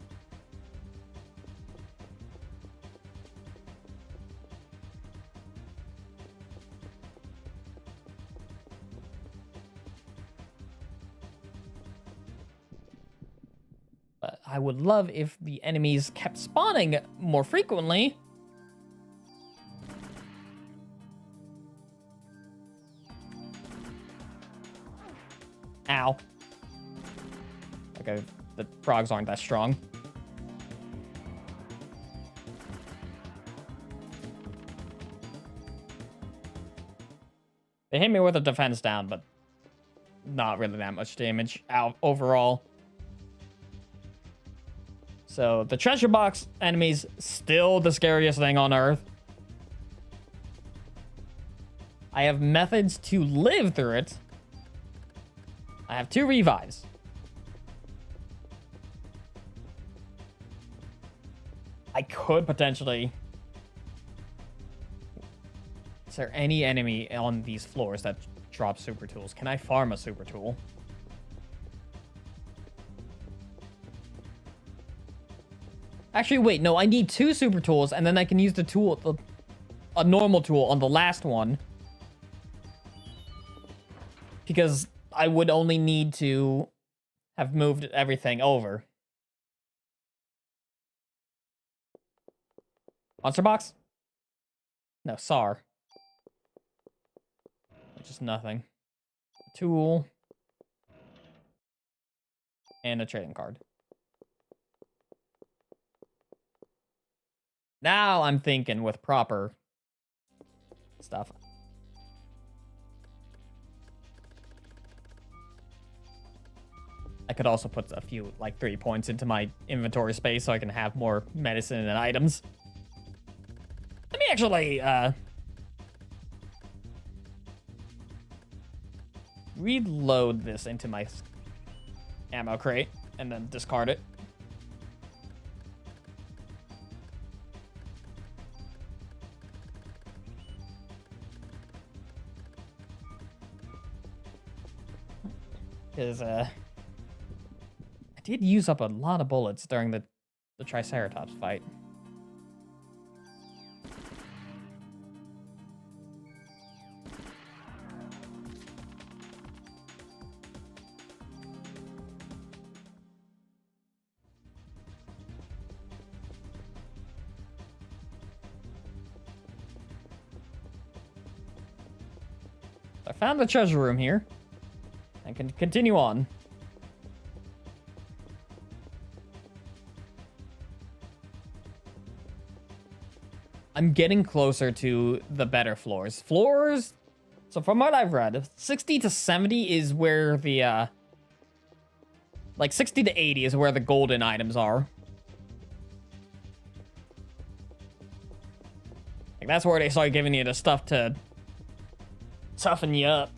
A: But I would love if the enemies kept spawning more frequently. Ow. Okay, the frogs aren't that strong. They hit me with a defense down, but not really that much damage out overall. So the treasure box enemies still the scariest thing on Earth. I have methods to live through it. I have 2 revives. I could potentially... Is there any enemy on these floors that drop super tools? Can I farm a super tool? Actually, wait, no, I need 2 super tools, and then I can use the tool, a normal tool on the last one. Because I would only need to have moved everything over. Monster box? No, SAR. Just nothing. Tool. And a trading card. Now I'm thinking with proper stuff. I could also put a few, like 3 points into my inventory space so I can have more medicine and items. Let me actually, reload this into my ammo crate and then discard it. Because, I did use up a lot of bullets during the Triceratops fight. I found the treasure room here. I can continue on. I'm getting closer to the better floors. Floors, so from what I've read, 60 to 70 is where the, like 60 to 80 is where the golden items are. Like that's where they start giving you the stuff to toughen you up.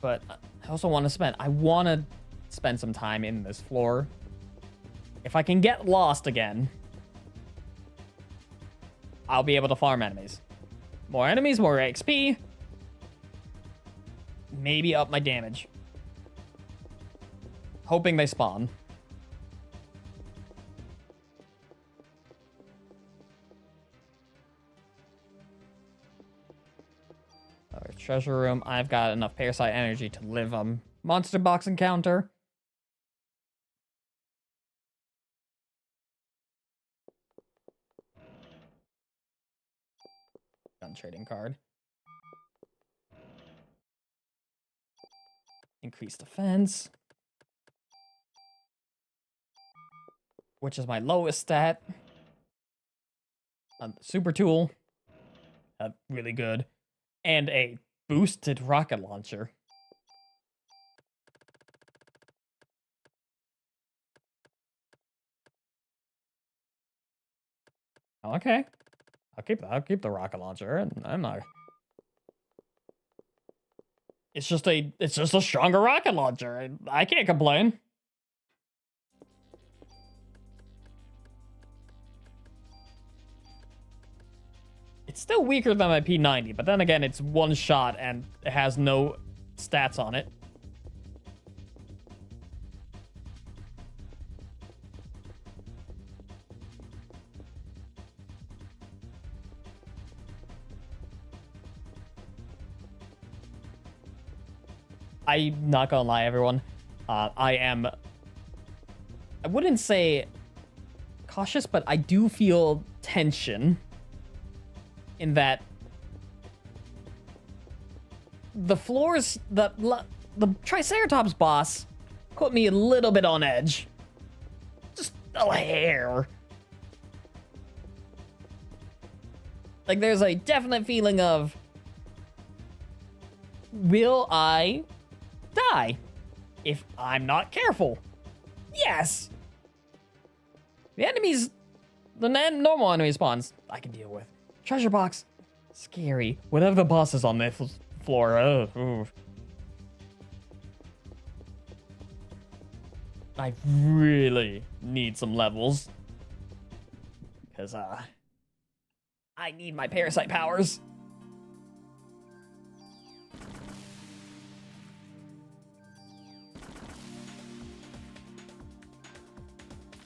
A: But I also want to I want to spend some time in this floor. If I can get lost again, I'll be able to farm enemies. More enemies, more XP. Maybe up my damage. Hoping they spawn. Our treasure room. I've got enough Parasite energy to live a monster box encounter. Gun trading card. Increase defense. Which is my lowest stat. Super tool. Really good. And a boosted rocket launcher. Okay. I'll keep the rocket launcher. I'm not. It's just a stronger rocket launcher. I can't complain. It's still weaker than my P90, but then again, it's one shot and it has no stats on it. I'm not gonna lie, everyone. I wouldn't say cautious, but I do feel tension in that the floors, the Triceratops boss put me a little bit on edge. Just a hair. Like, there's a definite feeling of, will I die if I'm not careful? Yes. The normal enemy spawns, I can deal with. Treasure box, scary. Whatever the boss is on this floor, I really need some levels. Because, I need my Parasite powers.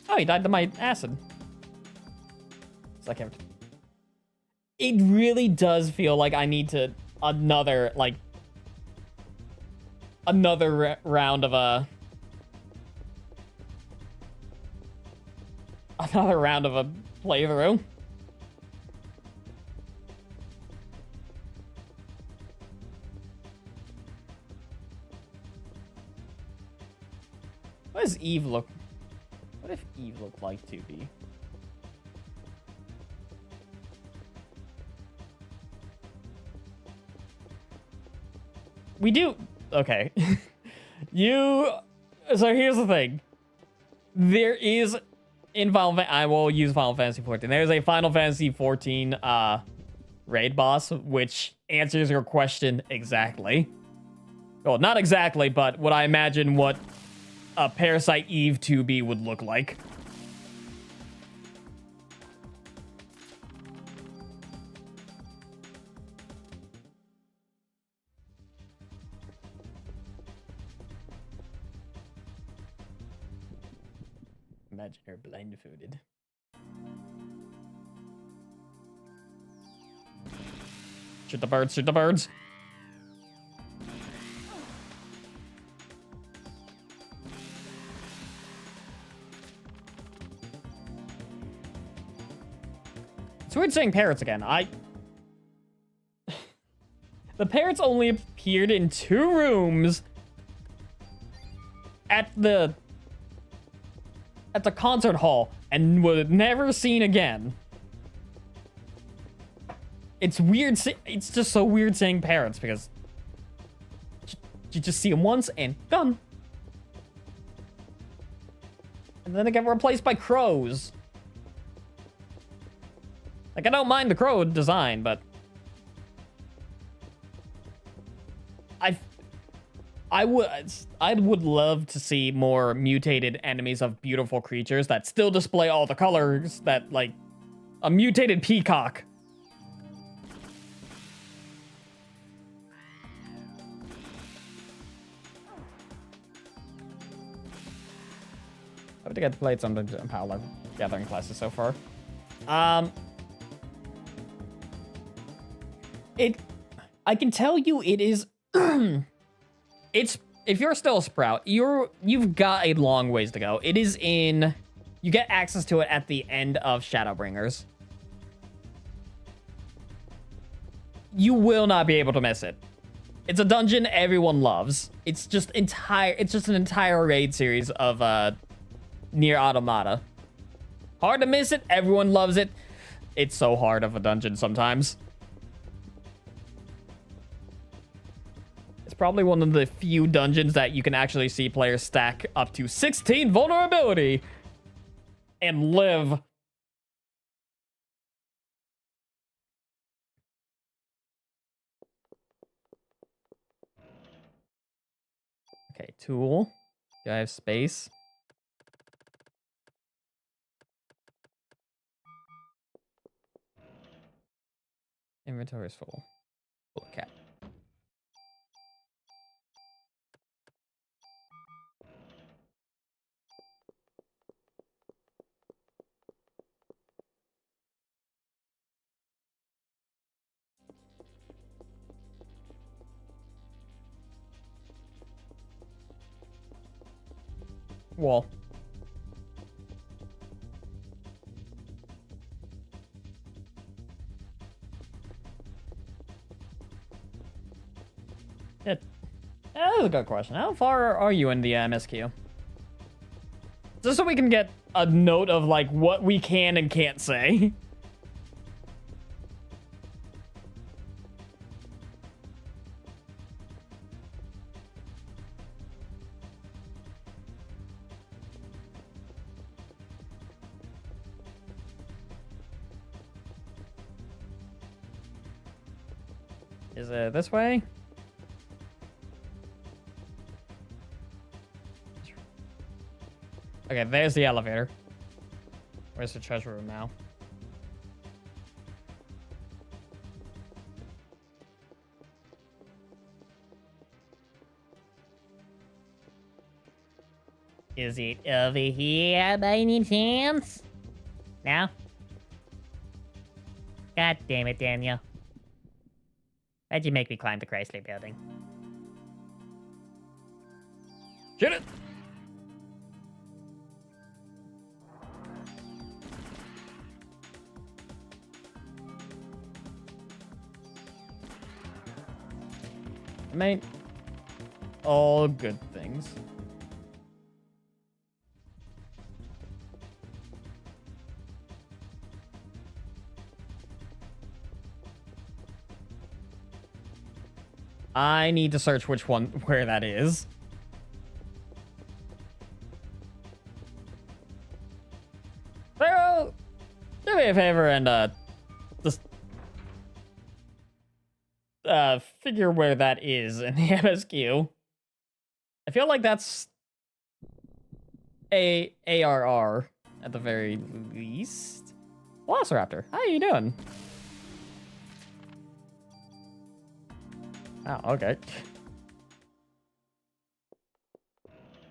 A: Oh, he died to my acid. Second. It really does feel like I need to another round of a playthrough. What does Eve look? What if Eve looked like 2B? We do. Okay. So here's the thing. There is I will use Final Fantasy 14. There's a Final Fantasy 14 raid boss, which answers your question exactly. Well, not exactly, but what I imagine what a Parasite Eve 2B would look like. Imagine her blindfolded. Shoot the birds, shoot the birds. It's weird saying parrots again. The parrots only appeared in 2 rooms at the concert hall and were never seen again. It's weird. It's just so weird saying parrots because you just see them once and gone. And then they get replaced by crows. Like, I don't mind the crow design, but I would love to see more mutated enemies of beautiful creatures that still display all the colors that, like, a mutated peacock. I would get to play some Power Gathering classes so far. I can tell you it is it's if you're still a Sprout, you've got a long ways to go. It is in you get access to it at the end of Shadowbringers. You will not be able to miss it. It's a dungeon everyone loves. It's just an entire raid series of Nier Automata. Hard to miss it, everyone loves it. It's so hard of a dungeon sometimes. It's probably one of the few dungeons that you can actually see players stack up to 16 vulnerability and live. Okay, tool. Do I have space? Inventory is full. Okay. Wall. Yeah, that's a good question. How far are you in the MSQ? Just so we can get a note of, like, what we can and can't say. Is it this way? Okay, there's the elevator. Where's the treasure room now? Is it over here by any chance? No? God damn it, Daniel. Why'd you make me climb the Chrysler building? Shoot it! Mate, all good things. I need to search where that is. Pharaoh, do me a favor and just figure where that is in the MSQ. I feel like that's a ARR at the very least. Velociraptor, how you doing? Oh, okay.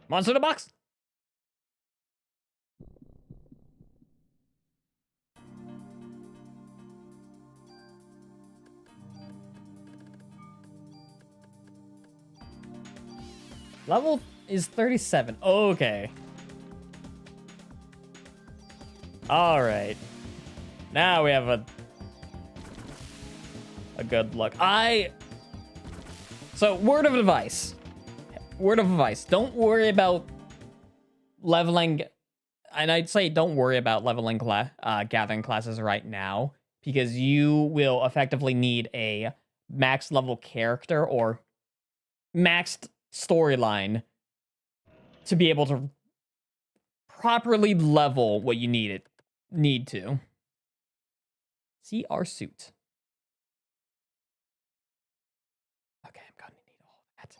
A: Monster in the box. Level is 37. Okay. All right. Now we have a good look. So, word of advice. Word of advice. Don't worry about leveling. And I'd say don't worry about leveling gathering classes right now, because you will effectively need a max level character or maxed storyline to be able to properly level what you need to. See our suit. Okay, I'm gonna need all that.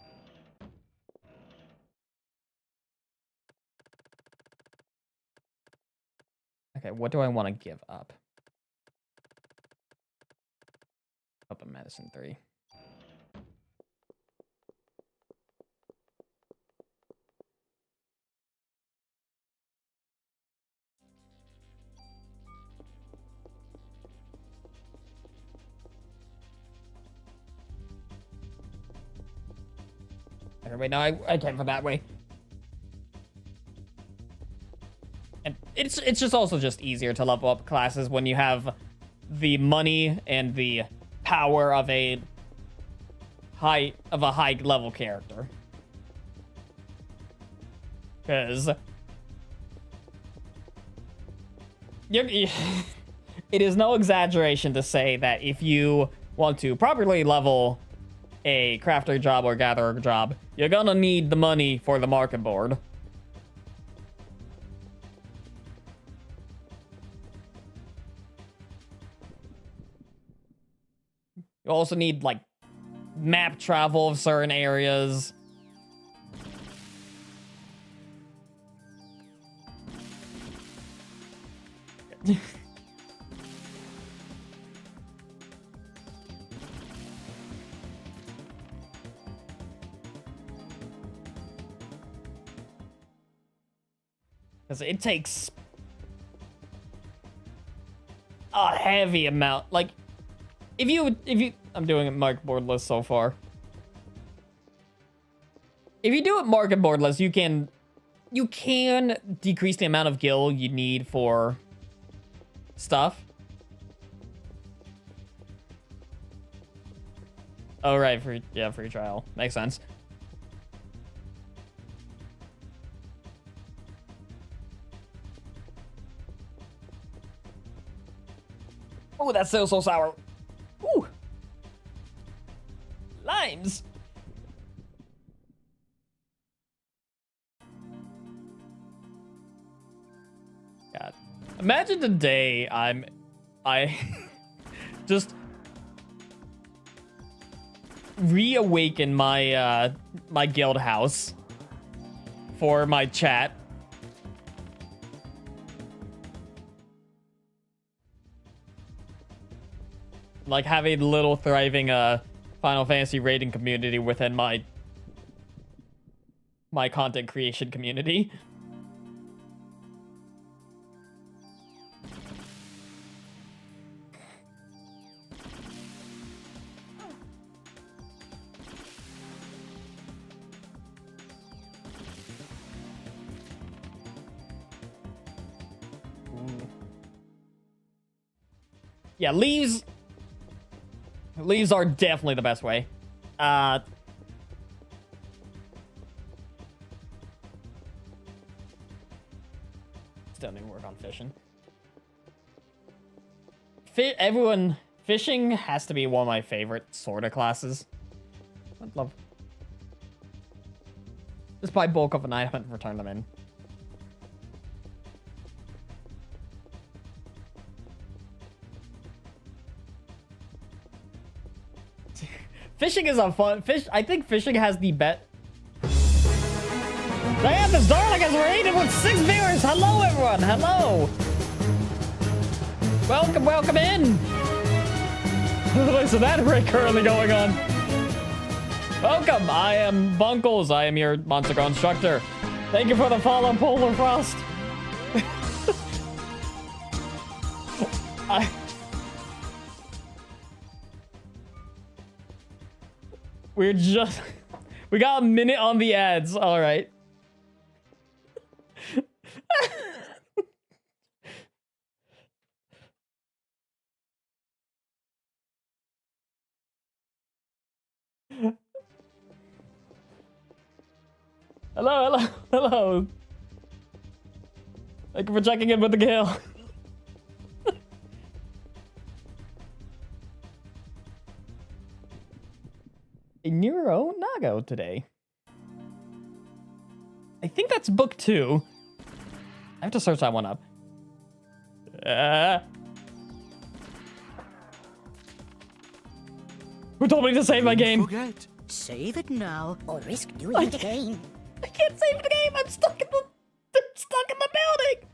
A: Okay, what do I want to give up? Up a medicine 3. Okay, wait, no, I came from that way. And it's just also just easier to level up classes when you have the money and the power of a high level character. Because it is no exaggeration to say that if you want to properly level a crafter job or gatherer job, you're gonna need the money for the market board. You also need, like, map travel of certain areas. Because it takes a heavy amount. Like, if you, I'm doing a market board list so far. If you do it market board list, you can decrease the amount of gil you need for stuff. Oh, right, free trial. Makes sense. Oh, that's so sour. Ooh. Limes. God. Imagine the day I just reawaken my my guild house for my chat. Like, have a little thriving Final Fantasy raiding community within my content creation community. Yeah, leaves are definitely the best way. Still need to work on fishing. Fishing has to be one of my favorite sort of classes. I'd love. Just buy bulk of an item and return them in. Fishing is a fun I think fishing has the bet. Damn, this darling has raided with 6 viewers. Hello, everyone. Hello. Welcome in. So that raid currently going on. Welcome. I am Bunkles. I am your Monster Girl instructor. Thank you for the follow, Polar Frost. We got a minute on the ads. All right. Hello. Thank you for checking in with the Gale. A Neuro Nago today. I think that's book 2. I have to search that one up. Who told me to save my game?
B: Forget.
C: Save it now, or risk doing it again.
A: I can't save the game. I'm stuck in the building.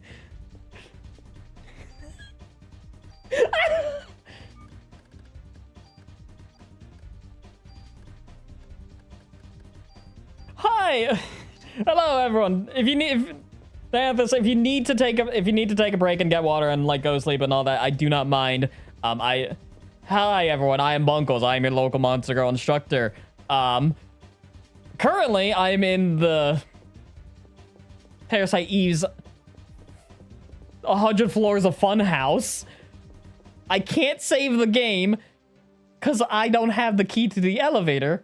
A: Hi, hello everyone. If you need to take a break and get water and like go to sleep and all that, I do not mind. Hi everyone. I am Bunkles. I am your local Monster Girl instructor. Currently I'm in the Parasite Eve's 100 floors of fun house. I can't save the game because I don't have the key to the elevator.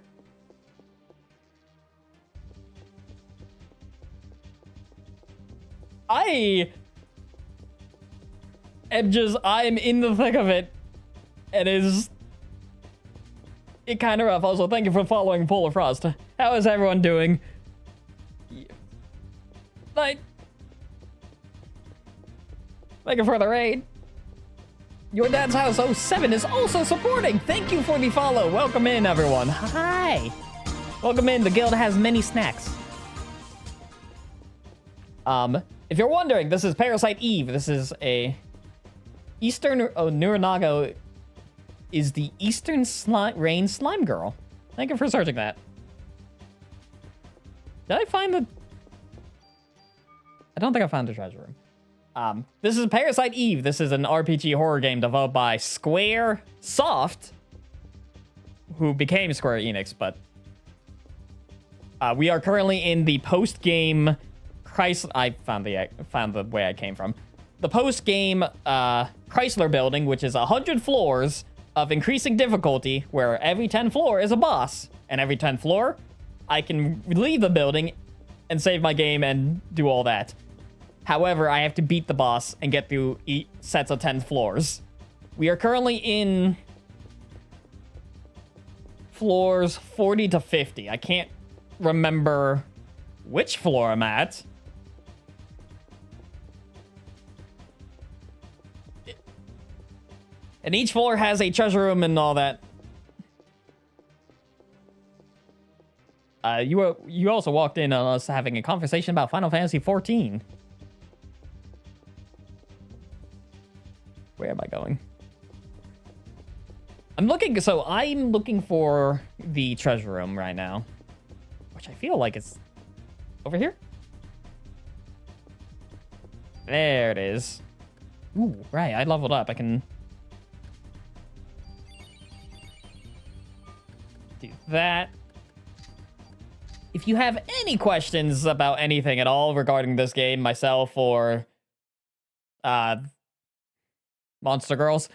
A: I am in the thick of it. It kind of rough. Also, thank you for following Polar Frost. How is everyone doing? Thank you for the raid. Your Dad's House 07 is also supporting. Thank you for the follow. Welcome in, everyone. Hi. Welcome in. The guild has many snacks. If you're wondering, this is Parasite Eve. This is a Eastern Nurinaga is the Eastern Rain Slime Girl. Thank you for searching that. Did I find the... I don't think I found the treasure room. This is Parasite Eve. This is an RPG horror game developed by Square Soft, who became Square Enix, but we are currently in the post-game Chrysler. I found the way I came from. The post-game Chrysler building, which is 100 floors of increasing difficulty, where every 10th floor is a boss, and every 10th floor, I can leave the building and save my game and do all that. However, I have to beat the boss and get through 8 sets of 10 floors. We are currently in floors 40 to 50. I can't remember which floor I'm at. And each floor has a treasure room and all that. You also walked in on us having a conversation about Final Fantasy XIV. Where am I going? I'm looking for the treasure room right now, which I feel like it's over here. There it is. Ooh, right, I leveled up. I can do that. If you have any questions about anything at all regarding this game, myself or Monster Girls,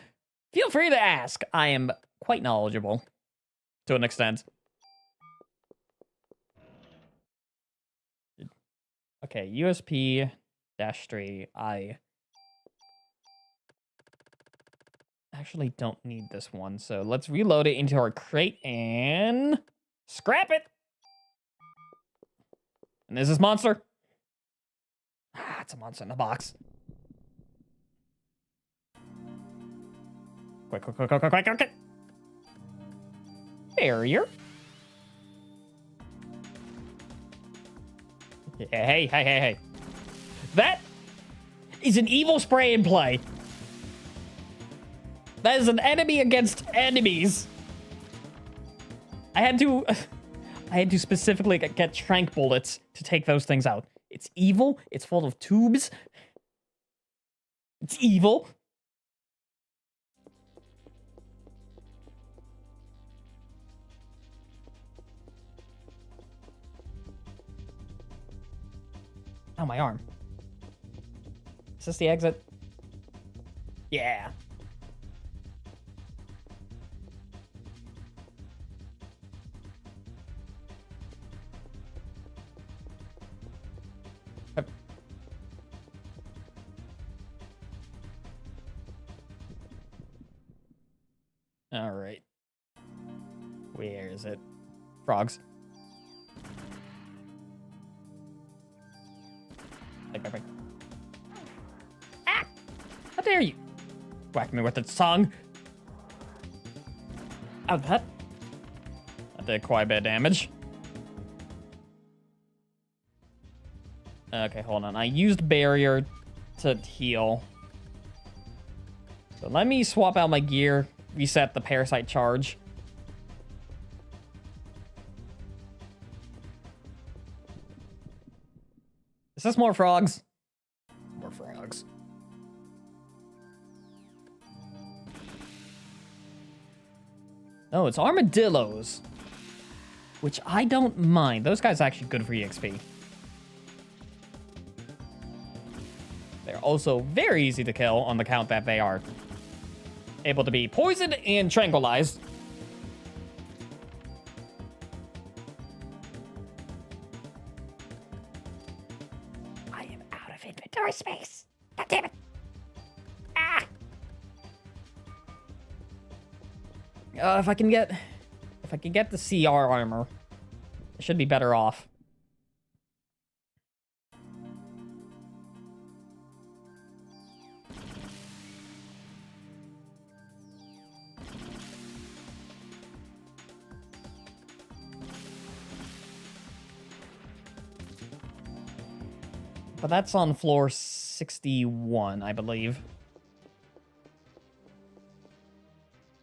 A: feel free to ask. I am quite knowledgeable to an extent. Okay, USP-3. I actually don't need this one, so let's reload it into our crate and scrap it. And is this monster? Ah, it's a monster in the box. Quick. Barrier. Yeah, hey. That is an evil spray and play. That is an enemy against enemies. I had to specifically get trank bullets to take those things out. It's evil. It's full of tubes. It's evil. Oh, my arm. Is this the exit? Yeah. All right. Where is it? Frogs. Quick. Ah! How dare you? Whack me with its tongue. Oh, that did quite a bit of damage. Okay, hold on. I used barrier to heal. So let me swap out my gear, reset the Parasite charge. Is this more frogs? More frogs. No, it's armadillos. Which I don't mind. Those guys are actually good for EXP. They're also very easy to kill on the count that they are able to be poisoned and tranquilized. I am out of inventory space. God damn it. Ah! If I can get the CR armor, I should be better off. But that's on floor 61, I believe.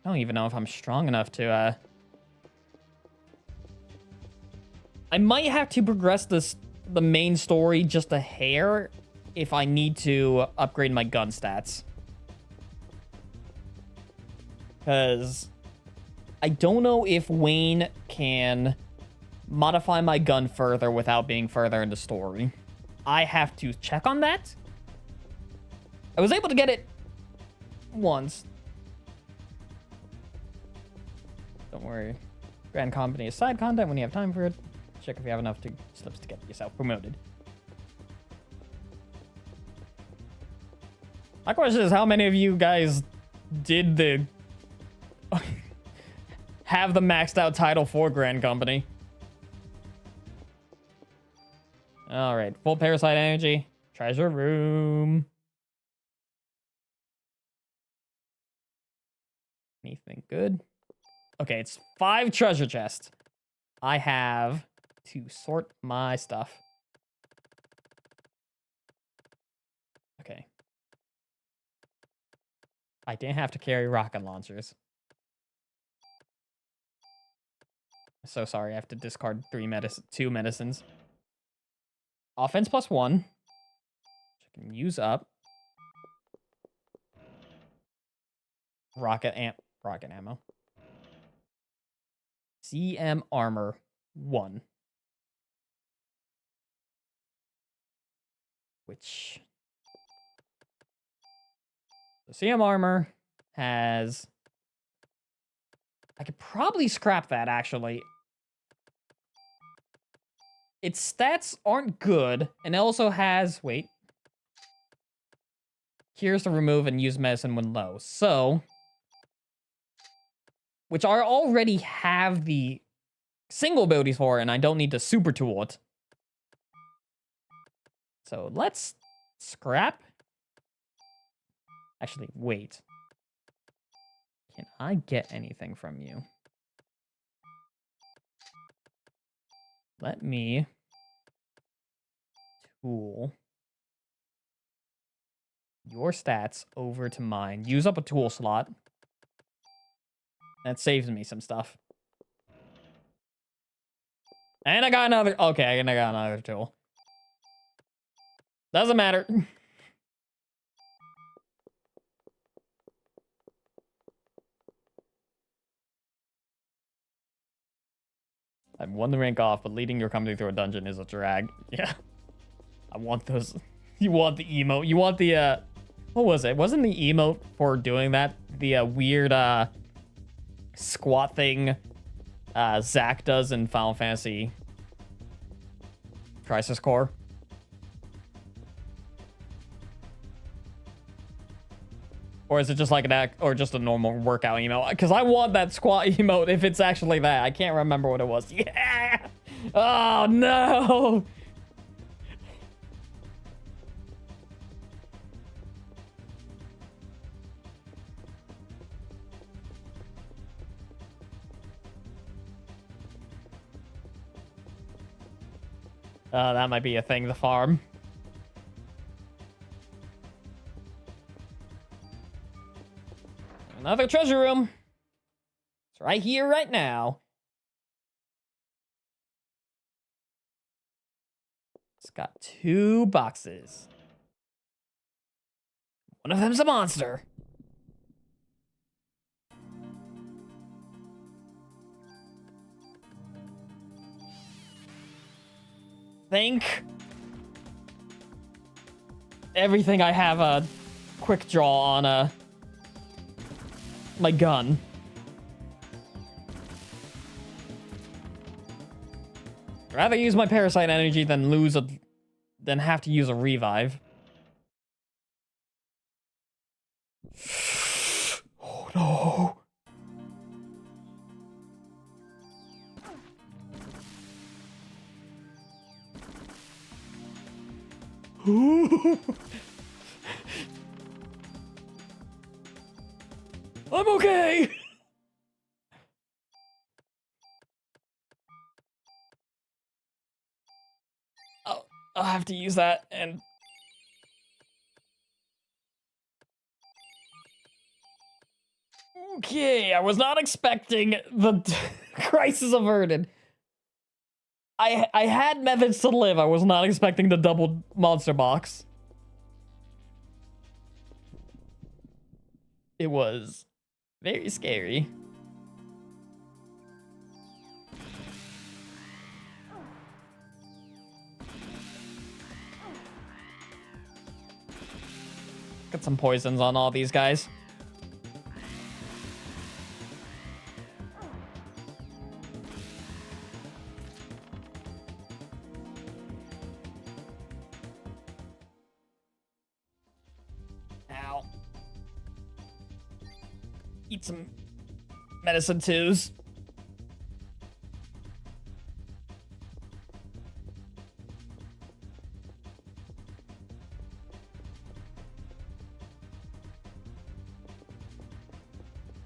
A: I don't even know if I'm strong enough to, I might have to progress the main story just a hair if I need to upgrade my gun stats. Because I don't know if Wayne can modify my gun further without being further in the story. I have to check on that. I was able to get it once. Don't worry. Grand Company is side content when you have time for it. Check if you have enough slips to get yourself promoted. My question is, how many of you guys did the have the maxed out title for Grand Company? All right, full Parasite energy. Treasure room. Anything good? Okay, it's 5 treasure chests. I have to sort my stuff. Okay. I didn't have to carry rocket launchers. So sorry, I have to discard 2 medicines. Offense +1. Which I can use up. Rocket ammo. CM armor 1. Which the CM armor has, I could probably scrap that actually. Its stats aren't good, and it also has, wait. Cures to remove and use medicine when low. So, which I already have the single abilities for, and I don't need to super tool it. So let's scrap. Actually, wait. Can I get anything from you? Let me tool your stats over to mine. Use up a tool slot. That saves me some stuff. And I got another. Okay, and I got another tool. Doesn't matter. I've won the rank off, but leading your company through a dungeon is a drag. Yeah. I want those. You want the emote. You want the, what was it? Wasn't the emote for doing that the weird, squat thing Zack does in Final Fantasy Crisis Core? Or is it just like an act, or just a normal workout emote? Because I want that squat emote if it's actually that. I can't remember what it was. Yeah! Oh, no! That might be a thing, the farm. Another treasure room. It's right here, right now. It's got 2 boxes. One of them's a monster. Think everything I have a quick draw on my gun. I'd rather use my parasite energy than have to use a revive. Oh no. I'm okay. I'll have to use that and okay, I was not expecting the crisis averted. I had methods to live. I was not expecting the double monster box. It was very scary. Got some poisons on all these guys. Ow. Eat some medicine twos.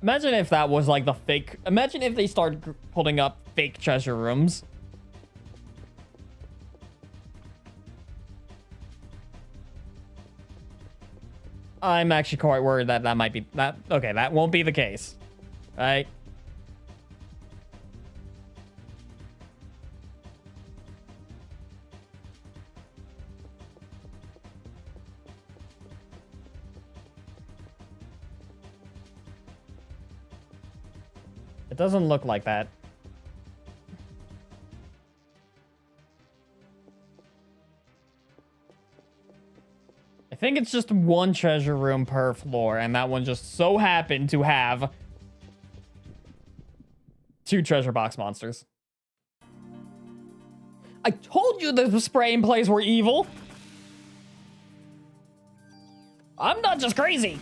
A: Imagine if that was like the fake. Imagine if they started putting up fake treasure rooms. I'm actually quite worried that that might be that. Okay, that won't be the case, right? It doesn't look like that. I think it's just 1 treasure room per floor, and that one just so happened to have 2 treasure box monsters. I told you the spraying plays were evil. I'm not just crazy.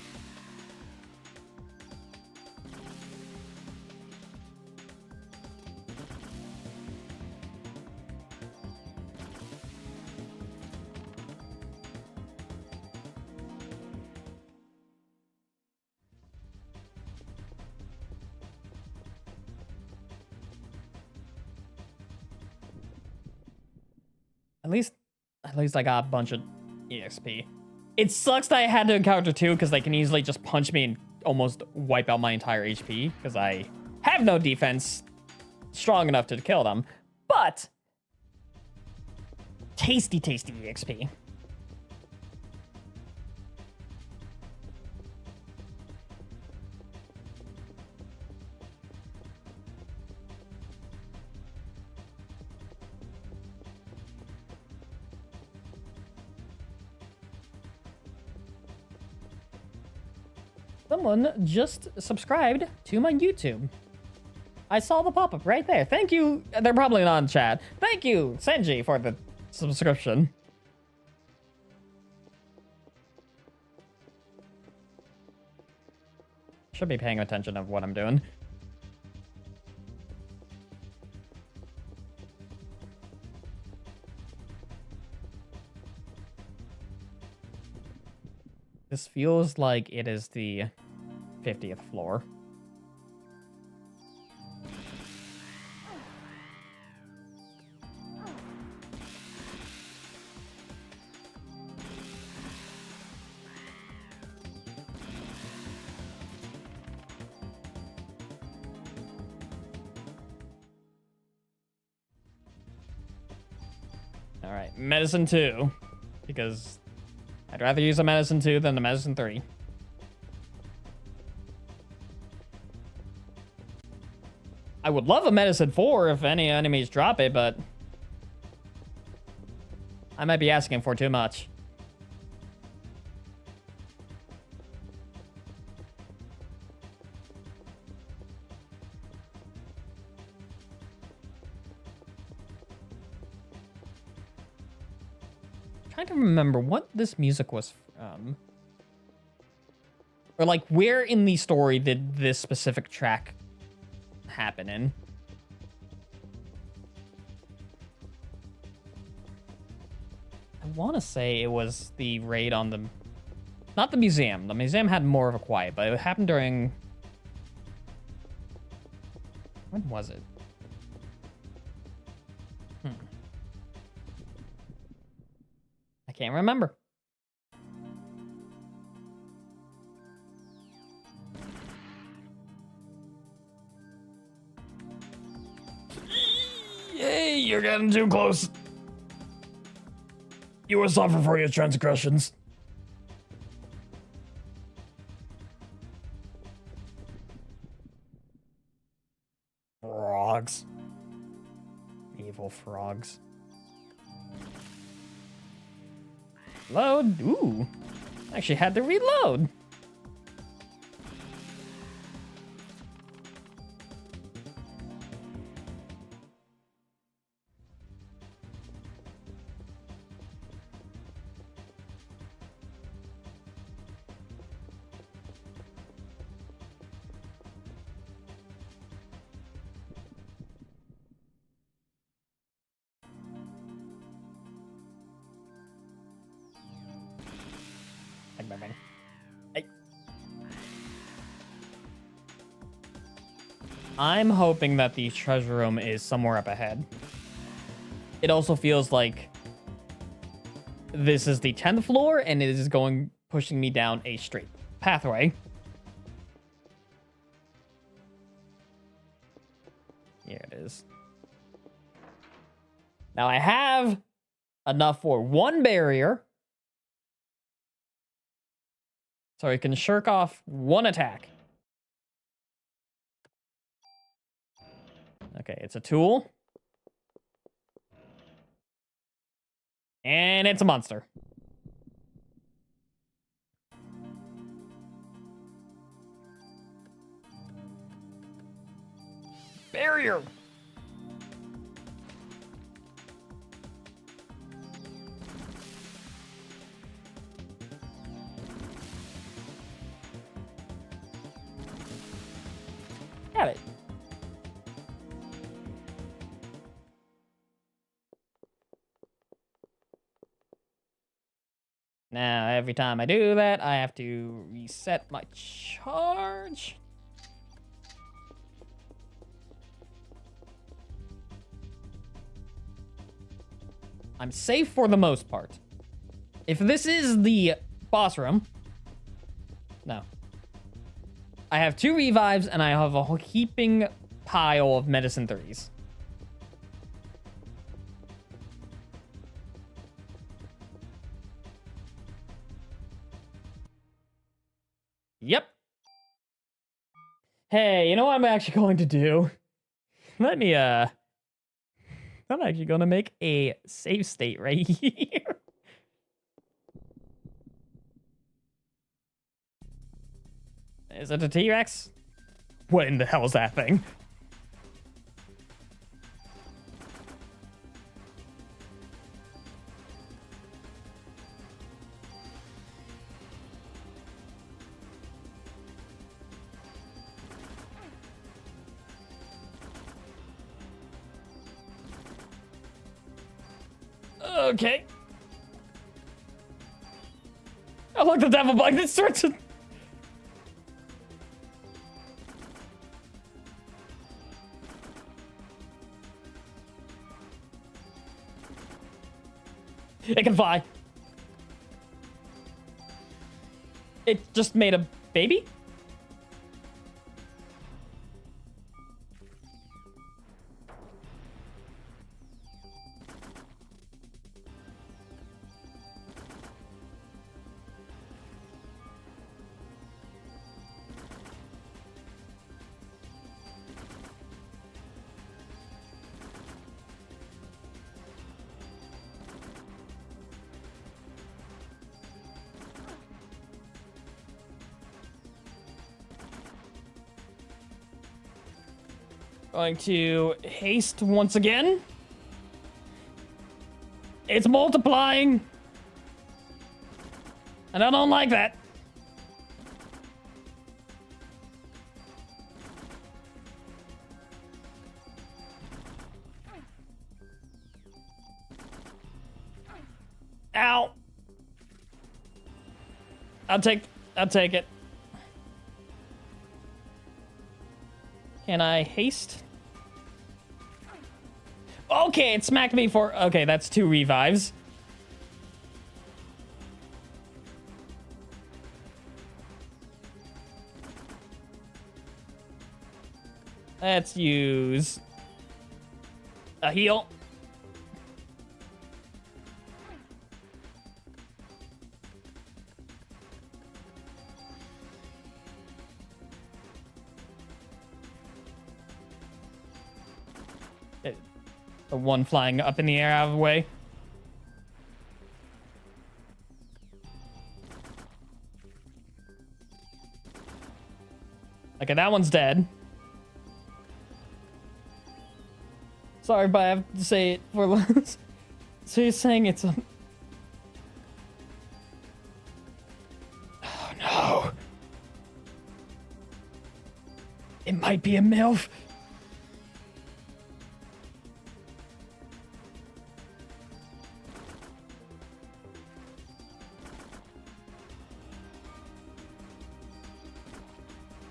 A: At least I got a bunch of EXP. It sucks that I had to encounter 2 because they can easily just punch me and almost wipe out my entire HP because I have no defense strong enough to kill them. But tasty, tasty EXP. Someone just subscribed to my YouTube. I saw the pop-up right there. Thank you. They're probably not in chat. Thank you, Senji, for the subscription. Should be paying attention of what I'm doing. This feels like it is the 50th floor. All right, medicine 2, because I'd rather use a medicine 2 than a medicine 3. I would love a medicine 4 if any enemies drop it, but I might be asking for too much. Trying to remember what this music was from. Or like where in the story did this specific track happen in? I want to say it was the raid on the... Not the museum. The museum had more of a quiet, but it happened during... When was it? I can't remember. Yay, you're getting too close. You will suffer for your transgressions. Frogs. Evil frogs. Load. Ooh. Actually had to reload. I'm hoping that the treasure room is somewhere up ahead. It also feels like this is the 10th floor and it is pushing me down a straight pathway. Here it is. Now I have enough for one barrier, so I can shirk off one attack. Okay, it's a tool. And it's a monster. Barrier. Got it. Now, every time I do that, I have to reset my charge. I'm safe for the most part. If this is the boss room... No. I have 2 revives, and I have a heaping pile of medicine 3s. Yep. Hey, you know what I'm actually going to do? Let me, I'm actually going to make a save state right here. Is it a T-Rex? What in the hell is that thing? Okay. Oh, look, the devil bug that starts to... It can fly. It just made a baby? Going to haste once again. It's multiplying. And I don't like that. Ow. I'll take it. Can I haste? Okay, it smacked me for... Okay, that's 2 revives. Let's use a heal. The one flying up in the air out of the way. Okay, that one's dead. Sorry, but I have to say it for... So you're saying it's a... Oh, no. It might be a MILF.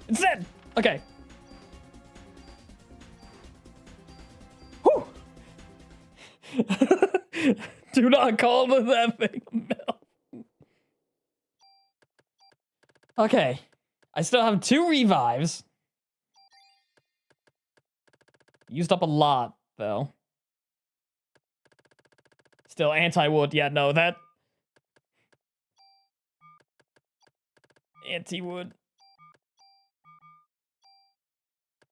A: It's dead. Okay. Whew. Do not call that thing a MILF. Okay. I still have 2 revives. Used up a lot, though. Still anti-wood. Yeah, no, that... Anti-wood.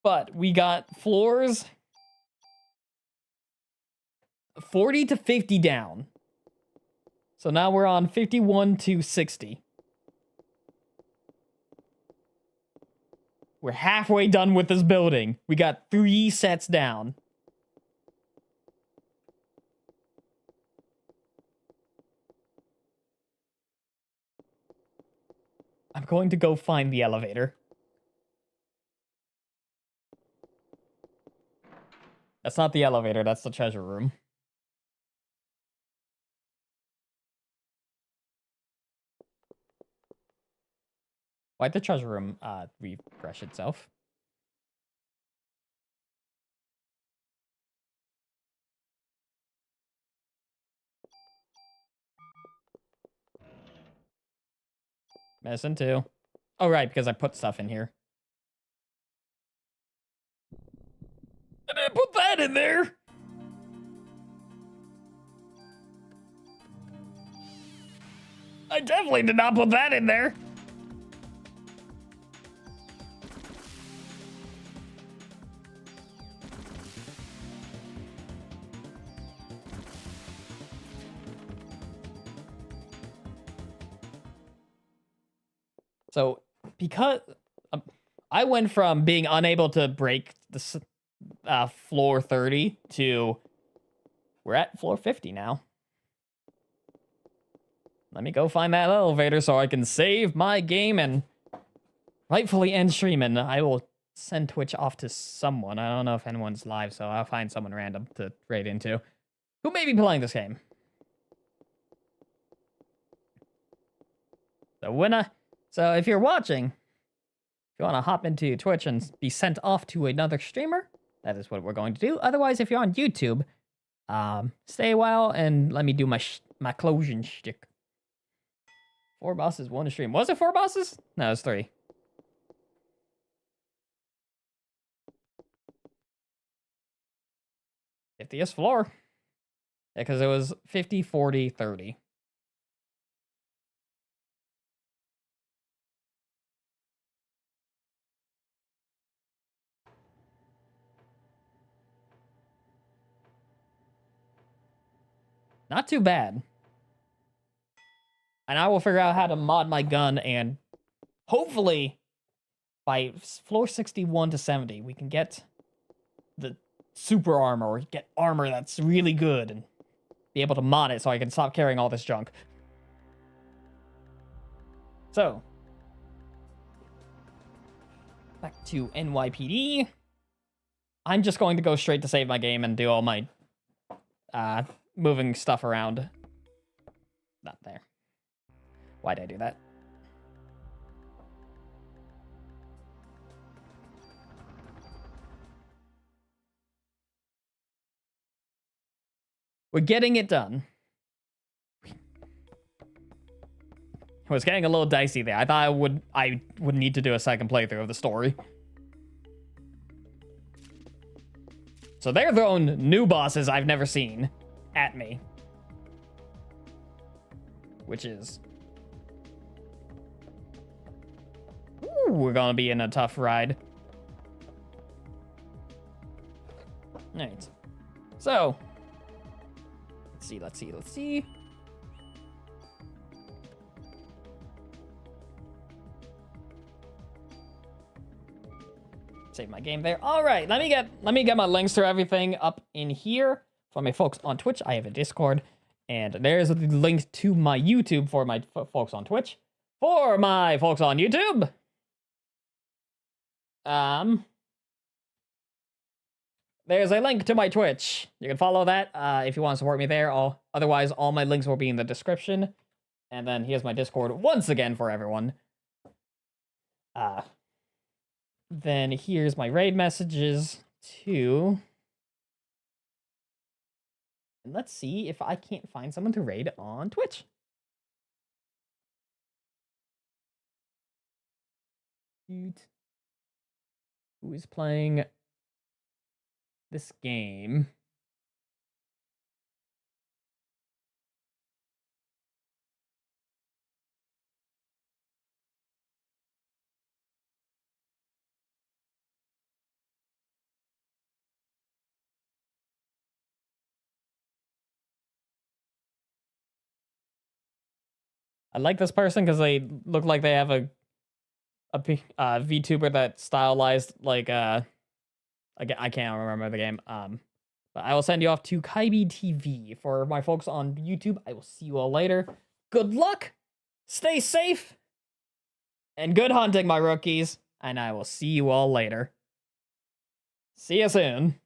A: But we got floors 40 to 50 down. So now we're on 51 to 60. We're halfway done with this building. We got 3 sets down. I'm going to go find the elevator. That's not the elevator, that's the treasure room. Why'd the treasure room refresh itself? Medicine too. Oh, right, because I put stuff in here. I didn't put that in there! I definitely did not put that in there! So, because I went from being unable to break the floor 30 to we're at floor 50 now. Let me go find that elevator so I can save my game and rightfully end streaming. I will send Twitch off to someone. I don't know if anyone's live, so I'll find someone random to raid into who may be playing this game. So if you're watching, if you want to hop into Twitch and be sent off to another streamer, that is what we're going to do. Otherwise, if you're on YouTube, stay a while and let me do my closing shtick. 4 bosses, 1 to stream. Was it 4 bosses? No, it was 3. '50th floor. Yeah, because it was 50, 40, 30. Not too bad. And I will figure out how to mod my gun, and hopefully by floor 61 to 70, we can get super armor or get armor that's really good and be able to mod it so I can stop carrying all this junk. So, back to NYPD. I'm just going to go straight to save my game and do all my moving stuff around. Not there. Why'd I do that? We're getting it done. It was getting a little dicey there. I thought I would need to do a second playthrough of the story. So they're throwing new bosses I've never seen at me. Which is... Ooh, we're gonna be in a tough ride. Alright. So... Let's see. Save my game there. All right, let me get my links to everything up in here. For my folks on Twitch, I have a Discord, and there's a link to my YouTube for my folks on Twitch. For my folks on YouTube, there's a link to my Twitch. You can follow that if you want to support me there. Otherwise, all my links will be in the description. And then here's my Discord once again for everyone. Then here's my raid messages too. And let's see if I can't find someone to raid on Twitch. Who is playing this game? I like this person because they look like they have a VTuber that stylized like I can't remember the game. But I will send you off to Kaibi TV. For my folks on YouTube, I will see you all later. Good luck, stay safe, and good hunting, my rookies. And I will see you all later. See you soon.